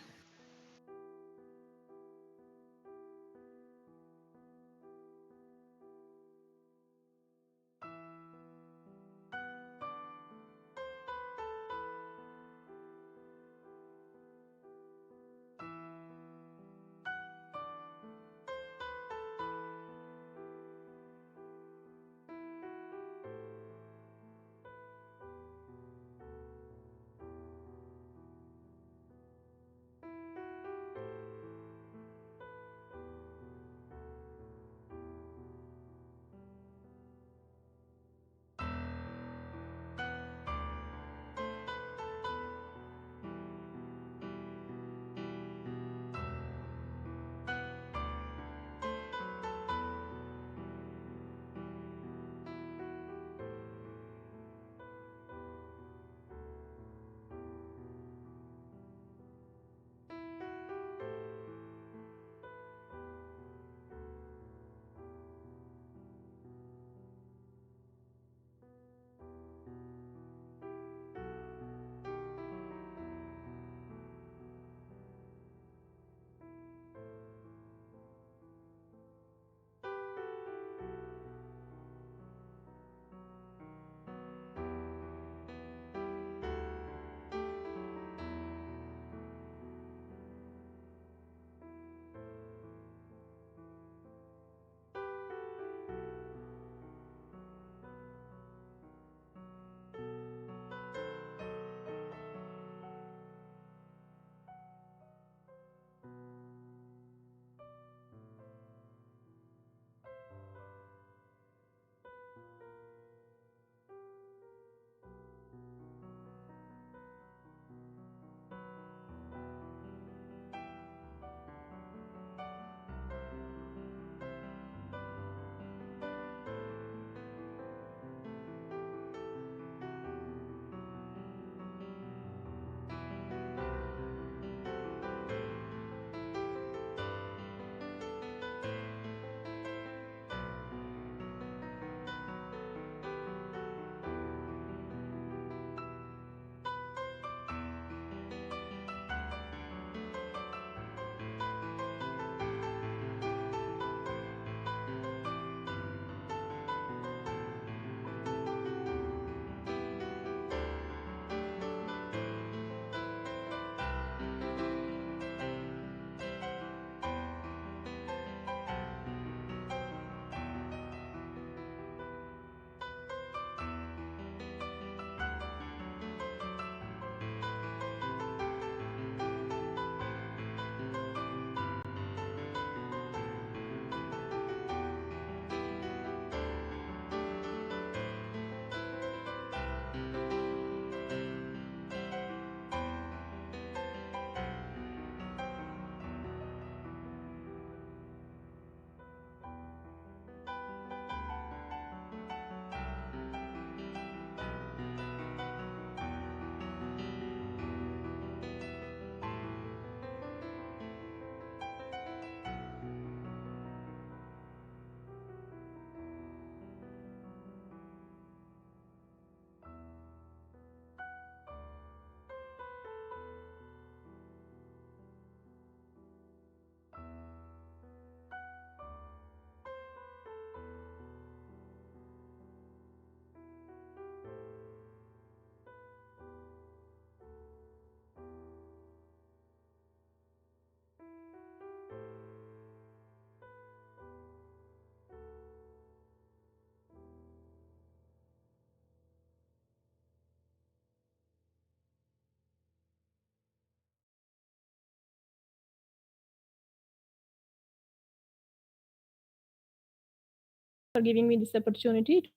for giving me this opportunity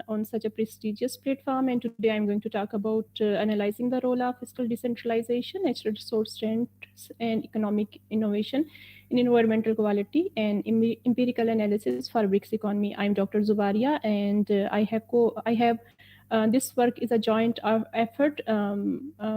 on such a prestigious platform. And today I'm going to talk about analyzing the role of fiscal decentralization, natural resource strengths, and economic innovation in environmental quality and empirical analysis for BRICS economy. I'm Dr. Zubaria, and I have this work is a joint effort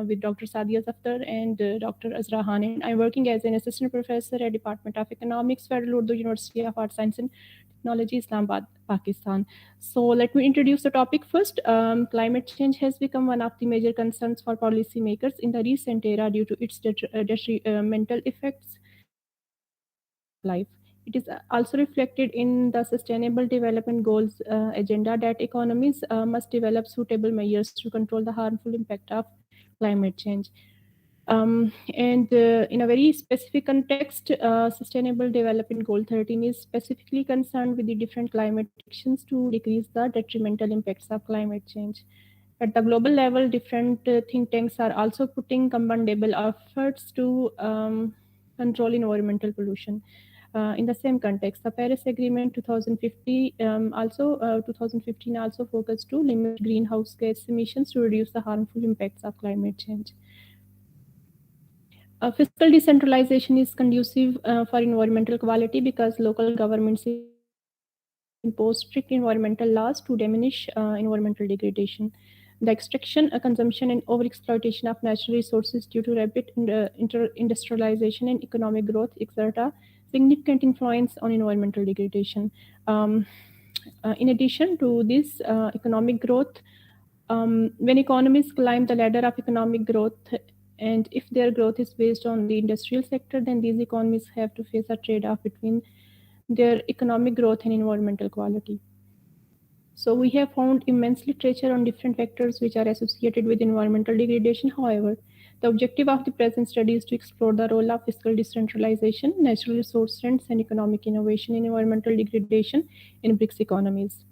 with Dr. Sadia Zaftar and Dr. Azra Hanin. I'm working as an assistant professor at Department of Economics, Federal Urdu University of Arts, Science and Technology, Islamabad, Pakistan. So let me introduce the topic first. Climate change has become one of the major concerns for policymakers in the recent era due to its detrimental effects life. It is also reflected in the Sustainable Development Goals agenda that economies must develop suitable measures to control the harmful impact of climate change. And in a very specific context, Sustainable Development Goal 13 is specifically concerned with the different climate actions to decrease the detrimental impacts of climate change. At the global level, different think tanks are also putting commendable efforts to control environmental pollution. In the same context, the Paris Agreement 2015 also focused to limit greenhouse gas emissions to reduce the harmful impacts of climate change. Fiscal decentralization is conducive for environmental quality because local governments impose strict environmental laws to diminish environmental degradation. The extraction, consumption, and overexploitation of natural resources due to rapid industrialization and economic growth exert a significant influence on environmental degradation. In addition to this economic growth, when economies climb the ladder of economic growth, and if their growth is based on the industrial sector, then these economies have to face a trade-off between their economic growth and environmental quality. So we have found immense literature on different factors which are associated with environmental degradation. However, the objective of the present study is to explore the role of fiscal decentralization, natural resource strengths, and economic innovation in environmental degradation in BRICS economies.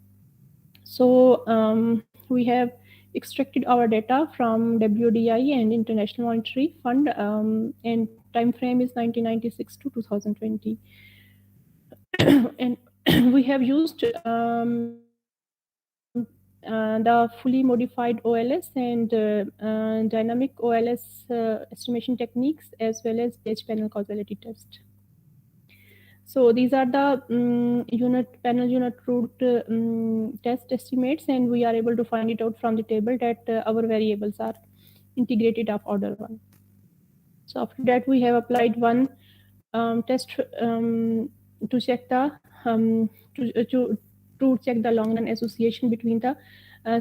So we have extracted our data from WDI and International Monetary Fund, and time frame is 1996 to 2020. And we have used the fully modified OLS and dynamic OLS estimation techniques, as well as page panel causality test. So these are the panel unit root test estimates, and we are able to find it out from the table that our variables are integrated of order 1. So after that, we have applied one test to check the to check the long run association between the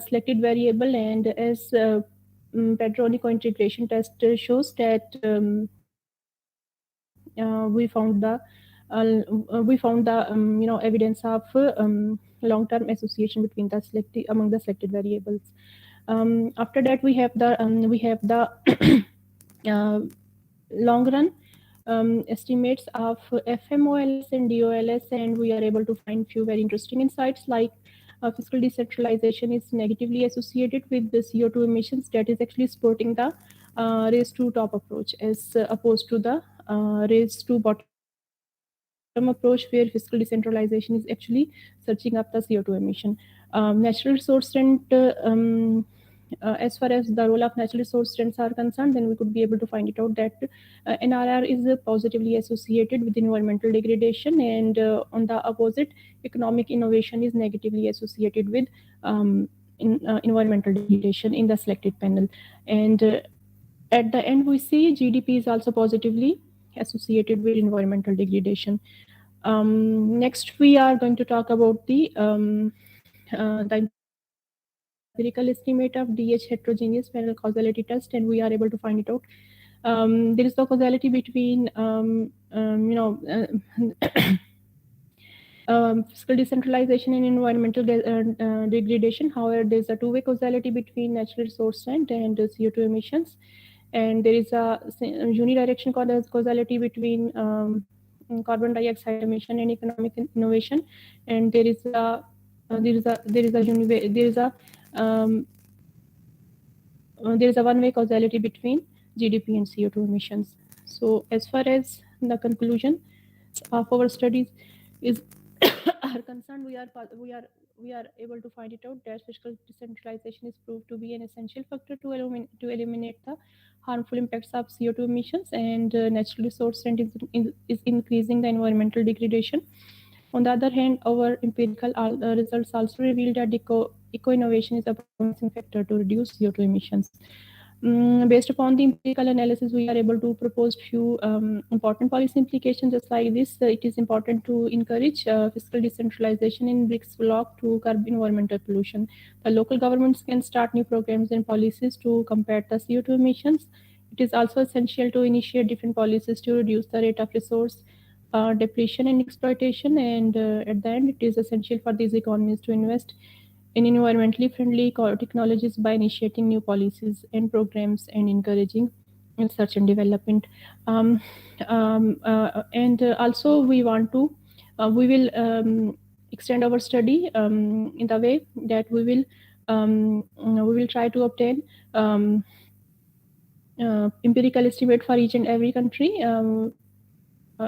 selected variable, and as Pedro co-integration test shows that we found the evidence of long-term association between the selected variables. After that, we have the long run estimates of FMOLS and DOLS, and we are able to find few very interesting insights, like fiscal decentralization is negatively associated with the CO2 emissions, that is actually supporting the race to top approach, as opposed to the race to bottom approach, where fiscal decentralization is actually searching up the CO2 emission. Natural resource strength, as far as the role of natural resource strengths are concerned, then we could be able to find it out that NRR is positively associated with environmental degradation, and on the opposite, economic innovation is negatively associated with environmental degradation in the selected panel. And at the end, we see GDP is also positively associated with environmental degradation. Next, we are going to talk about the empirical estimate of DH heterogeneous panel causality test, and we are able to find it out. There is no causality between fiscal decentralization and environmental degradation. However, there is a two-way causality between natural resource strength and CO2 emissions, and there is a unidirectional causality between carbon dioxide emission and economic innovation, and there is a one-way causality between GDP and CO2 emissions. So as far as the conclusion of our studies is are concerned, we are able to find it out that fiscal decentralization is proved to be an essential factor to eliminate the harmful impacts of CO2 emissions, and natural resource rent is increasing the environmental degradation. On the other hand, our empirical results also reveal that eco-innovation is a promising factor to reduce CO2 emissions. Based upon the empirical analysis, we are able to propose few important policy implications just like this. It is important to encourage fiscal decentralization in BRICS bloc to curb environmental pollution. The local governments can start new programs and policies to combat the CO2 emissions. It is also essential to initiate different policies to reduce the rate of resource depletion and exploitation. And at the end, it is essential for these economies to invest in environmentally friendly technologies by initiating new policies and programs and encouraging research and development. And also we want to, we will extend our study in the way that we will try to obtain empirical estimate for each and every country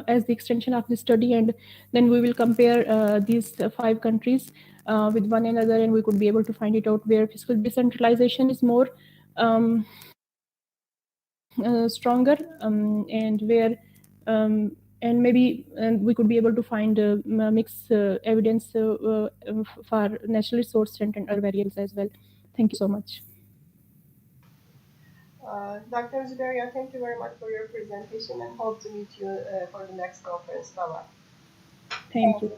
as the extension of the study, and then we will compare these 5 countries with one another, and we could be able to find it out where fiscal decentralization is more stronger, and where and maybe we could be able to find mixed evidence for natural resource rent and other variables as well. Thank you so much. Dr. Zubaria, thank you very much for your presentation and hope to meet you for the next conference. Bye-bye. Thank you.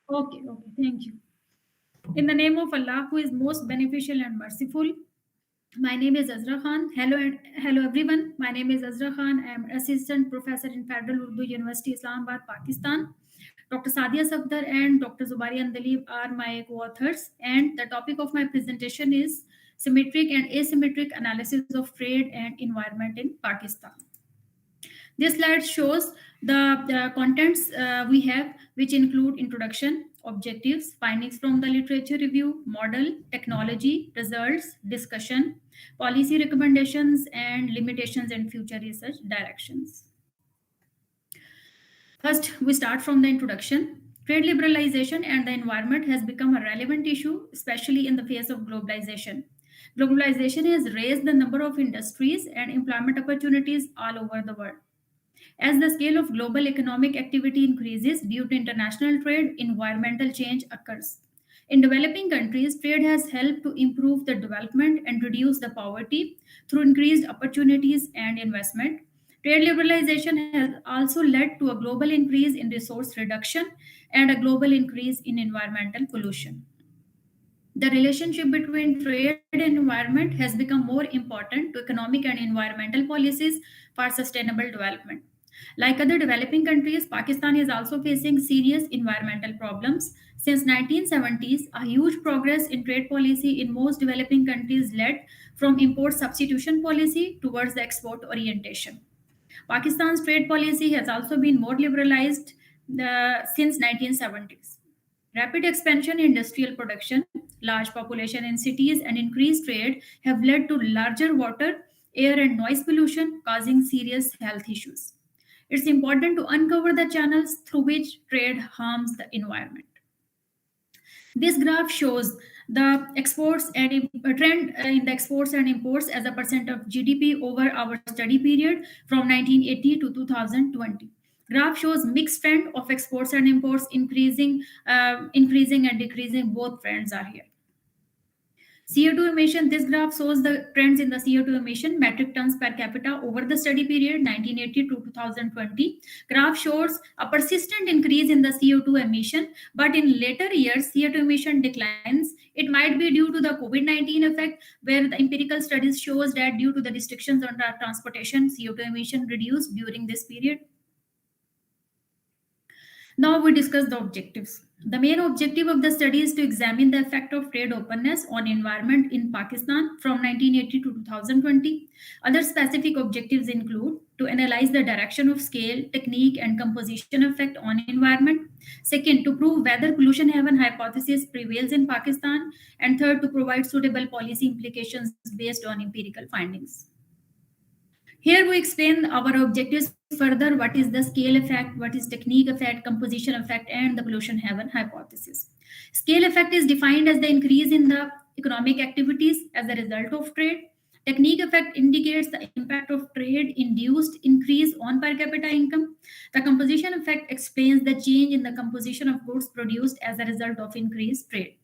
Okay, thank you. In the name of Allah, who is most beneficial and merciful, my name is Azra Khan. Hello everyone. My name is Azra Khan. I am assistant professor in Federal Urdu University, Islamabad, Pakistan. Dr. Sadia Safdar and Dr. Zubari Andalib are my co-authors, and the topic of my presentation is symmetric and asymmetric analysis of trade and environment in Pakistan. This slide shows the contents we have, which include introduction, objectives, findings from the literature review, model, technology, results, discussion, policy recommendations, and limitations and future research directions. First, we start from the introduction. Trade liberalization and the environment has become a relevant issue, especially in the face of globalization. Globalization has raised the number of industries and employment opportunities all over the world. As the scale of global economic activity increases due to international trade, environmental change occurs. In developing countries, trade has helped to improve the development and reduce the poverty through increased opportunities and investment. Trade liberalization has also led to a global increase in resource reduction and a global increase in environmental pollution. The relationship between trade and environment has become more important to economic and environmental policies for sustainable development. Like other developing countries, Pakistan is also facing serious environmental problems. Since 1970s, a huge progress in trade policy in most developing countries led from import substitution policy towards the export orientation. Pakistan's trade policy has also been more liberalized since 1970s. Rapid expansion in industrial production, large population in cities, and increased trade have led to larger water, air, and noise pollution, causing serious health issues. It's important to uncover the channels through which trade harms the environment. This graph shows the exports and trend in the exports and imports as a percent of GDP over our study period from 1980 to 2020. Graph shows mixed trend of exports and imports increasing and decreasing. Both trends are here. CO2 emission, this graph shows the trends in the CO2 emission metric tons per capita over the study period 1980 to 2020. Graph shows a persistent increase in the CO2 emission, but in later years CO2 emission declines. It might be due to the COVID-19 effect, where the empirical studies shows that due to the restrictions on the transportation, CO2 emission reduced during this period. Now we discuss the objectives. The main objective of the study is to examine the effect of trade openness on environment in Pakistan from 1980 to 2020. Other specific objectives include to analyze the direction of scale, technique, and composition effect on environment. Second, to prove whether pollution heaven hypothesis prevails in Pakistan. And third, to provide suitable policy implications based on empirical findings. Here we explain our objectives further: what is the scale effect, what is technique effect, composition effect, and the pollution heaven hypothesis. Scale effect is defined as the increase in the economic activities as a result of trade. Technique effect indicates the impact of trade induced increase on per capita income. The composition effect explains the change in the composition of goods produced as a result of increased trade.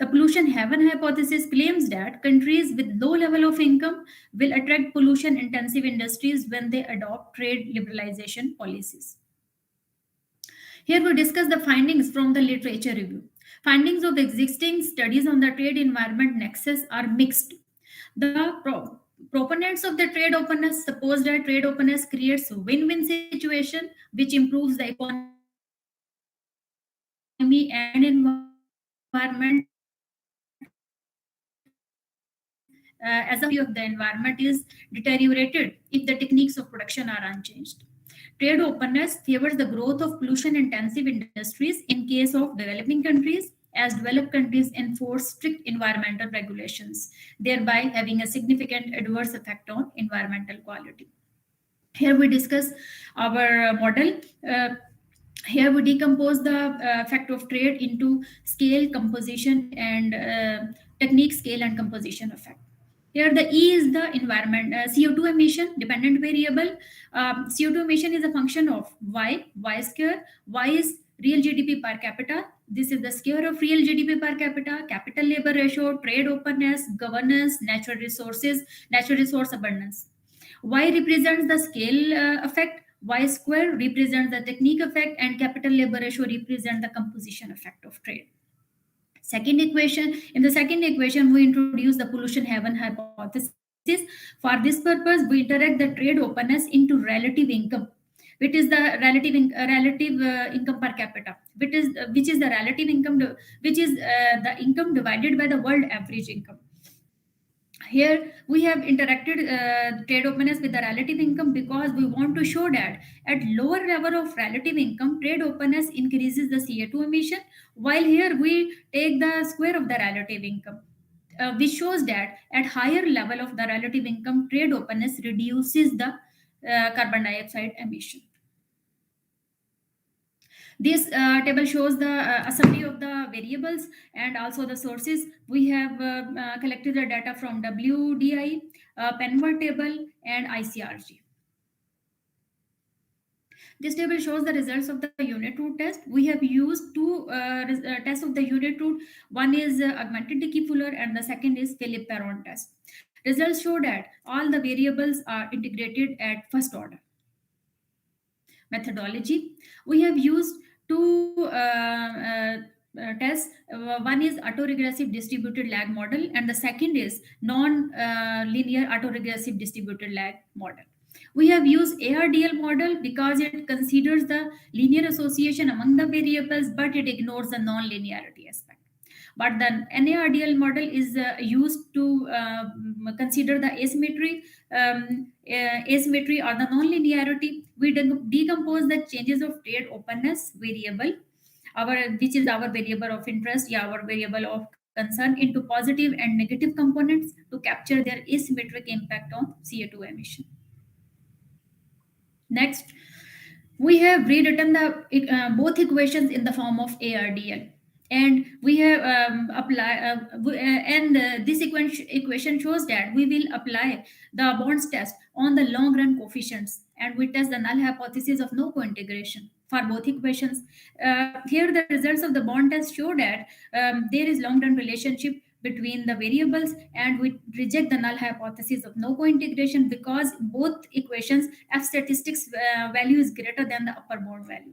The pollution heaven hypothesis claims that countries with low level of income will attract pollution intensive industries when they adopt trade liberalization policies. Here we discuss the findings from the literature review. Findings of existing studies on the trade environment nexus are mixed. The proponents of the trade openness suppose that trade openness creates a win-win situation which improves the economy and environment. As a view of the environment is deteriorated if the techniques of production are unchanged. Trade openness favors the growth of pollution-intensive industries in case of developing countries, as developed countries enforce strict environmental regulations, thereby having a significant adverse effect on environmental quality. Here we discuss our model. Here we decompose the effect of trade into scale, composition, and technique, scale, and composition effect. Here the E is the environment, CO2 emission dependent variable. CO2 emission is a function of Y square. Y is real GDP per capita. This is the square of real GDP per capita, capital labor ratio, trade openness, governance, natural resources, natural resource abundance. Y represents the scale effect. Y square represents the technique effect, and capital labor ratio represents the composition effect of trade. Second equation, in the second equation, we introduce the pollution haven hypothesis. For this purpose, we interact the trade openness into relative income, which is the relative income per capita, which is the relative income, which is the income divided by the world average income. Here we have interacted trade openness with the relative income because we want to show that at lower level of relative income, trade openness increases the CO2 emission, while here we take the square of the relative income, which shows that at higher level of the relative income, trade openness reduces the carbon dioxide emission. This table shows the a summary of the variables and also the sources. We have collected the data from WDI, Penward table, and ICRG. This table shows the results of the unit root test. We have used two tests of the unit root. One is augmented Dickey-Fuller and the second is Philip-Perron test. Results show that all the variables are integrated at first order. Methodology. We have used two tests. One is autoregressive distributed lag model and the second is non-linear autoregressive distributed lag model. We have used ARDL model because it considers the linear association among the variables, but it ignores the non-linearity aspect. But the NARDL model is used to consider the asymmetry or the non-linearity. We decompose the changes of trade openness variable, which is our variable of interest, our variable of concern, into positive and negative components to capture their asymmetric impact on CO2 emission. Next, we have rewritten the both equations in the form of ARDL. And we have this equation shows that we will apply the bonds test on the long run coefficients, and we test the null hypothesis of no co-integration for both equations. Here the results of the bond test show that there is long run relationship between the variables, and we reject the null hypothesis of no co-integration because both equations F statistics value is greater than the upper bound value.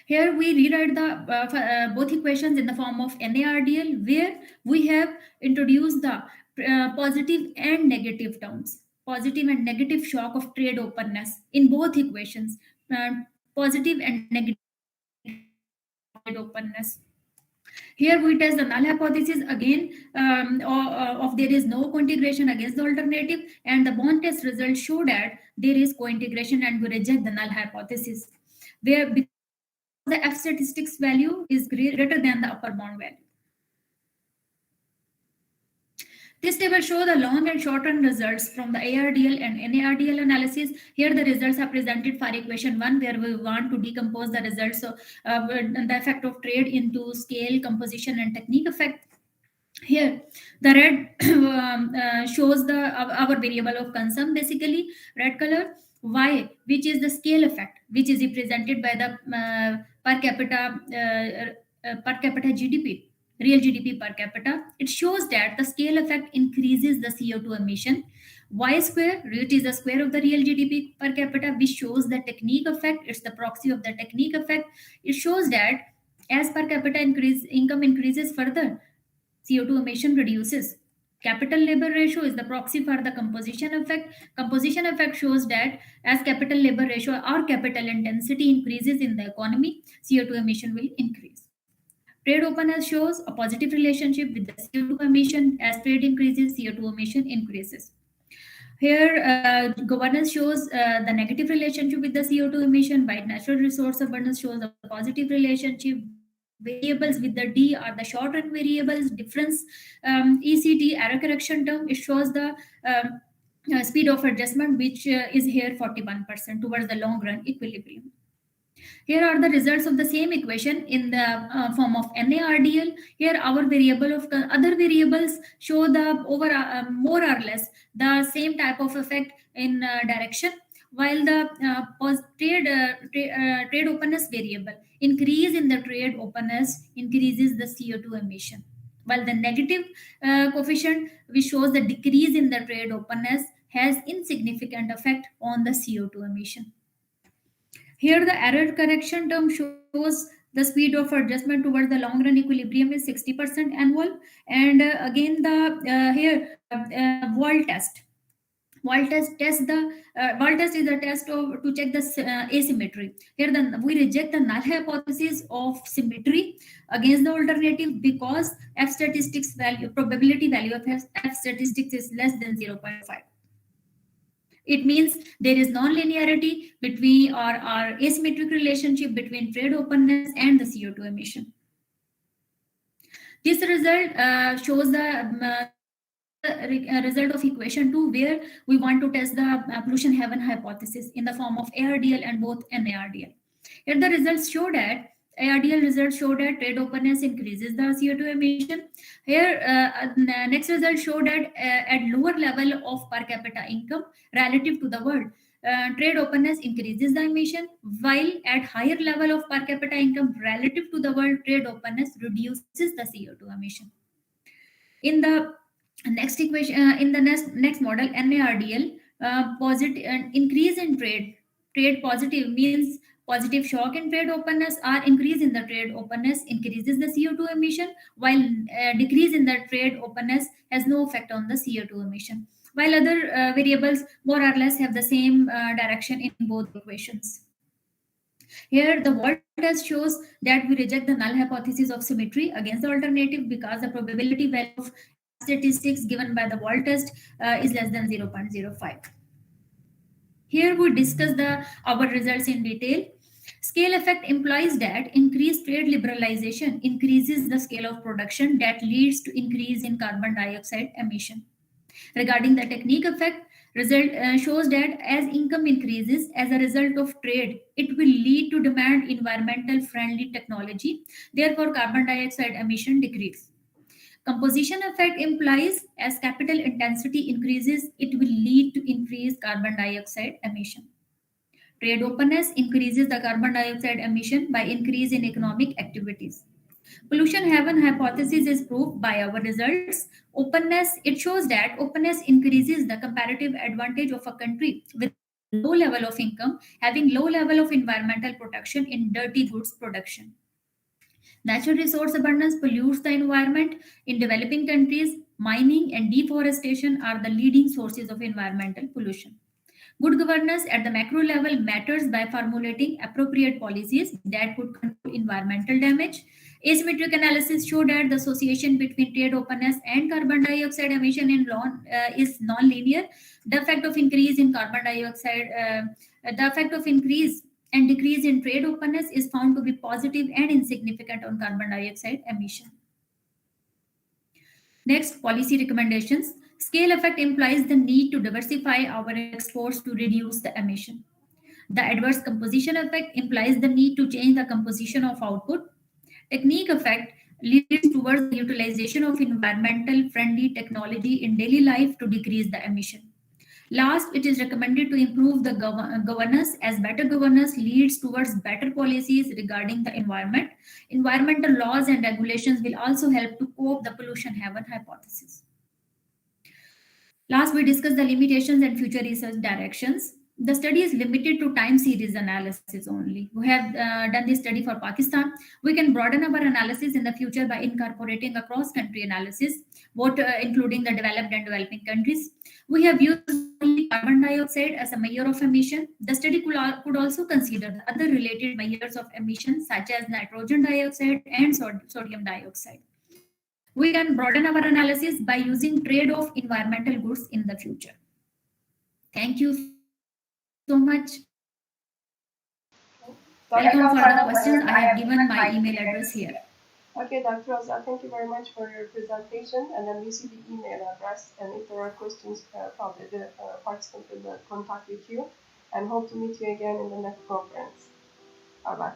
Here we rewrite the both equations in the form of NARDL, where we have introduced the positive and negative terms, positive and negative shock of trade openness in both equations, positive and negative trade openness. Here we test the null hypothesis again of there is no co-integration against the alternative, and the bond test results show that there is co-integration, and we reject the null hypothesis, where the F statistics value is greater than the upper bound value. This table shows the long and short run results from the ARDL and NARDL analysis. Here the results are presented for equation 1, where we want to decompose the results of the effect of trade into scale, composition, and technique effect. Here the red shows our variable of concern, basically red color. Y, which is the scale effect, which is represented by the per capita GDP, real GDP per capita. It shows that the scale effect increases the CO2 emission. Y square, which is the square of the real GDP per capita, which shows the technique effect. It's the proxy of the technique effect. It shows that as per capita income increases further, CO2 emission reduces. Capital labor ratio is the proxy for the composition effect. Composition effect shows that as capital labor ratio or capital intensity increases in the economy, CO2 emission will increase. Trade openness shows a positive relationship with the CO2 emission. As trade increases, CO2 emission increases. Here, governance shows the negative relationship with the CO2 emission, while natural resource abundance shows a positive relationship. Variables with the D are the short run variables. Difference ECT, error correction term, it shows the speed of adjustment, which is here 41% towards the long run equilibrium. Here are the results of the same equation in the form of NARDL. Here our variable of other variables show the more or less the same type of effect in direction, while the trade openness variable increase in the trade openness increases the CO2 emission, while the negative coefficient, which shows the decrease in the trade openness, has insignificant effect on the CO2 emission. Here, the error correction term shows the speed of adjustment towards the long run equilibrium is 60% annual. And again, the here wall test. Wall test is a test to check the asymmetry. Here, we reject the null hypothesis of symmetry against the alternative because probability value of F statistics is less than 0.5. It means there is non-linearity between or asymmetric relationship between trade openness and the CO2 emission. This result shows the result of equation 2, where we want to test the pollution heaven hypothesis in the form of ARDL and both NARDL. Here the results show that ARDL results show that trade openness increases the CO2 emission. Here, next result show that at lower level of per capita income relative to the world, trade openness increases the emission, while at higher level of per capita income relative to the world, trade openness reduces the CO2 emission. In the next equation, in the next model, NARDL, positive increase in trade positive means positive shock in trade openness or increase in the trade openness increases the CO2 emission, while decrease in the trade openness has no effect on the CO2 emission, while other variables more or less have the same direction in both equations. Here, the wall test shows that we reject the null hypothesis of symmetry against the alternative because the probability value of statistics given by the wall test is less than 0.05. Here we discuss our results in detail. Scale effect implies that increased trade liberalization increases the scale of production that leads to increase in carbon dioxide emission. Regarding the technique effect, result shows that as income increases as a result of trade, it will lead to demand environmental friendly technology. Therefore, carbon dioxide emission decrease. Composition effect implies as capital intensity increases, it will lead to increased carbon dioxide emission. Trade openness increases the carbon dioxide emission by increase in economic activities. Pollution heaven hypothesis is proved by our results. Openness, it shows that openness increases the comparative advantage of a country with low level of income, having low level of environmental protection in dirty goods production. Natural resource abundance pollutes the environment. In developing countries, mining and deforestation are the leading sources of environmental pollution. Good governance at the macro level matters by formulating appropriate policies that would control environmental damage. Asymmetric analysis showed that the association between trade openness and carbon dioxide emission is non-linear. The effect of increase in carbon dioxide, the effect of increase and decrease in trade openness is found to be positive and insignificant on carbon dioxide emission. Next, policy recommendations. Scale effect implies the need to diversify our exports to reduce the emission. The adverse composition effect implies the need to change the composition of output. Technique effect leads towards the utilization of environmental friendly technology in daily life to decrease the emission. Last, it is recommended to improve the governance, as better governance leads towards better policies regarding the environment. Environmental laws and regulations will also help to cope the pollution heaven hypothesis. Last, we discuss the limitations and future research directions. The study is limited to time series analysis only. We have done this study for Pakistan. We can broaden our analysis in the future by incorporating a cross-country analysis, both including the developed and developing countries. We have used carbon dioxide as a measure of emission. The study could also consider the other related measures of emission, such as nitrogen dioxide and sodium dioxide. We can broaden our analysis by using trade-off environmental goods in the future. Thank you so much. Welcome for the questions. I have given my email address here. Okay, Dr. Rosa, thank you very much for your presentation. And then we see the email address. And if there are questions, probably the participant will contact with you. And hope to meet you again in the next conference. Bye-bye.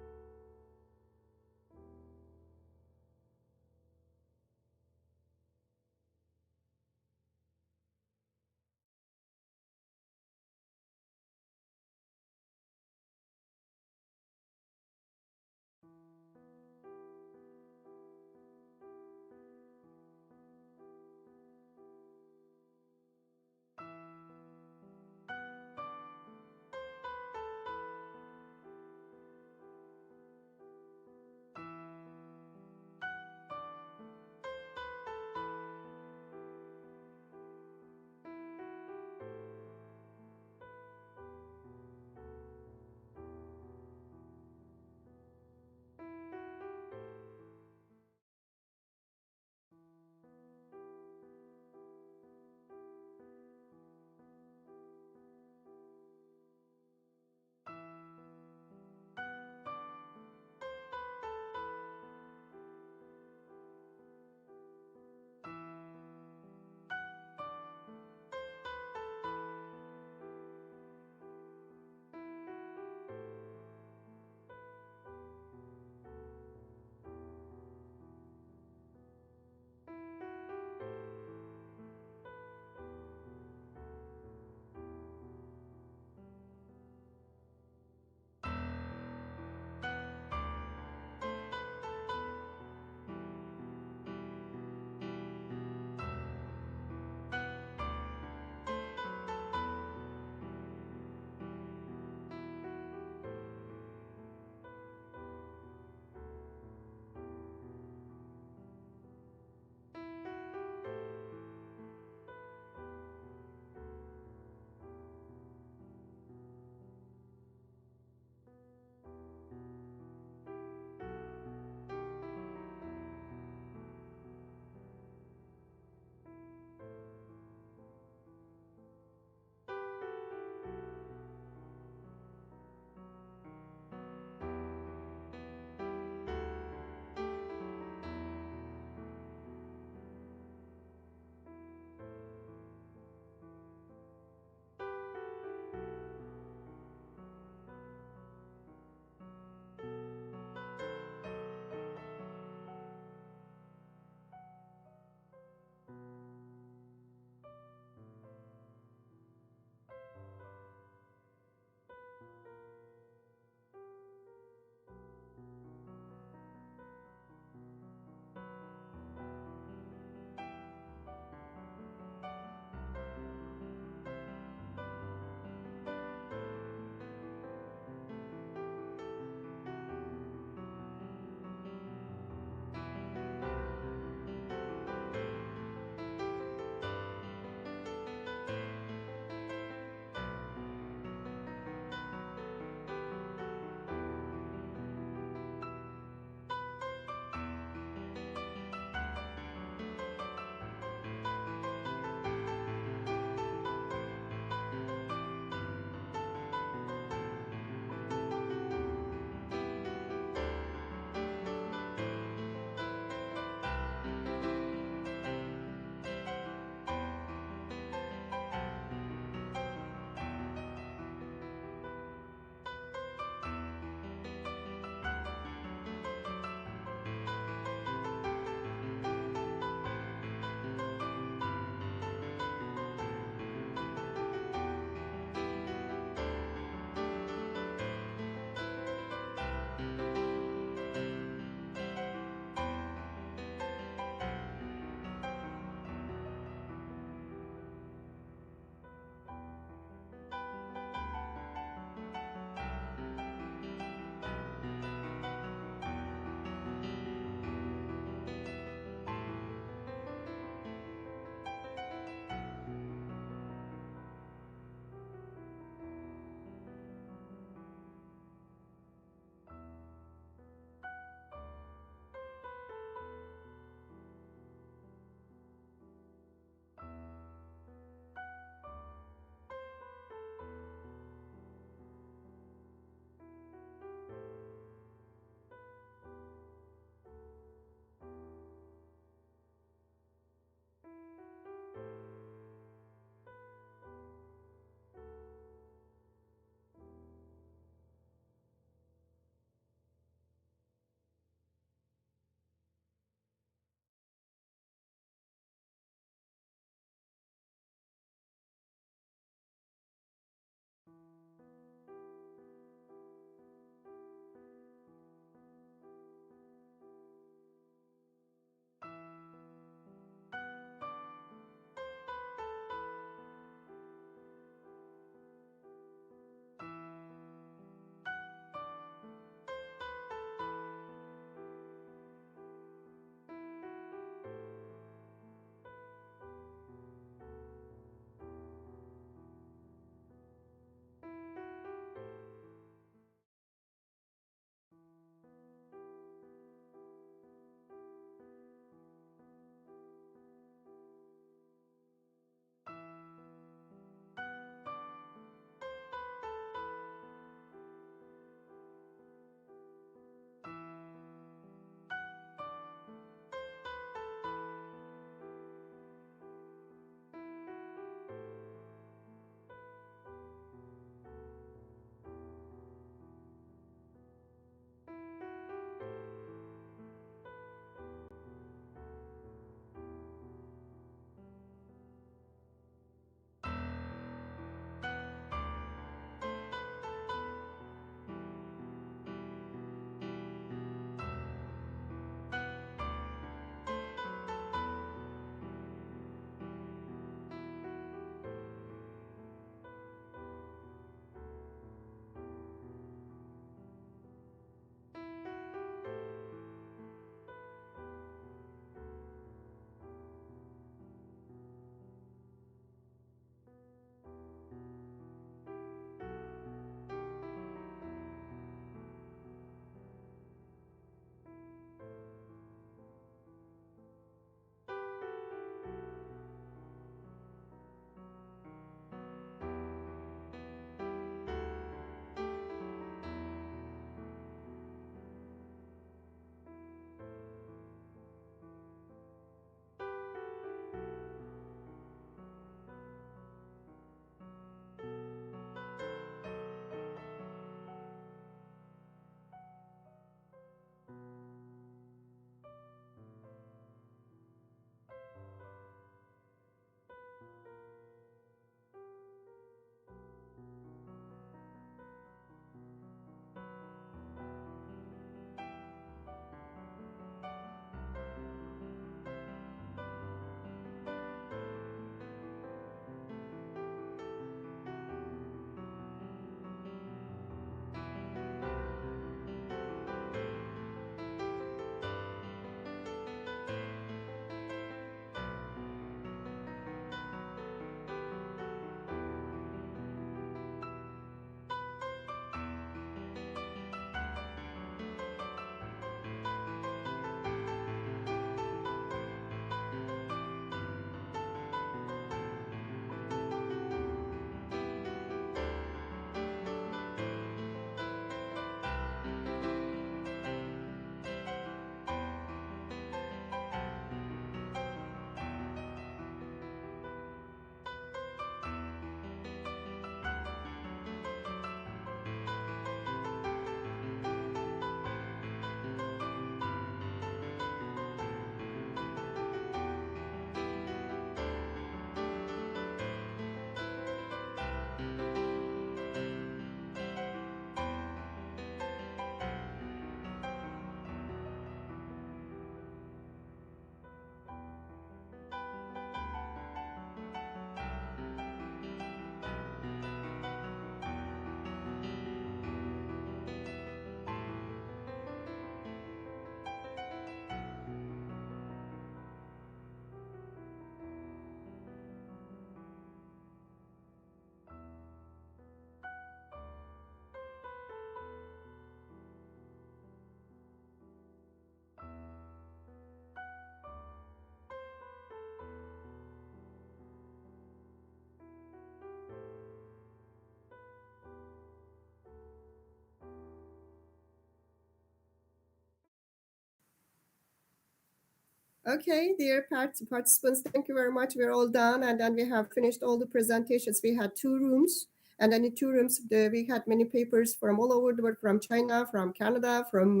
Okay, dear participants, thank you very much. We're all done, and then we have finished all the presentations. We had 2 rooms, and then in 2 rooms, we had many papers from all over the world, from China, from Canada, from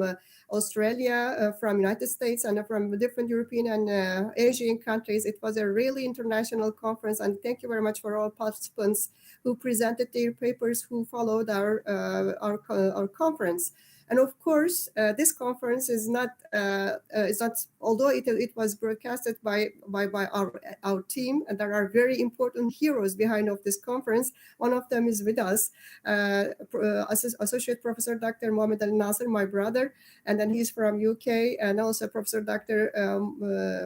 Australia, from United States, and from different European and Asian countries. It was a really international conference, and thank you very much for all participants who presented their papers, who followed our conference. And of course, this conference is not, although it was broadcasted by our team, and there are very important heroes behind of this conference. One of them is with us, Associate Professor Dr. Mohammed Al Nasser, my brother, and then he's from UK, and also Professor Dr.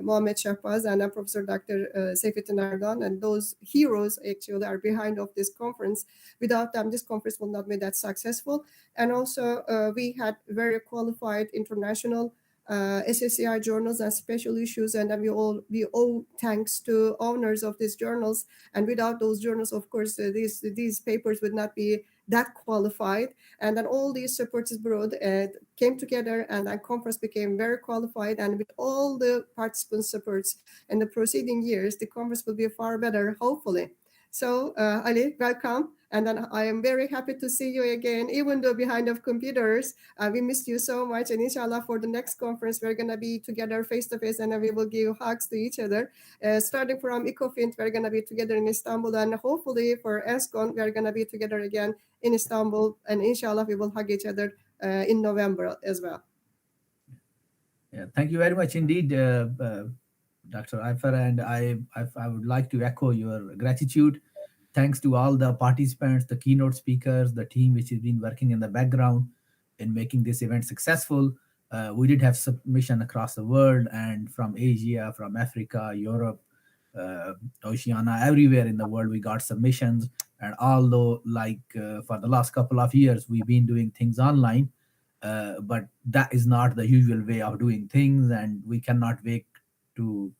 Mohammed Shahbaz, and Professor Dr. Seyfettin Erdogan, and those heroes actually are behind of this conference. Without them, this conference will not be that successful. And also, we had very qualified international SSCI journals and special issues, and then we owe thanks to owners of these journals. And without those journals, of course, these papers would not be that qualified. And then all these supports abroad came together, and that conference became very qualified. And with all the participant supports in the preceding years, the conference will be far better, hopefully. So, Ali, welcome. And then I am very happy to see you again, even though behind of computers. We missed you so much. And inshallah, for the next conference, we're going to be together face to face, and we will give hugs to each other. Starting from ECOFINT, we're going to be together in Istanbul. And hopefully for ENSCON', we're going to be together again in Istanbul. And inshallah, we will hug each other in November as well. Yeah, thank you very much indeed, Dr. Aifer. And I would like to echo your gratitude. Thanks to all the participants, the keynote speakers, the team which has been working in the background in making this event successful. We did have submission across the world, and from Asia, from Africa, Europe, Oceania, everywhere in the world we got submissions. And although for the last couple of years we've been doing things online, but that is not the usual way of doing things, and we cannot wait to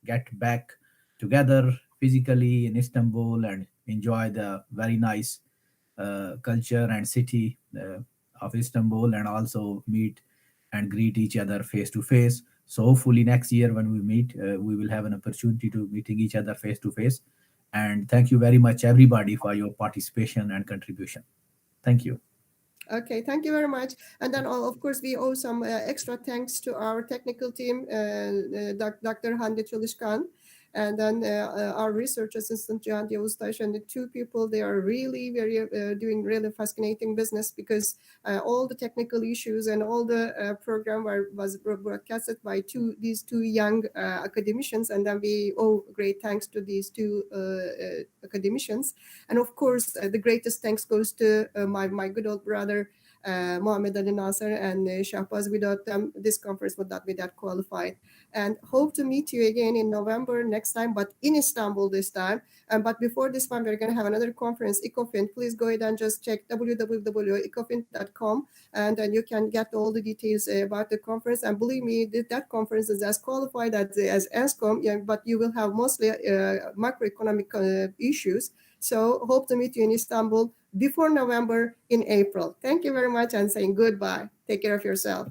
get back together physically in Istanbul and enjoy the very nice culture and city of Istanbul, and also meet and greet each other face to face. So hopefully next year when we meet, we will have an opportunity to meeting each other face to face. And thank you very much, everybody, for your participation and contribution. Thank you. Okay, thank you very much. And then, of course, we owe some extra thanks to our technical team, Dr. Hande Çalışkan, and then our research assistant, Cihan Yavuztaş, and the 2 people, they are really doing really fascinating business, because all the technical issues and all the program was broadcasted by these two young academicians, and then we owe great thanks to these 2 academicians. And of course, the greatest thanks goes to my good old brother, Mohammed Al Nasser and Shahbaz. Without them, this conference would not be that qualified. And hope to meet you again in November next time, but in Istanbul this time. But before this one, we're going to have another conference, ECOFINT. Please go ahead and just check www.ecofint.com, and then you can get all the details about the conference. And believe me, that conference is as qualified as ENSCOM', but you will have mostly macroeconomic issues. So hope to meet you in Istanbul before November, in April. Thank you very much, and saying goodbye. Take care of yourself.